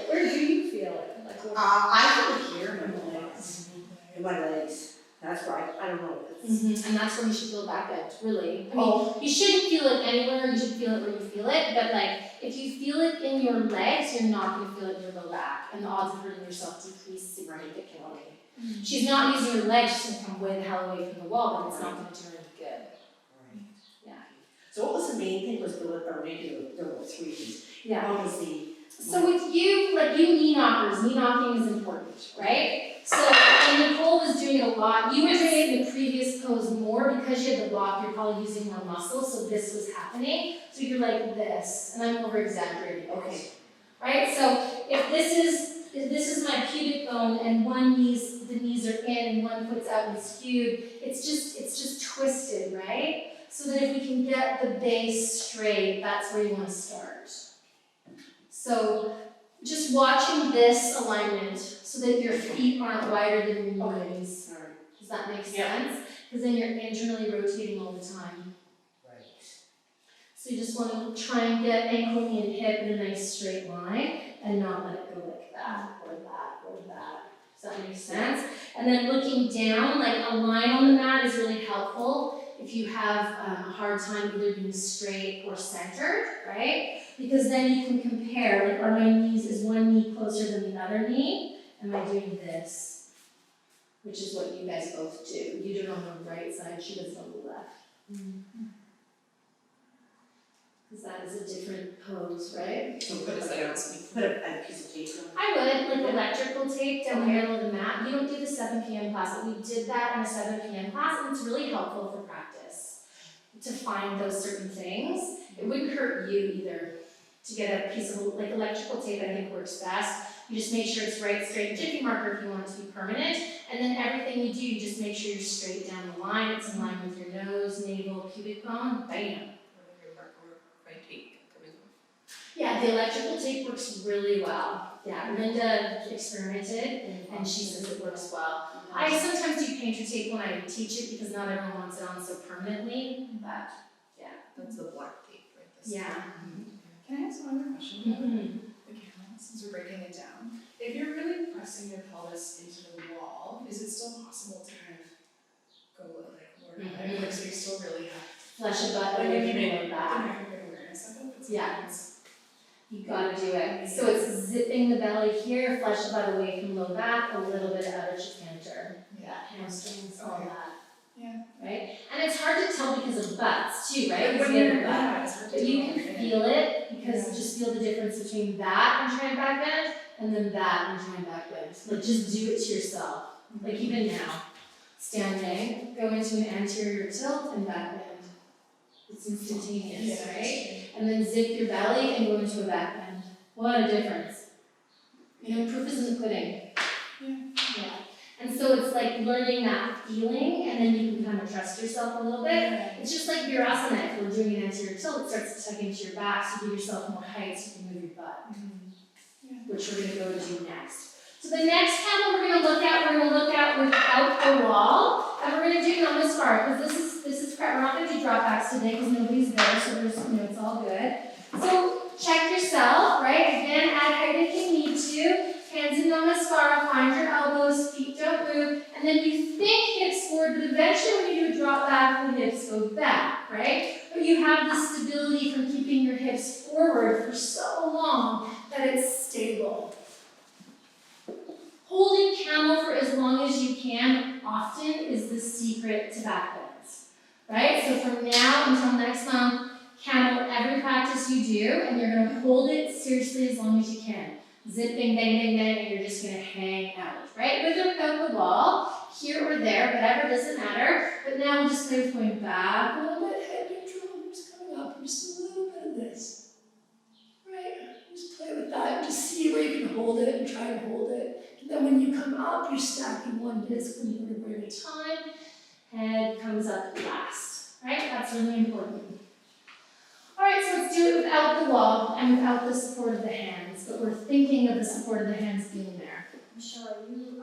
Where do you feel it? Like, I feel it here in my legs. In my legs. That's right. I don't know. It's, and that's where you should feel back bend, really. I mean, you shouldn't feel it anywhere, you should feel it where you feel it, but like, if you feel it in your legs, you're not gonna feel it in your low back, and the odds of hurting yourself decrease significantly. She's not using her legs, she's gonna come way the hell away from the wall, but it's not gonna do her any good. right. Yeah. So what was the main thing was our making there were 3 things. Yeah. One was the So with you, like you knee knockers, knee knocking is important, right? So when Nicole was doing it a lot, you were doing it in the previous pose more because you had the block, you're probably using more muscle, so this was happening. So you're like this, and I'm over exaggerating. okay. Right? So if this is my pubic bone and the knees are in and one foot's out and skewed, it's just twisted, right? So that if we can get the base straight, that's where you want to start. So just watching this alignment. so that your feet aren't wider than your knees. Sorry. Does that make Yeah. sense? Because then you're internally rotating all the time. Right. So you just want to try and get ankle, knee, and hip in a nice straight line and not let it go like that or that or that. Does that make sense? And then looking down, like a line on the mat is really helpful if you have a hard time either being straight or centered, right? Because then you can compare, like are my knees, is one knee closer than the other knee? Am I doing this? Which is what you guys both do. You do it on the right side, she does it on the left. Because that is a different pose, right? So What is that else mean? Put a piece of tape on. I would, like electrical tape down the middle of the mat. You don't do the 7 p.m. class, but we did that in a 7 p.m. class, and it's really helpful for practice to find those certain things. It wouldn't hurt you either to get a piece of like electrical tape. I think works best. You just make sure it's right, straight, jiffy marker if you want it to be permanent, and then everything you do, you just make sure you're straight down the line. It's in line with your nose, navel, pubic bone. Bam. Yeah, the electrical tape works really well. Yeah, Linda experimented and she says it works well. I sometimes do painter tape when I teach it because not everyone wants it on so permanently, but That's the black tape, right? This yeah. Can I ask one other question about Mhm. the camel, since we're breaking it down? If you're really pressing your pelvis into the wall, is it still possible to kind of go like more dramatic? Like, so you still really have Flesh a butt like away if you from make your the back. neck a good awareness of it, it's Yeah. it's- You gotta do it. So it's zipping the belly here, flesh the butt away from low back, a little bit of outer trochanter. Yeah. Hamstrings, all Okay. that. Yeah. Right? And it's hard to tell because of butts too, right? Like Because when we have you're, a butt. yeah, it's hard to But you tell, can right? feel it because Yeah. just feel the difference between that and trying back bend and then that and trying back bend. Like just do it to yourself. Like even now, standing, go into an anterior tilt and back bend. It's instantaneous, Yeah, right? And then zip your belly and go into a back bend. What a difference. You know, proof is in the pudding. Yeah. And so it's like learning that feeling and then you can kind of trust yourself a little bit. Yeah. It's just like virasana. If we're doing an anterior tilt, it starts to tuck into your back, so you give yourself more height so you can move your butt, which we're going to go do next. So the next camel we're going to look at without the wall, and we're going to do namaskar, because this is prep. We're not going to do dropbacks today because nobody's there, so there's, it's all good. So check yourself, right? Again, add height if you need to. Hands in namaskar, find your elbows, feet don't move, and then you think hips forward, but eventually when you do a drop back, the hips go back, right? But you have the stability from keeping your hips forward for so long that it's stable. Holding camel for as long as you can often is the secret to back bends, right? So from now until next month, camel every practice you do, and you're going to hold it seriously as long as you can. Zipping, bang, bang, bang, and you're just going to hang out, right? With or without the wall, here or there, whatever, doesn't matter. But now we'll just play with going back a little bit, head neutral, and just coming up, and just a little bit of this, right? Just play with that, and just see where you can hold it, and try and hold it. And then when you come up, you're stacking one disc, one vertebrae at a time. Head comes up last, right? That's really important. All right, so let's do it without the wall and without the support of the hands, but we're thinking of the support of the hands being there. Michelle, are you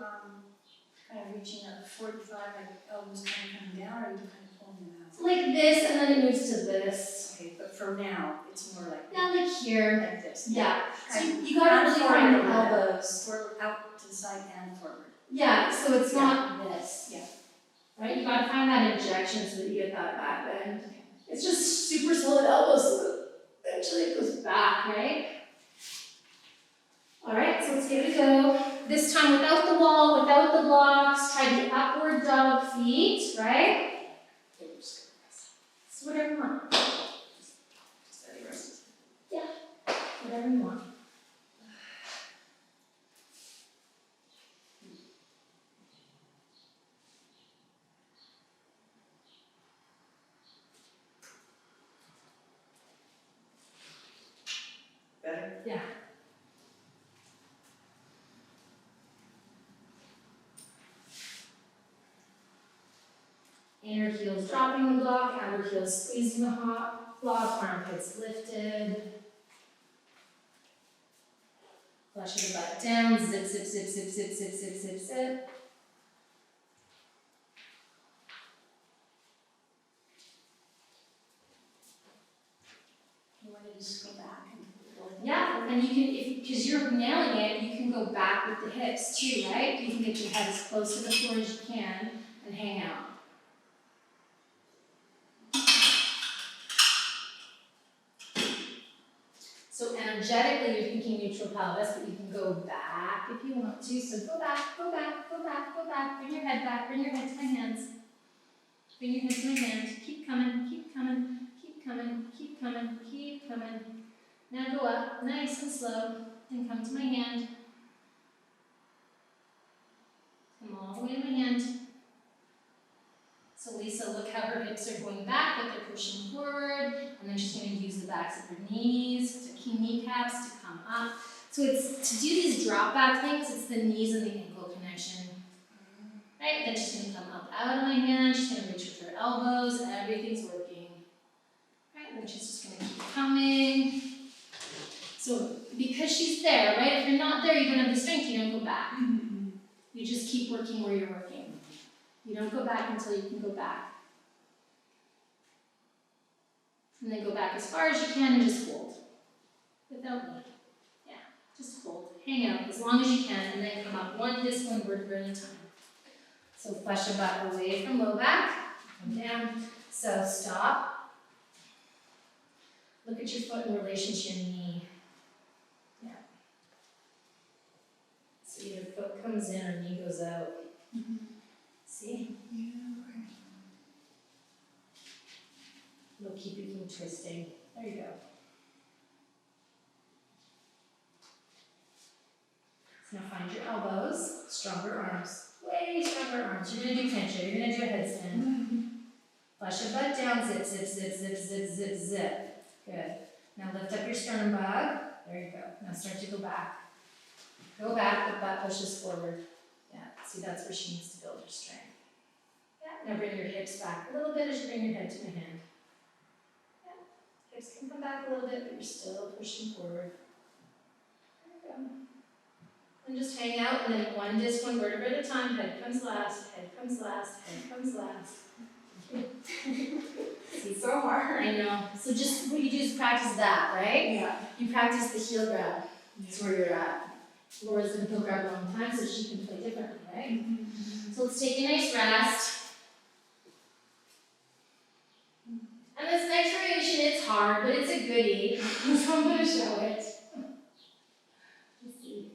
kind of reaching a 45, like elbows kind of coming down, or are you kind of pulling them out? Like this, and then it moves to this. Okay, but for now, it's more like Yeah, like here. like this. Yeah. So Kind of you gotta really forward find a the little bit. elbows. Forward, out to the side and forward. Yeah, so it's not this. Yeah. Right? You gotta find that injection so that you get that back bend. It's just super solid elbows so that eventually it goes back, right? All right, so let's give it a go. This time without the wall, without the blocks, try the upward dog feet, right? So whatever you want. Just any rest. Whatever you want. Better? Yeah. Inner heels dropping the block, outer heels squeezing the block, armpits lifted. Flush your butt down, zip, zip, zip, zip, zip, zip, zip, zip, zip. You want to just go back and go. Yeah, and you can, because you're nailing it, you can go back with the hips too, right? You can get your head as close to the floor as you can and hang out. So energetically, you're thinking neutral pelvis, but you can go back if you want to. So go back, go back, go back, go back. Bring your head back, bring your head to my hands. Bring your head to my hand. Keep coming, keep coming, keep coming, keep coming, keep coming. Now go up, nice and slow, and come to my hand. Come all the way to my hand. So Lisa, look how her hips are going back, but they're pushing forward, and then she's going to use the backs of her knees, to kneecaps to come up. So it's to do these drop back things, it's the knees and the ankle connection. Right? Then she's going to come up out of my hand, she's going to reach with her elbows, everything's working. Right? Then she's just going to keep coming. So because she's there, right? If you're not there, you don't have the strength, you don't go back. You just keep working where you're working. You don't go back until you can go back. And then go back as far as you can and just hold. Without me. Yeah, just hold. Hang out as long as you can and then come up one disc, one vertebra at a time. So flush your butt away from low back. Come down. So stop. Look at your foot in relation to your knee. Yeah. So either foot comes in or knee goes out. See? Yeah. It'll keep you from twisting. There you go. So now find your elbows, stronger arms. Way stronger arms. You're gonna do pincher, you're gonna do a headstand. Flush your butt down, zip, zip, zip, zip, zip, zip, zip. Good. Now lift up your sternum bug. There you go. Now start to go back. Go back, the butt pushes forward. Yeah, see that's where she needs to build her strength. Yeah, now bring your hips back a little bit as you bring your head to my hand. Yeah, hips can come back a little bit, but you're still pushing forward. There you go. And just hang out, and then one disc, one vertebra at a time. Head comes last, head comes last, head comes last. See, So hard. I know. So just what you do is practice that, right? Yeah. You practice the heel grab. That's where you're at. Laura's been heel grab a long time, so she can play differently, right? So let's take a nice rest. And this next variation, it's hard, but it's a goodie. So I'm going to show it. Let's see.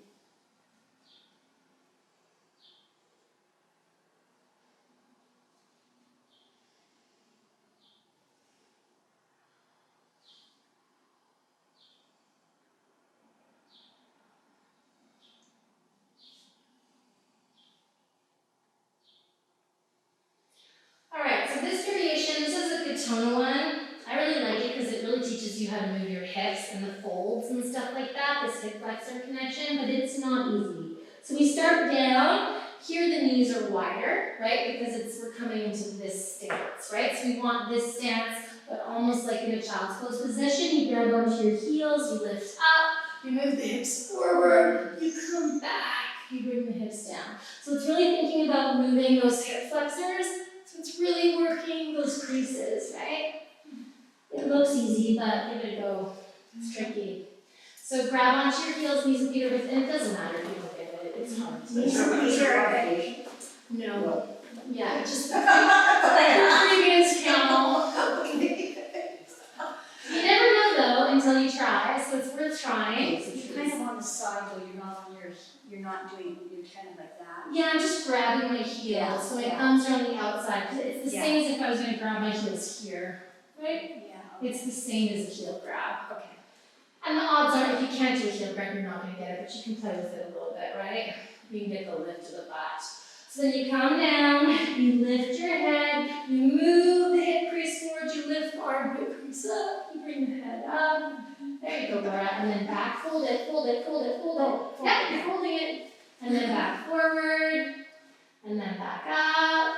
Alright, so this variation, this is a Katona one. I really like it because it really teaches you how to move your hips and the folds and stuff like that, this hip flexor connection, but it's not easy. So we start down, here the knees are wider, right, because we're coming into this stance, right? So we want this stance, but almost like in a child's pose position. You grab onto your heels, you lift up, you move the hips forward, you come back, you bring the hips down. So it's really thinking about moving those hip flexors. So it's really working those creases, right? It looks easy, but give it a go. It's tricky. So grab onto your heels, knees and feet are within. It doesn't matter if you don't get it. It's hard. No. Yeah, just like the previous camel. You never know though until you try, so it's worth trying. You're kind of on the side though, you're not doing, you're kind of like that. Yeah, I'm just grabbing my heels, Yeah, so my yeah. thumbs are on the outside. It's the Yeah. same as if I was going to grab my heels here, right? Yeah. It's the same as a heel grab. Okay. And the odds are, if you can't do a heel grab, you're not going to get it, but you can play with it a little bit, right? You can get the lift of the butt. So then you come down, you lift your head, you move the hip crease forward, you lift the arm, hip crease up, you bring the head up. There you go, Laura. And then back, fold it, fold it, fold it, fold it. Yep, you're folding it. And then back forward, and then back up.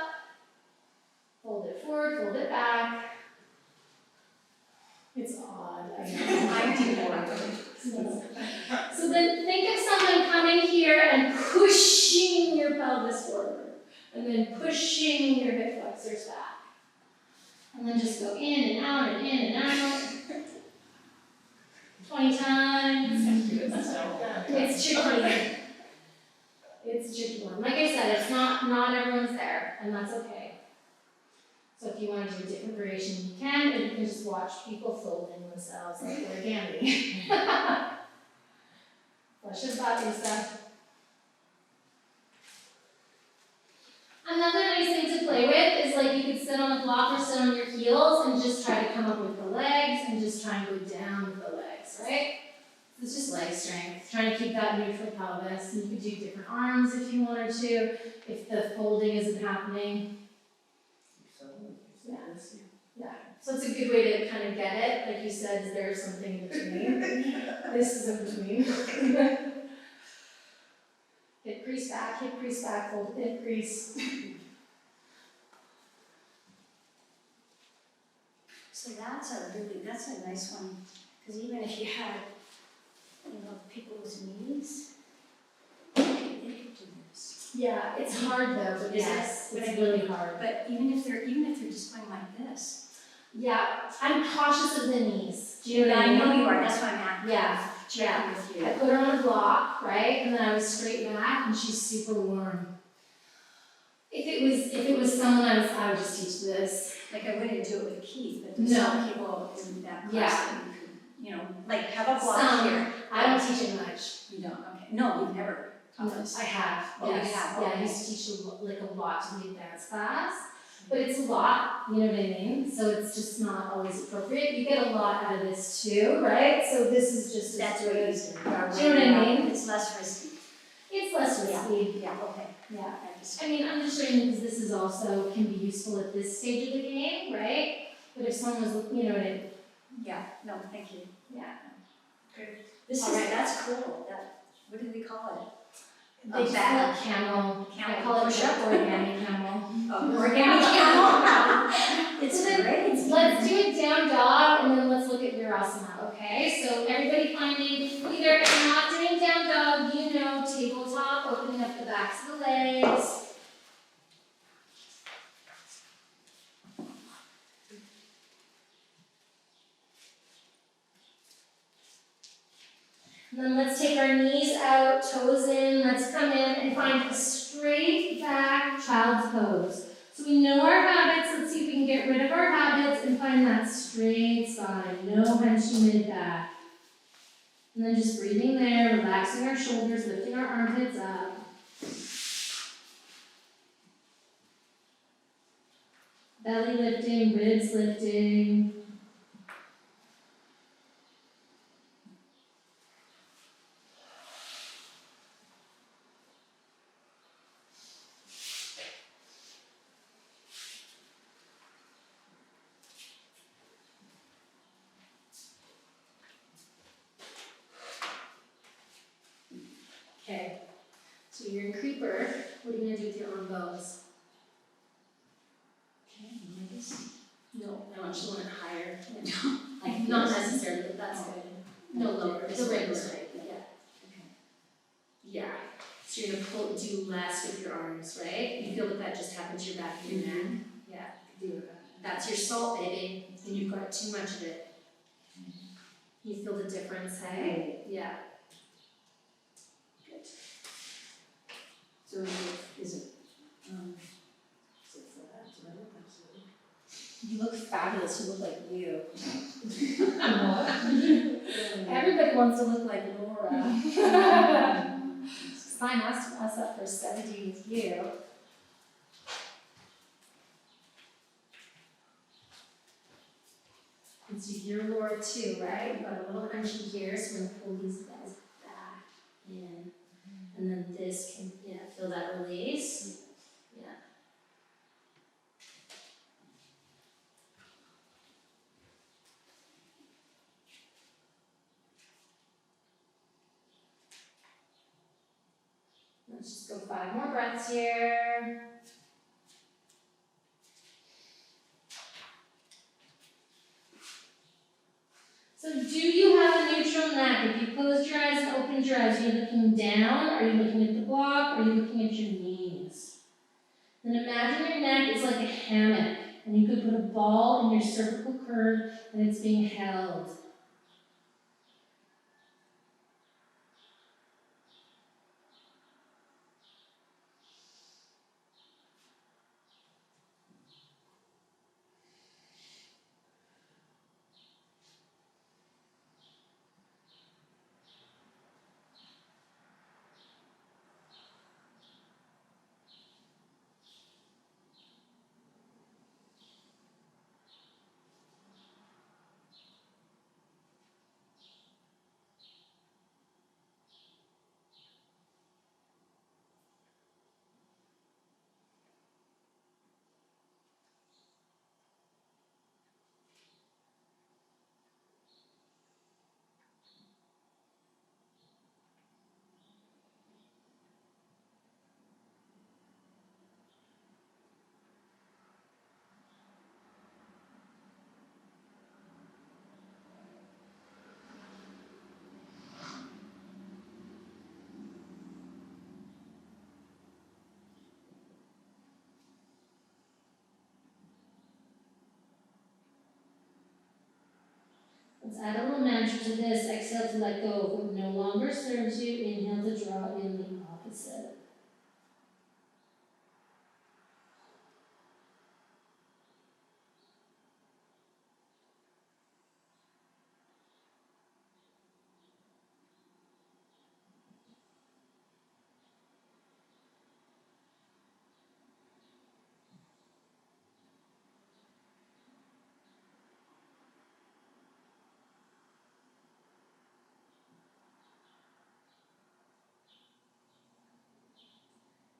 Fold it forward, fold it back. It's odd, I know. I do work. So then think of something And then pushing your hip flexors back. And then just go in and out and in and out. 20 times. It's tricky. It's a tricky one. Like I said, it's not everyone's there, and that's okay. So if you want to do a different variation, you can, or you can just watch people folding themselves like origami. Flush his body stuff. Another nice thing to play with is like you could sit on the block or sit on your heels and just try to come up with the legs and just try and go down with the legs, right? So it's just leg strength, trying to keep that neutral pelvis. And you could do different arms if you wanted to, if the folding isn't happening. Yeah. So it's a good way to kind of get it. Like you said, is there something in between? This is in between. Hip crease back, fold hip crease. So that's a nice one, because even if you had, people with knees, they could do this. Yeah, it's hard though, but yes, But it's I mean, really hard. But even if they're just going like this. Yeah, I'm cautious of the knees. Do you know what I I mean? know you are, that's why I'm asking. Yeah, Checking with you. I put her on a block, right, and then I was straight back, and she's super warm. If it was someone I would just teach this. Like I wouldn't do it with Keith, but there's No. some people in that class Yeah. that you could, like have a block Some. here. I don't teach it much. You don't, okay. No, you've never No, taught this. I have. Oh, you Yes. have, Yeah, I okay. used to teach a lot to the advanced class, but it's a lot. You know what I mean? So it's just not always appropriate. You get a lot out of this too, right? So this is just That's as what good. it is. Do you know what I mean? It's less risky. It's less risky. Yeah, okay. Yeah. I just, I mean, I'm just showing you because this is also can be useful at this stage of the game, right? But if someone was, you know what I mean? yeah, no, thank you. Yeah. This All is, right. that's cool. What do we call They just bag. call it camel. Camel I call it push-up. origami camel. it? Origami camel. It's So then great. let's do it down dog and then let's look at virasana, okay? So everybody finding, either if you're not doing down dog, tabletop, opening up the backs of the legs. And then let's take our knees out, toes in, let's come in and find a straight back child's pose. So we know our habits, let's see if we can get rid of our habits and find that straight spine, no hunchy mid back. And then just breathing there, relaxing our shoulders, lifting our armpits up. Belly lifting, ribs lifting. Okay, so you're in creeper. What are you gonna do with your arm bones? No, I want you to want it higher. Like, not necessarily, but that's good. No, lower, the regular height, yeah. Okay. Yeah, so you're gonna do less with your arms, right? You feel that just happened to your back of your neck? Yeah, you can do that. That's your salt, baby, and you've got too much of it. You feel the difference, hey? Yeah. Good. So is it, You look fabulous, you look like you. Everybody wants to look like Laura. Sign us up for 70 with you. And so you're Laura too, right? You've got a little crunchy here, so we're gonna pull these guys back in. And then this can, feel that release. Yeah. Let's just go 5 more breaths here. So do you have a neutral neck? If you closed your eyes and opened your eyes, are you looking down? Are you looking at the block? Are you looking at your knees? Then imagine your neck is like a hammock, and you could put a ball in your cervical curve, and it's being held. Let's add a little mantra to this. Exhale to let go of what no longer serves you. Inhale to draw in the opposite.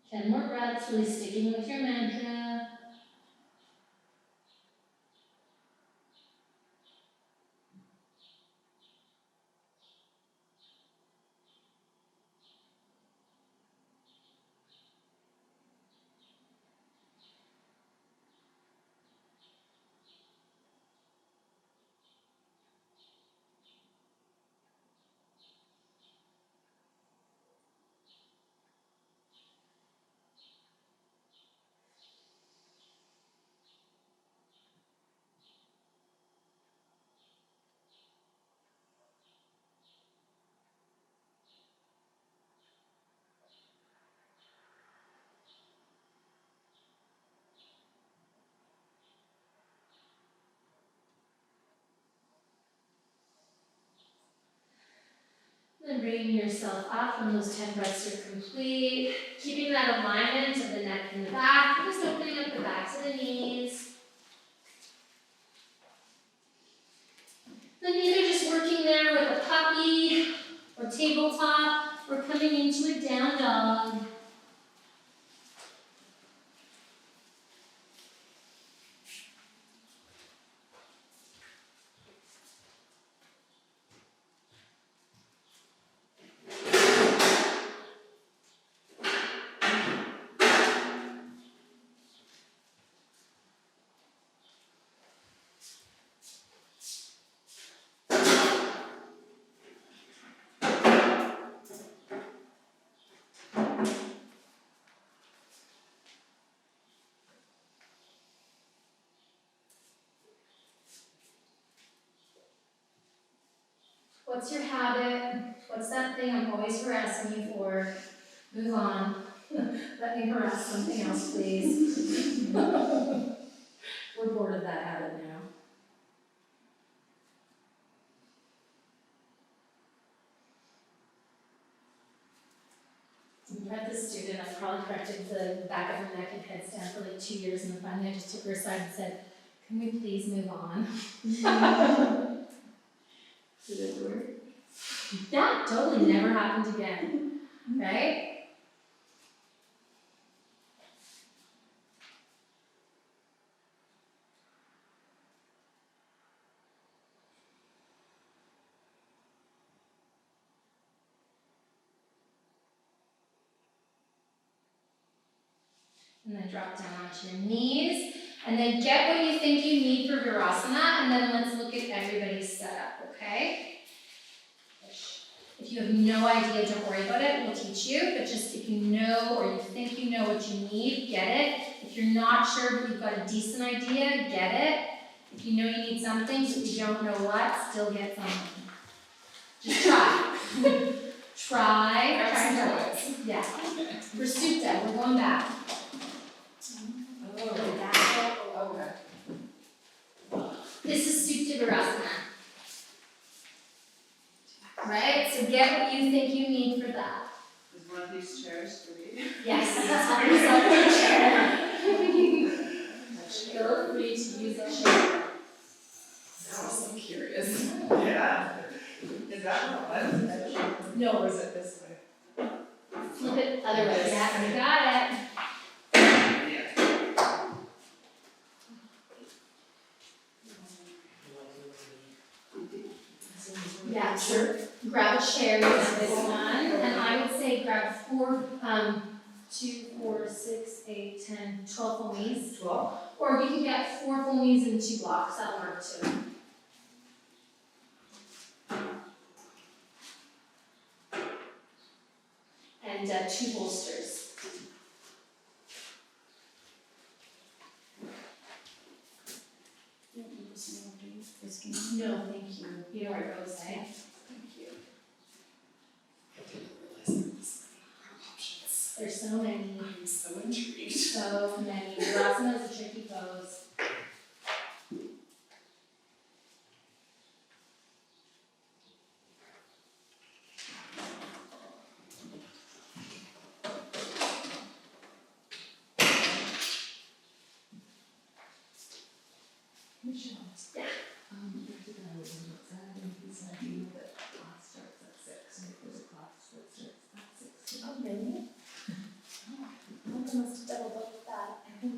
Ten more breaths, really sticking with your mantra. Then bringing yourself up when those 10 breaths are complete. Keeping that alignment of the neck and the back. Just opening up the backs of the knees. Then either just working there with a puppy or tabletop or coming into a down dog. What's your habit? What's that thing I'm always harassing you for? Move on. Let me harass something else, please. We're bored of that habit now. I had this student, I probably corrected the back of her neck and head stand for like 2 years, and then finally I just took her aside and said, "Can we please move on?" Did it work? That totally never happened again, right? And then drop down onto your knees, and then get what you think you need for Virasana, and then let's look at everybody's setup, okay? If you have no idea, don't worry about it, we'll teach you, but just if you know or you think you know what you need, get it, If you're not sure but you've got a decent idea, get it. If you know you need something but you don't know what, still get something. Just try. Try. Yeah. For Supta, we're going back. Okay. This is Supta Virasana. Right? So get what you think you need for that. Is one of these chairs for me? Yes, it's chair. Feel free to use a chair. So I'm curious. Yeah. Is that what it was? No, Or is it this way? flip it other way. Yeah, you got it. Yeah. Yeah, sure. Grab a chair, use this one, and I would say grab 2, 4, 6, 8, 10, 12 full knees. 12? Or you can get 4 full knees in 2 blocks, that'll work too. And 2 bolsters. No, thank you. You know where it goes, eh? Thank you. I didn't realize there was so many options. There's so many. I'm so intrigued. So many. Virasana is a tricky pose. Yeah. Oh, really? Oh, I must have double booked that. I think,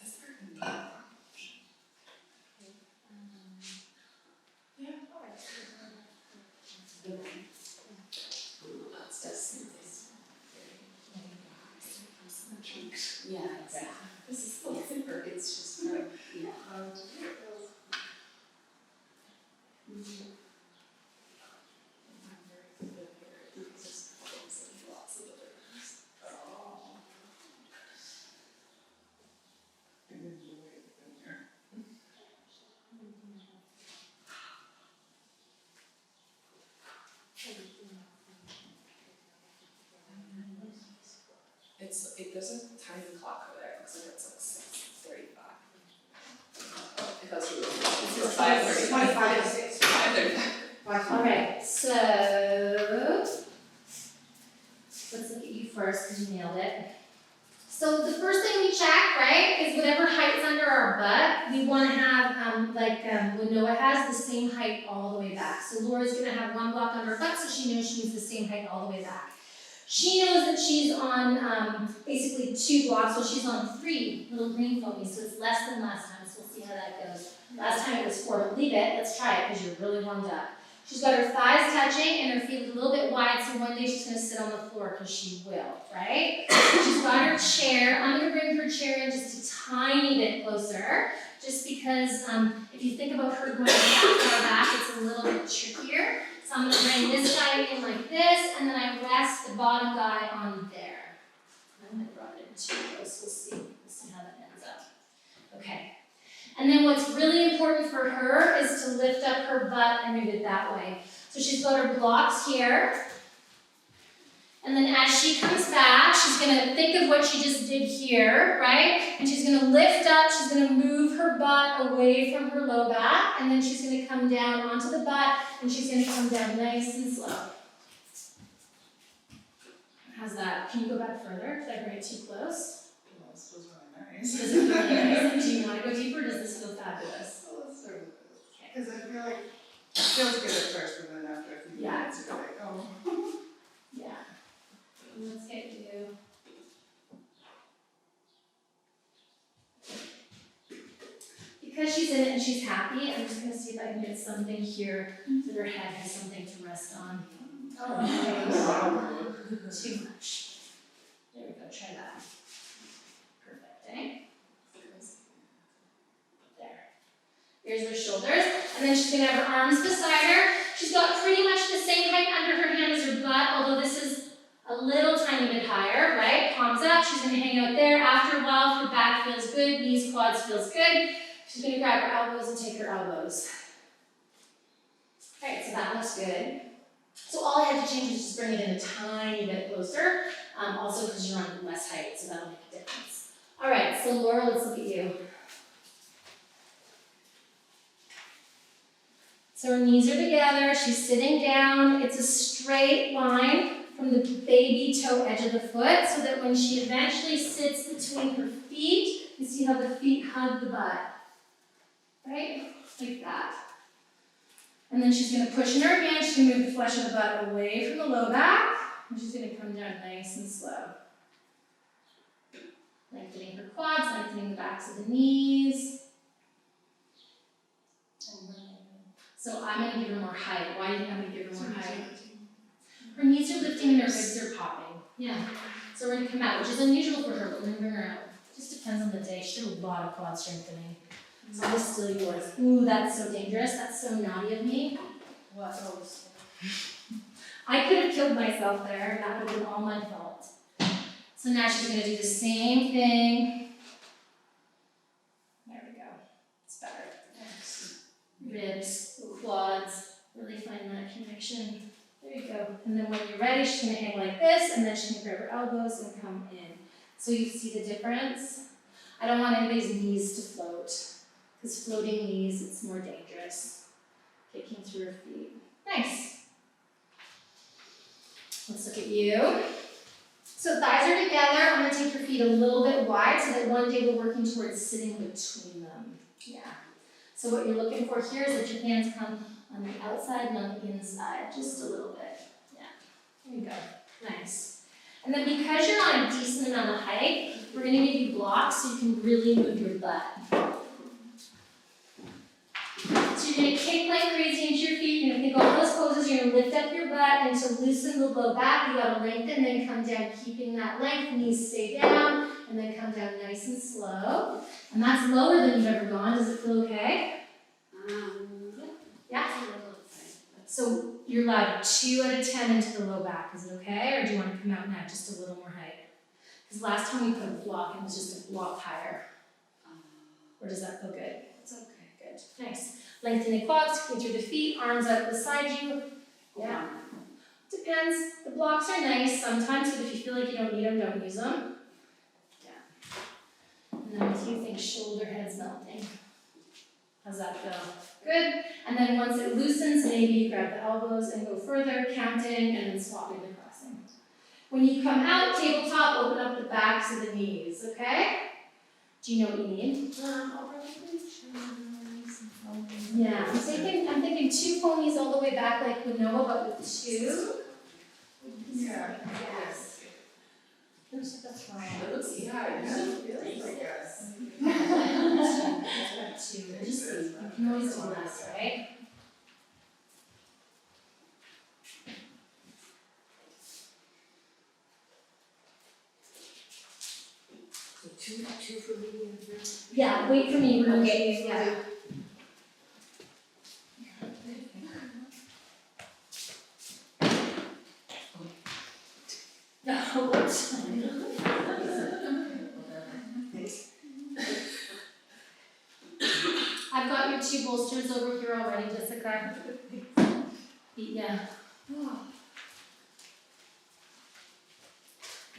Is there another option? Yeah. That's definitely this. I'm so intrigued. Yeah, exactly. This is so super. It's just, yeah. It there's a tiny clock over there, it looks like it's like 6:35. If that's really. This is 5:35. 25 to 6. 5:35. alright, so let's look at you first because you nailed it. So the first thing we check, right, is whatever height's under our butt, we want to have, when Noah has, the same height all the way back. So Laura's going to have 1 block under her butt, so she knows she needs the same height all the way back. She knows that she's on basically 2 blocks, so she's on 3 little green foamies, so it's less than last time, so we'll see how that goes. Last time it was 4, but leave it, let's try it because you're really warmed up. She's got her thighs touching and her feet a little bit wide, so one day she's going to sit on the floor because she will, right? She's got her chair. I'm going to bring her chair in just a tiny bit closer, just because if you think about her going that far back, it's a little bit trickier. So I'm going to bring this guy in like this, and then I rest the bottom guy on there. I might have brought it in too close. We'll see. We'll see how that ends up. Okay. And then what's really important for her is to lift up her butt and move it that way. So she's got her blocks here. And then as she comes back, she's going to think of what she just did here, right? And she's going to lift up, she's going to move her butt away from her low back, and then she's going to come down onto the butt, and she's going to come down nice and slow. How's that? Can you go back further? Did I bring it too close? Well, this was really nice. Does it feel nice? Do you want to go deeper, or does this feel fabulous? Well, let's start with this. Because I feel like it feels good at first, but then after a few Yeah. minutes, you're like, oh. Yeah. Let's get you. Because she's in it and she's happy, I'm just going to see if I can get something here so that her head has something to rest on. Oh, Too much. There we go, try that. Perfect, eh? There. Here's her shoulders, and then she's gonna have her arms beside her. She's got pretty much the same height under her hand as her butt, although this is a little tiny bit higher, right? Palms up, she's gonna hang out there. After a while, her back feels good, knees, quads feels good. She's gonna grab her elbows and take her elbows. All right, so that looks good. So all I have to change is just bring it in a tiny bit closer, also because you're on less height, so that'll make a difference. All right, so Laura, let's look at you. So her knees are together, she's sitting down. It's a straight line from the baby toe edge of the foot, so that when she eventually sits between her feet, you see how the feet hug the butt, right? Like that. And then she's gonna push in her hand, she's gonna move the flesh of the butt away from the low back, and she's gonna come down nice and slow. Lengthening her quads, lengthening the backs of the knees. So I'm gonna give her more height. Why do you think I'm gonna give her more height? Her knees are lifting and her ribs are popping. Yeah. So we're gonna come out, which is unusual for her, but we're gonna bring her out. Just depends on the day. She did a lot of quad strengthening. So this is still yours. Ooh, that's so dangerous. That's so naughty of me. What? I could have killed myself there, and that would have been all my fault. So now she's gonna do the same thing. There we go. It's better. Ribs, quads, really find that connection. There you go. And then when you're ready, she's gonna hang like this, and then she's gonna grab her elbows and come in. So you see the difference? I don't want anybody's knees to float, because floating knees, it's more dangerous. Kicking through her feet. Nice. Let's look at you. So thighs are together. I'm gonna take your feet a little bit wide so that one day we're working towards sitting between them. Yeah. So what you're looking for here is that your hands come on the outside and on the inside, just a little bit. Yeah, there you go, nice. And then because you're on a decent amount of height, we're gonna give you blocks so you can really move your butt. So you're gonna kick like crazy into your feet, you're gonna think all those poses, you're gonna lift up your butt, and to loosen the low back, you gotta lengthen, then come down, keeping that length, knees stay down, and then come down nice and slow. And that's lower than you've ever gone, does it feel okay? Yeah? So you're allowed 2 out of 10 into the low back, is it okay? Or do you want to come out now just a little more height? Because last time we put a block, it was just a block higher. Or does that feel good? It's okay, good, nice. Lengthen the quads, kicking through the feet, arms out beside you. Yeah. Depends, the blocks are nice sometimes, but if you feel like you don't need them, don't use them. Yeah. And then what do you think shoulder heads melting? How's that feel? Good. And then once it loosens, maybe you grab the elbows and go further, counting, and then swapping the crossing. When you come out, tabletop, open up the backs of the knees, okay? Do you know what you need? Yeah, I'm thinking 2 ponies all the way back like Quinoa, but with 2. Yeah. Yes. That's wrong. It looks, yeah, really, I guess. Two. Just see. You can always do less, right? So two for me and three. Yeah, wait for me. We're gonna get you. Yeah. No, whoops. I've got your 2 bolsters over here already, Jessica. Yeah.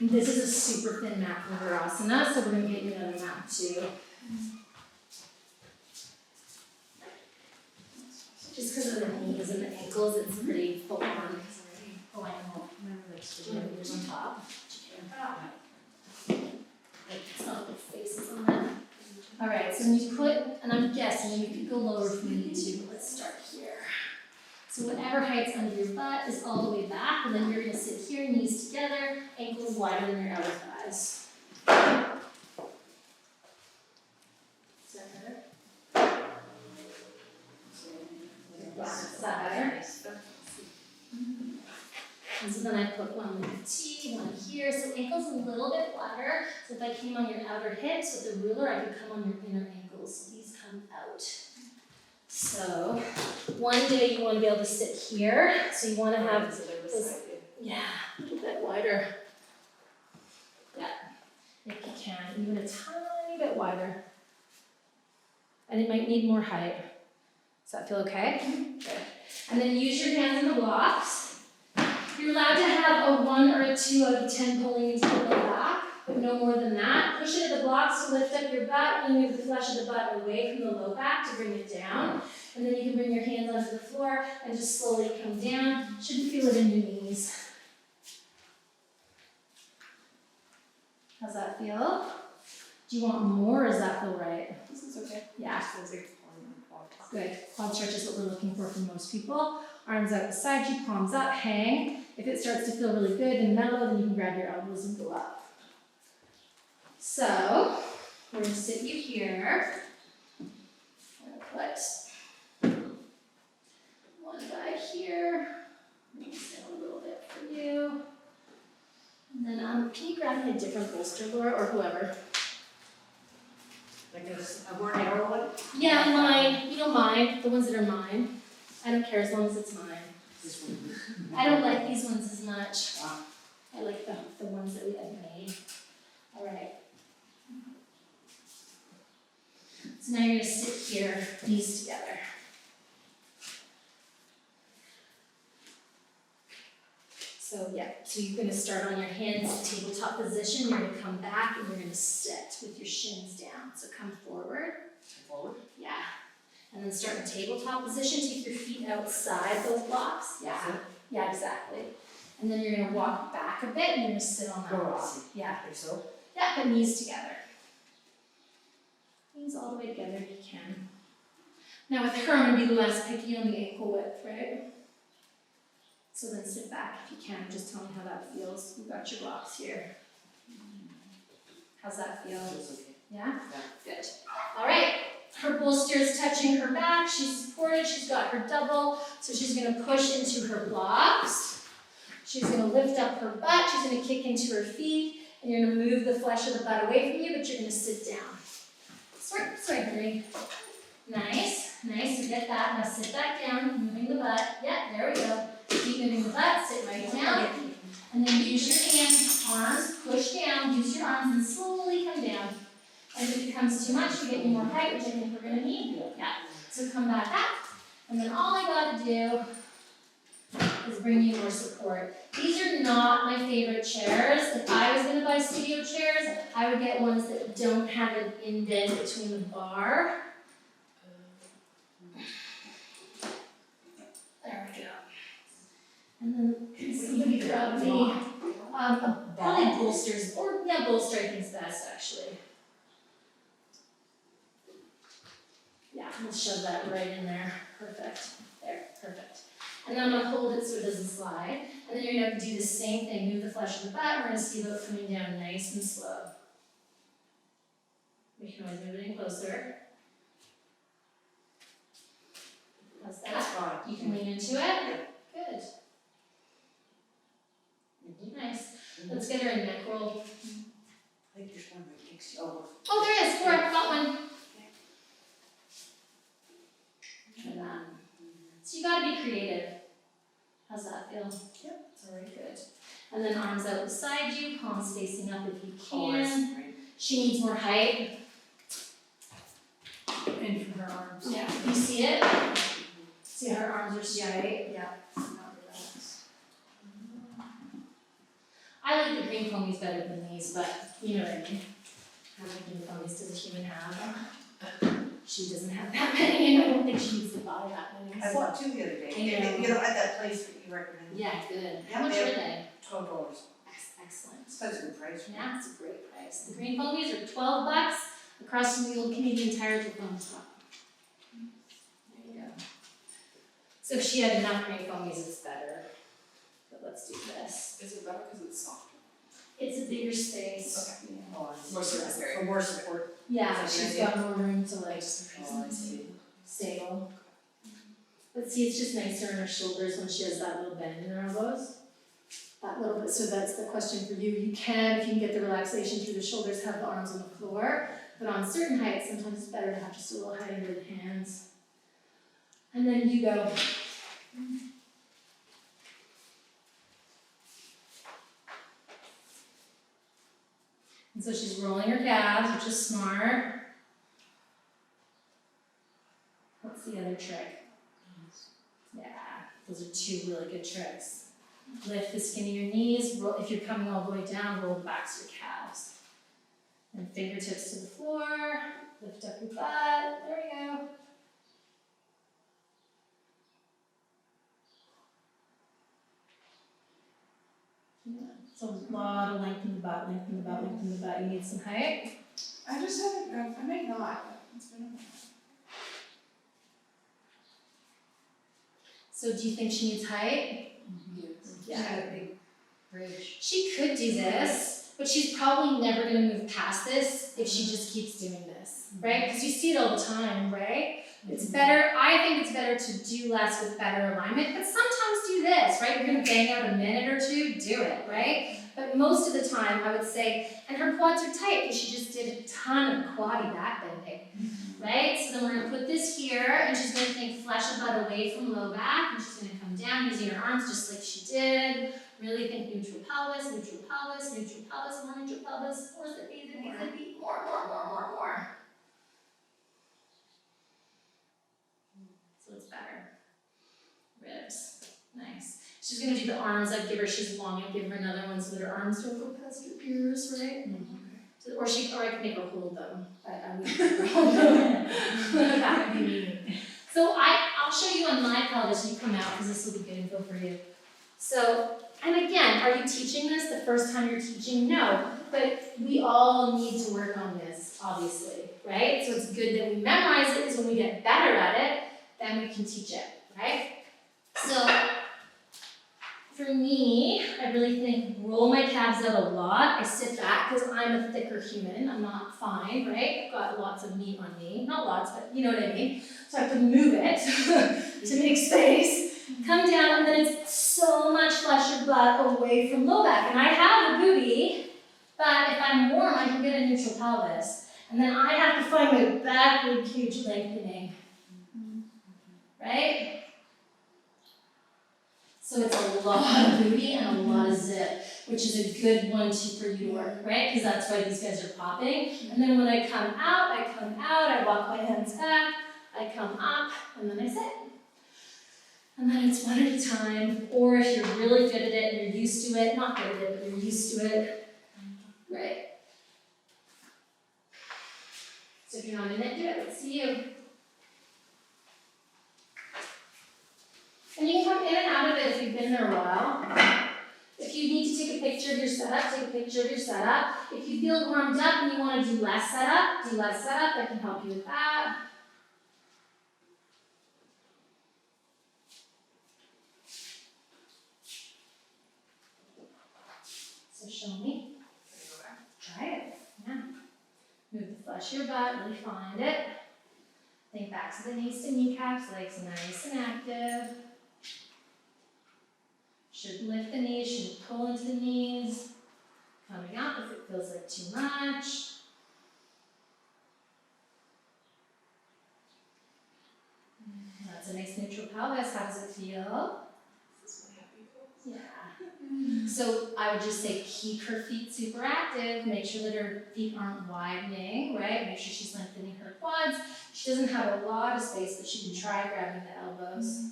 This is a super thin mat for Virasana, so we're going to get you another mat too. Just because of the knees and the ankles, it's pretty full on. Oh, I know. Remember those to do yours on top. It's not the faces on that. Alright, so when you put, and I'm guessing you could go lower if you need to, but let's start here. So whatever height's under your butt is all the way back, and then you're gonna sit here, knees together, ankles wider than your outer thighs. Is that better? Is that better? And so then I put one with T, one here, so ankles a little bit wider. So if I came on your outer hips with the ruler, I could come on your inner ankles, so these come out. So one day you want to be able to sit here, so you want to have this, yeah, a little bit wider. Yeah, if you can, even a tiny bit wider. And it might need more height. Does that feel okay? Good. And then use your hands in the blocks. You're allowed to have a 1 or a 2 out of 10 pulling into the back, but no more than that. Push it at the blocks to lift up your butt and move the flesh of the butt away from the low back to bring it down. And then you can bring your hands onto the floor and just slowly come down. Shouldn't feel it in your knees. How's that feel? Do you want more, or does that feel right? This is okay. Yeah. Feels like quad. Good. Quad stretch is what we're looking for most people. Arms out beside you, palms up, hang. If it starts to feel really good and mellow, then you can grab your elbows and go up. So, we're going to sit you here. I'm going to put one guy here. Maybe sit a little bit for you. And then, can you grab me a different bolster, Laura, or whoever? Like a more narrow one? Yeah, mine. You don't mind. The ones that are mine. I don't care as long as it's mine. This one. I don't like these ones as much. Ah. I like the ones that we have made. All right. So now you're going to sit here, knees together. So yeah, so you're going to start on your hands, tabletop position. You're going to come back and you're going to sit with your shins down. So come forward. Forward. Yeah. And then start in tabletop position. Take your feet outside those blocks. Yeah. Yeah, exactly. And then you're going to walk back a bit and you're going to sit on that block. Yeah. Like so? Yeah, but knees together. Knees all the way together if you can. Now with her, I'm going to be less picky on the ankle width, right? So then sit back if you can. Just tell me how that feels. You've got your blocks here. How's that feel? Feels okay. Yeah? Good. All right. Her bolster is touching her back. She's supported. She's got her double. So she's going to push into her blocks. She's going to lift up her butt. She's going to kick into her feet. And you're going to move the flesh of the butt away from you, but you're going to sit down. Sorry, Henry. Nice. You get that. Now sit back down, moving the butt. Yeah, there we go. Keep moving the butt. Sit right down. And then use your hands, arms, push down. Use your arms and slowly come down. And if it becomes too much, you get more height, which I think we're going to need. Yeah. So come back up. And then all I got to do is bring you more support. These are not my favorite chairs. If I was going to buy studio chairs, I would get ones that don't have an indent between the bar. There we go. And then can somebody grab me probably bolsters, or yeah, bolster I think is best actually. Yeah, we'll shove that right in there. Perfect. There, perfect. And then I'm going to hold it so it doesn't slide. And then you're going to do the same thing. Move the flesh of the butt. We're going to see it coming down nice and slow. We can always move it in closer. How's that? That's fine. You can lean into it. Good. Nice. Let's get her a neck roll. I think there's one that kicks you over. Oh, there is. Four. Got one. Try that. So you gotta be creative. How's that feel? Yep. It's already good. And then arms out beside you, palms facing up if you can. Right. She needs more height. And from her arms. Yeah. You see it? See how her arms are straight? Yeah. Now relax. I like the green foamies better than these, but you know what I mean. How many green foamies does a human have? She doesn't have that many, and I don't think she needs to buy that many. I bought two the other day. I know. You know, at that place that you recommended. Yeah, good. Yeah, How much they- are they? $12. Excellent. That's a good price. Yeah, it's a great price. The green foamies are $12 across from the old Canadian Tire to Foam Shop. There you go. So if she had enough green foamies, it's better. But let's do this. Is it better because it's softer? It's a bigger space. Okay. Yeah. Oh, I see. More surface area. For more support. Yeah, Is that she's the got more room to like Oh, I see. stable. But see, it's just nicer on her shoulders when she has that little bend in her elbows. that little bit, so that's the question for you. You can, if you can get the relaxation through the shoulders, have the arms on the floor, but on certain heights, sometimes it's better to have just a little height under the hands. And then you go. And so she's rolling her calves, which is smart. What's the other trick? Yeah, those are two really good tricks. Lift the skin of your knees. Roll, if you're coming all the way down, roll the backs of your calves. And fingertips to the floor. Lift up your butt. There we go. Yeah, it's a lot of length in the butt, length in the butt, length in the butt. You need some height. I just haven't, I may not, it's been a while. So do you think she needs height? Yeah, a big bridge. She could do this, but she's probably never going to move past this if she just keeps doing this, right? Because you see it all the time, right? It's better, I think it's better to do less with better alignment, but sometimes do this, right? You're going to bang out a minute or two, do it, right? But most of the time, I would say, and her quads are tight because she just did a ton of quaddy back bending, right? So then we're going to put this here, and she's going to think flesh of butt away from low back, and she's going to come down using her arms just like she did. Really think neutral pelvis, neutral pelvis, neutral pelvis, more neutral pelvis, more zippy, zippy, zippy, more. So it's better. Ribs, nice. She's gonna do the arms. I'd give her, she's long, I'd give her another one so that her arms don't go past her ears, right? So, or I could make her hold them. I wouldn't make her hold them. That would be mean. So I'll show you on my pelvis when you come out because this will be good info for you. So, and again, are you teaching this the first time you're teaching? No, but we all need to work on this, obviously, right? So it's good that we memorize it because when we get better at it, then we can teach it, right? So, for me, I really think roll my calves out a lot. I sit back because I'm a thicker human. I'm not fine, right? I've got lots of meat on me. Not lots, but you know what I mean. So I have to move it to make space. Come down, and then it's so much flesh of butt away from low back. And I have a booty, but if I'm warm, I can get a neutral pelvis. And then I have to find my back rib cage lengthening. Right? So it's a lot of booty and a lot of zip, which is a good one for you to work, right? Because that's why these guys are popping. And then when I come out, I walk my hands back, I come up, and then I sit. And then it's one at a time, or if you're really good at it and you're used to it, not good at it, but you're used to it, right? So if you're not in it, do it. Let's see you. And you can come in and out of it if you've been there a while. If you need to take a picture of your setup, take a picture of your setup. If you feel warmed up and you want to do less setup, do less setup. I can help you with that. So show me. Try it. Yeah. Move the flesh of your butt, really find it. Think back to the knees to kneecaps, legs nice and active. Should lift the knees, should pull into the knees. Coming up if it feels like too much. That's a nice neutral pelvis. How does it feel? This is my happy pose. Yeah. So I would just say keep her feet super active. Make sure that her feet aren't widening, right? Make sure she's lengthening her quads. She doesn't have a lot of space, but she can try grabbing the elbows.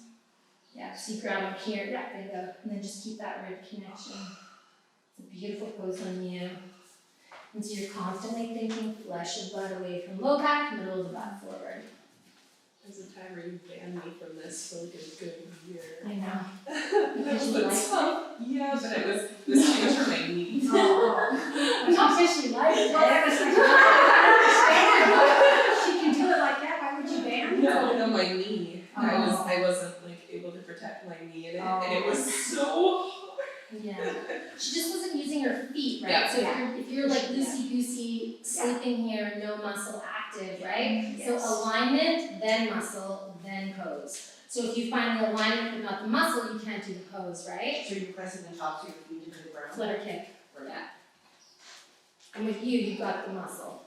Yeah, so you grab them here, yeah, bingo, and then just keep that rib connection. It's a beautiful pose on you. And so you're constantly thinking flesh of butt away from low back, middle of the butt forward. There's a time where you banned me from this for like a good year. I know. That you like was tough. Yeah, but it was too much for my knees. Oh, not because she likes it. She can do it like that, why would you ban her? No, my knee. I wasn't like able to protect my knee and it was so hard. Yeah, she just wasn't using her feet, right? Yeah. So if you're like loosey-goosey, sleeping here, no muscle active, right? Yes. So alignment, then muscle, then pose. So if you find the alignment but not the muscle, you can't do the pose, right? So you're pressing the tops of your feet into the ground? Flutter kick, yeah. And with you, you've got the muscle.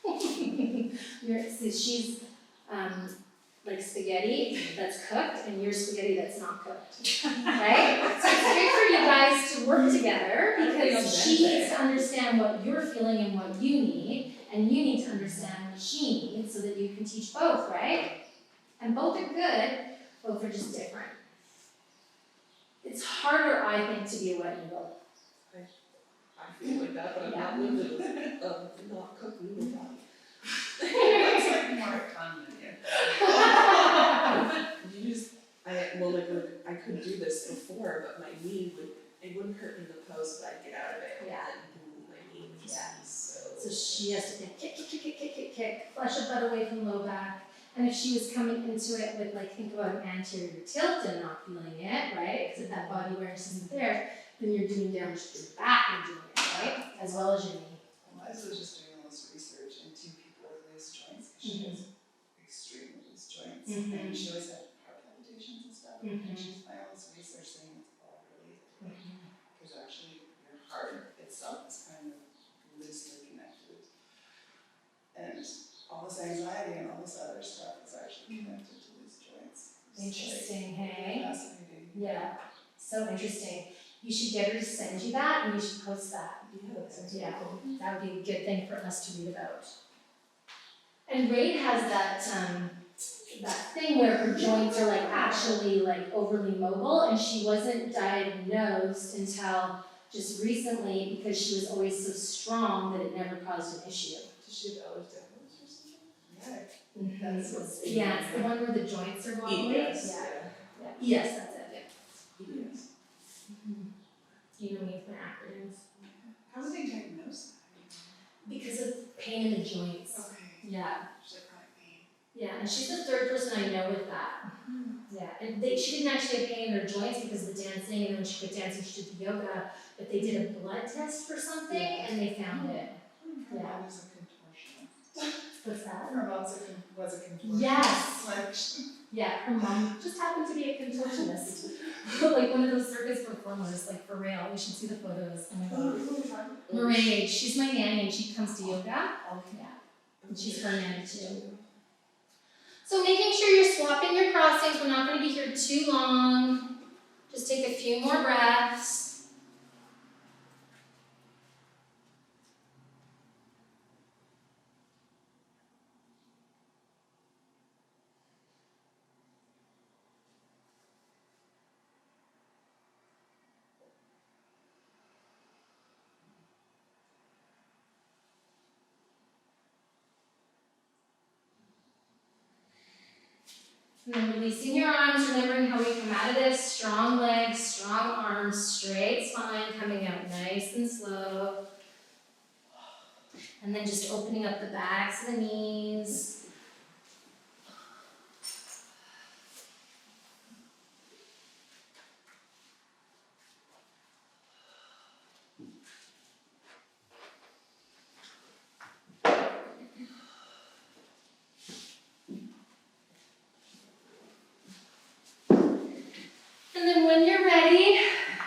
So she's like spaghetti that's cooked, and you're spaghetti that's not cooked, right? So it's great for you guys to work together because she needs to understand what you're feeling and what you need, and you need to understand what she needs so that you can teach both, right? And both are good, both are just different. It's harder, I think, to be a wet noodle. I feel like that, but I'm not living with it, not cooked noodle body. It's like more fun than you. You just, like, I could do this before, but my knee it wouldn't hurt in the pose, but I'd get out of it. Yeah. And boom, my knee would just be So she has to kick, flush her butt away from low back. And if she was coming into it with, like, think about an anterior tilt and not feeling it, right? Because if that body awareness isn't there, then you're doing damage to your back and doing it, right? As well as your knee. Eliza was just doing all this research into people with loose joints, because she has extremely loose joints, and she always had heart palpitations and stuff, and she's doing all this research saying it's all related, because actually your heart itself is kind of loosely connected, and all this anxiety and all this other stuff is actually connected to loose joints. It's Interesting, like hey? fascinating. Yeah, so interesting. You should get her to send you that, and you should post that. Yeah, that would be a good thing for us to read about. And Raid has that thing where her joints are like actually like overly mobile, and she wasn't diagnosed until just recently because she was always so strong that it never caused an issue. Does she have Ehlers-Danlos or something? Yeah. That's what's Yeah, it's the one where the joints are wobbly. EDS, Yeah. Yes, that's it. Yeah. EDS. You know me for acronyms. How would they diagnose that? Because of pain in the joints. Okay. Yeah. She's like chronic pain. Yeah, and she's the third person I know with that. Yeah, and she didn't actually have pain in her joints because of the dancing, and then when she quit dancing, she did the yoga, but they did a blood test for something, and they found it. Her mom was a contortionist. What's that? Her mom was a contortionist. Yes! Like, Yeah, her mom just happened to be a contortionist. Like one of those circus performers, like for real. You should see the photos. Oh my god. Marie, she's my nanny and she comes to yoga. Yeah, and she's her nanny too. So making sure you're swapping your crossings. We're not going to be here too long. Just take a few more breaths. And then releasing your arms, remembering how we come out of this. Strong legs, strong arms, straight spine, coming out nice and slow. And then just opening up the backs of the knees. And then when you're ready,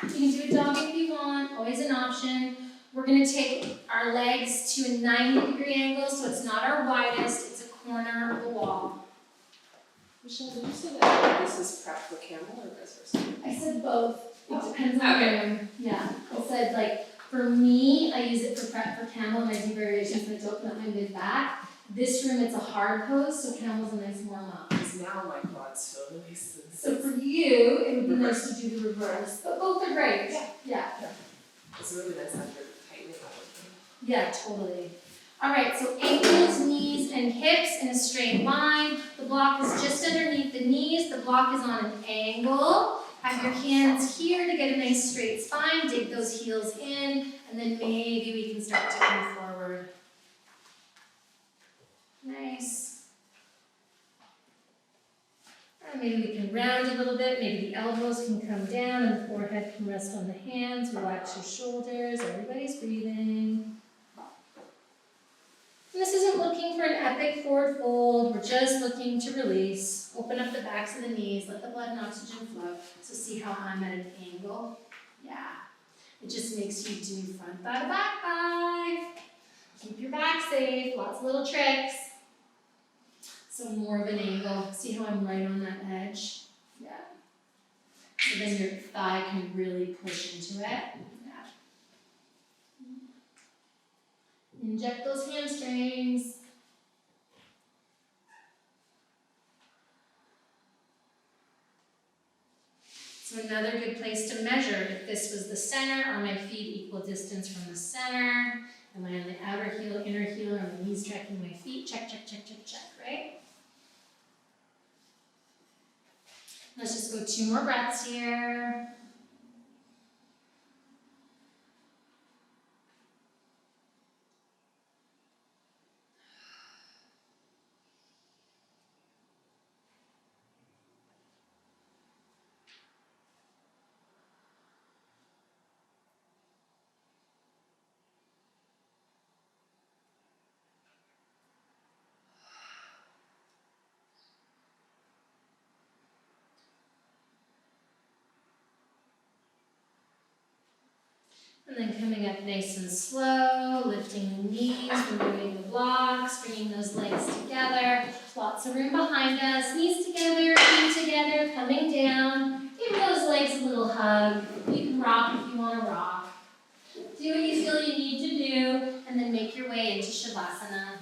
you can do a dog if you want, always an option. We're going to take our legs to a 90-degree angle, so it's not our widest, it's a corner of the wall. Michelle, did you say that this is prep for camel or vice versa? I said both. It depends on the room. Yeah. I said, like, for me, I use it for prep for camel, and I do variations that open up my mid-back. This room, it's a hard pose, so camel's a nice warm-up. Because now my quads feel nice and So for you, it would be nice to do the reverse, but both are great. Yeah. it's really nice after tightening up. Yeah, totally. All right, so ankles, knees, and hips in a straight line. The block is just underneath the knees. The block is on an angle. Have your hands here to get a nice straight spine. Dig those heels in, and then maybe we can start to come forward. Nice. And maybe we can round a little bit. Maybe the elbows can come down and the forehead can rest on the hands. Relax your shoulders. Everybody's breathing. And this isn't looking for an epic forward fold, we're just looking to release. Open up the backs of the knees, let the blood and oxygen flow. So see how I'm at an angle? Yeah. It just makes you do front thigh to back thigh. Keep your back safe, lots of little tricks. So more of an angle. See how I'm right on that edge? Yeah. So then your thigh can really push into it. Yeah. Inject those hamstrings. So another good place to measure, if this was the center, are my feet equal distance from the center? Am I on the outer heel, inner heel, are my knees tracking my feet? Check, check, check, check, check, right? Let's just go 2 more breaths here. And then coming up nice and slow, lifting the knees, removing the blocks, bringing those legs together. Lots of room behind us, knees together, feet together, coming down. Give those legs a little hug. You can rock if you want to rock. Do what you feel you need to do, and then make your way into Shavasana.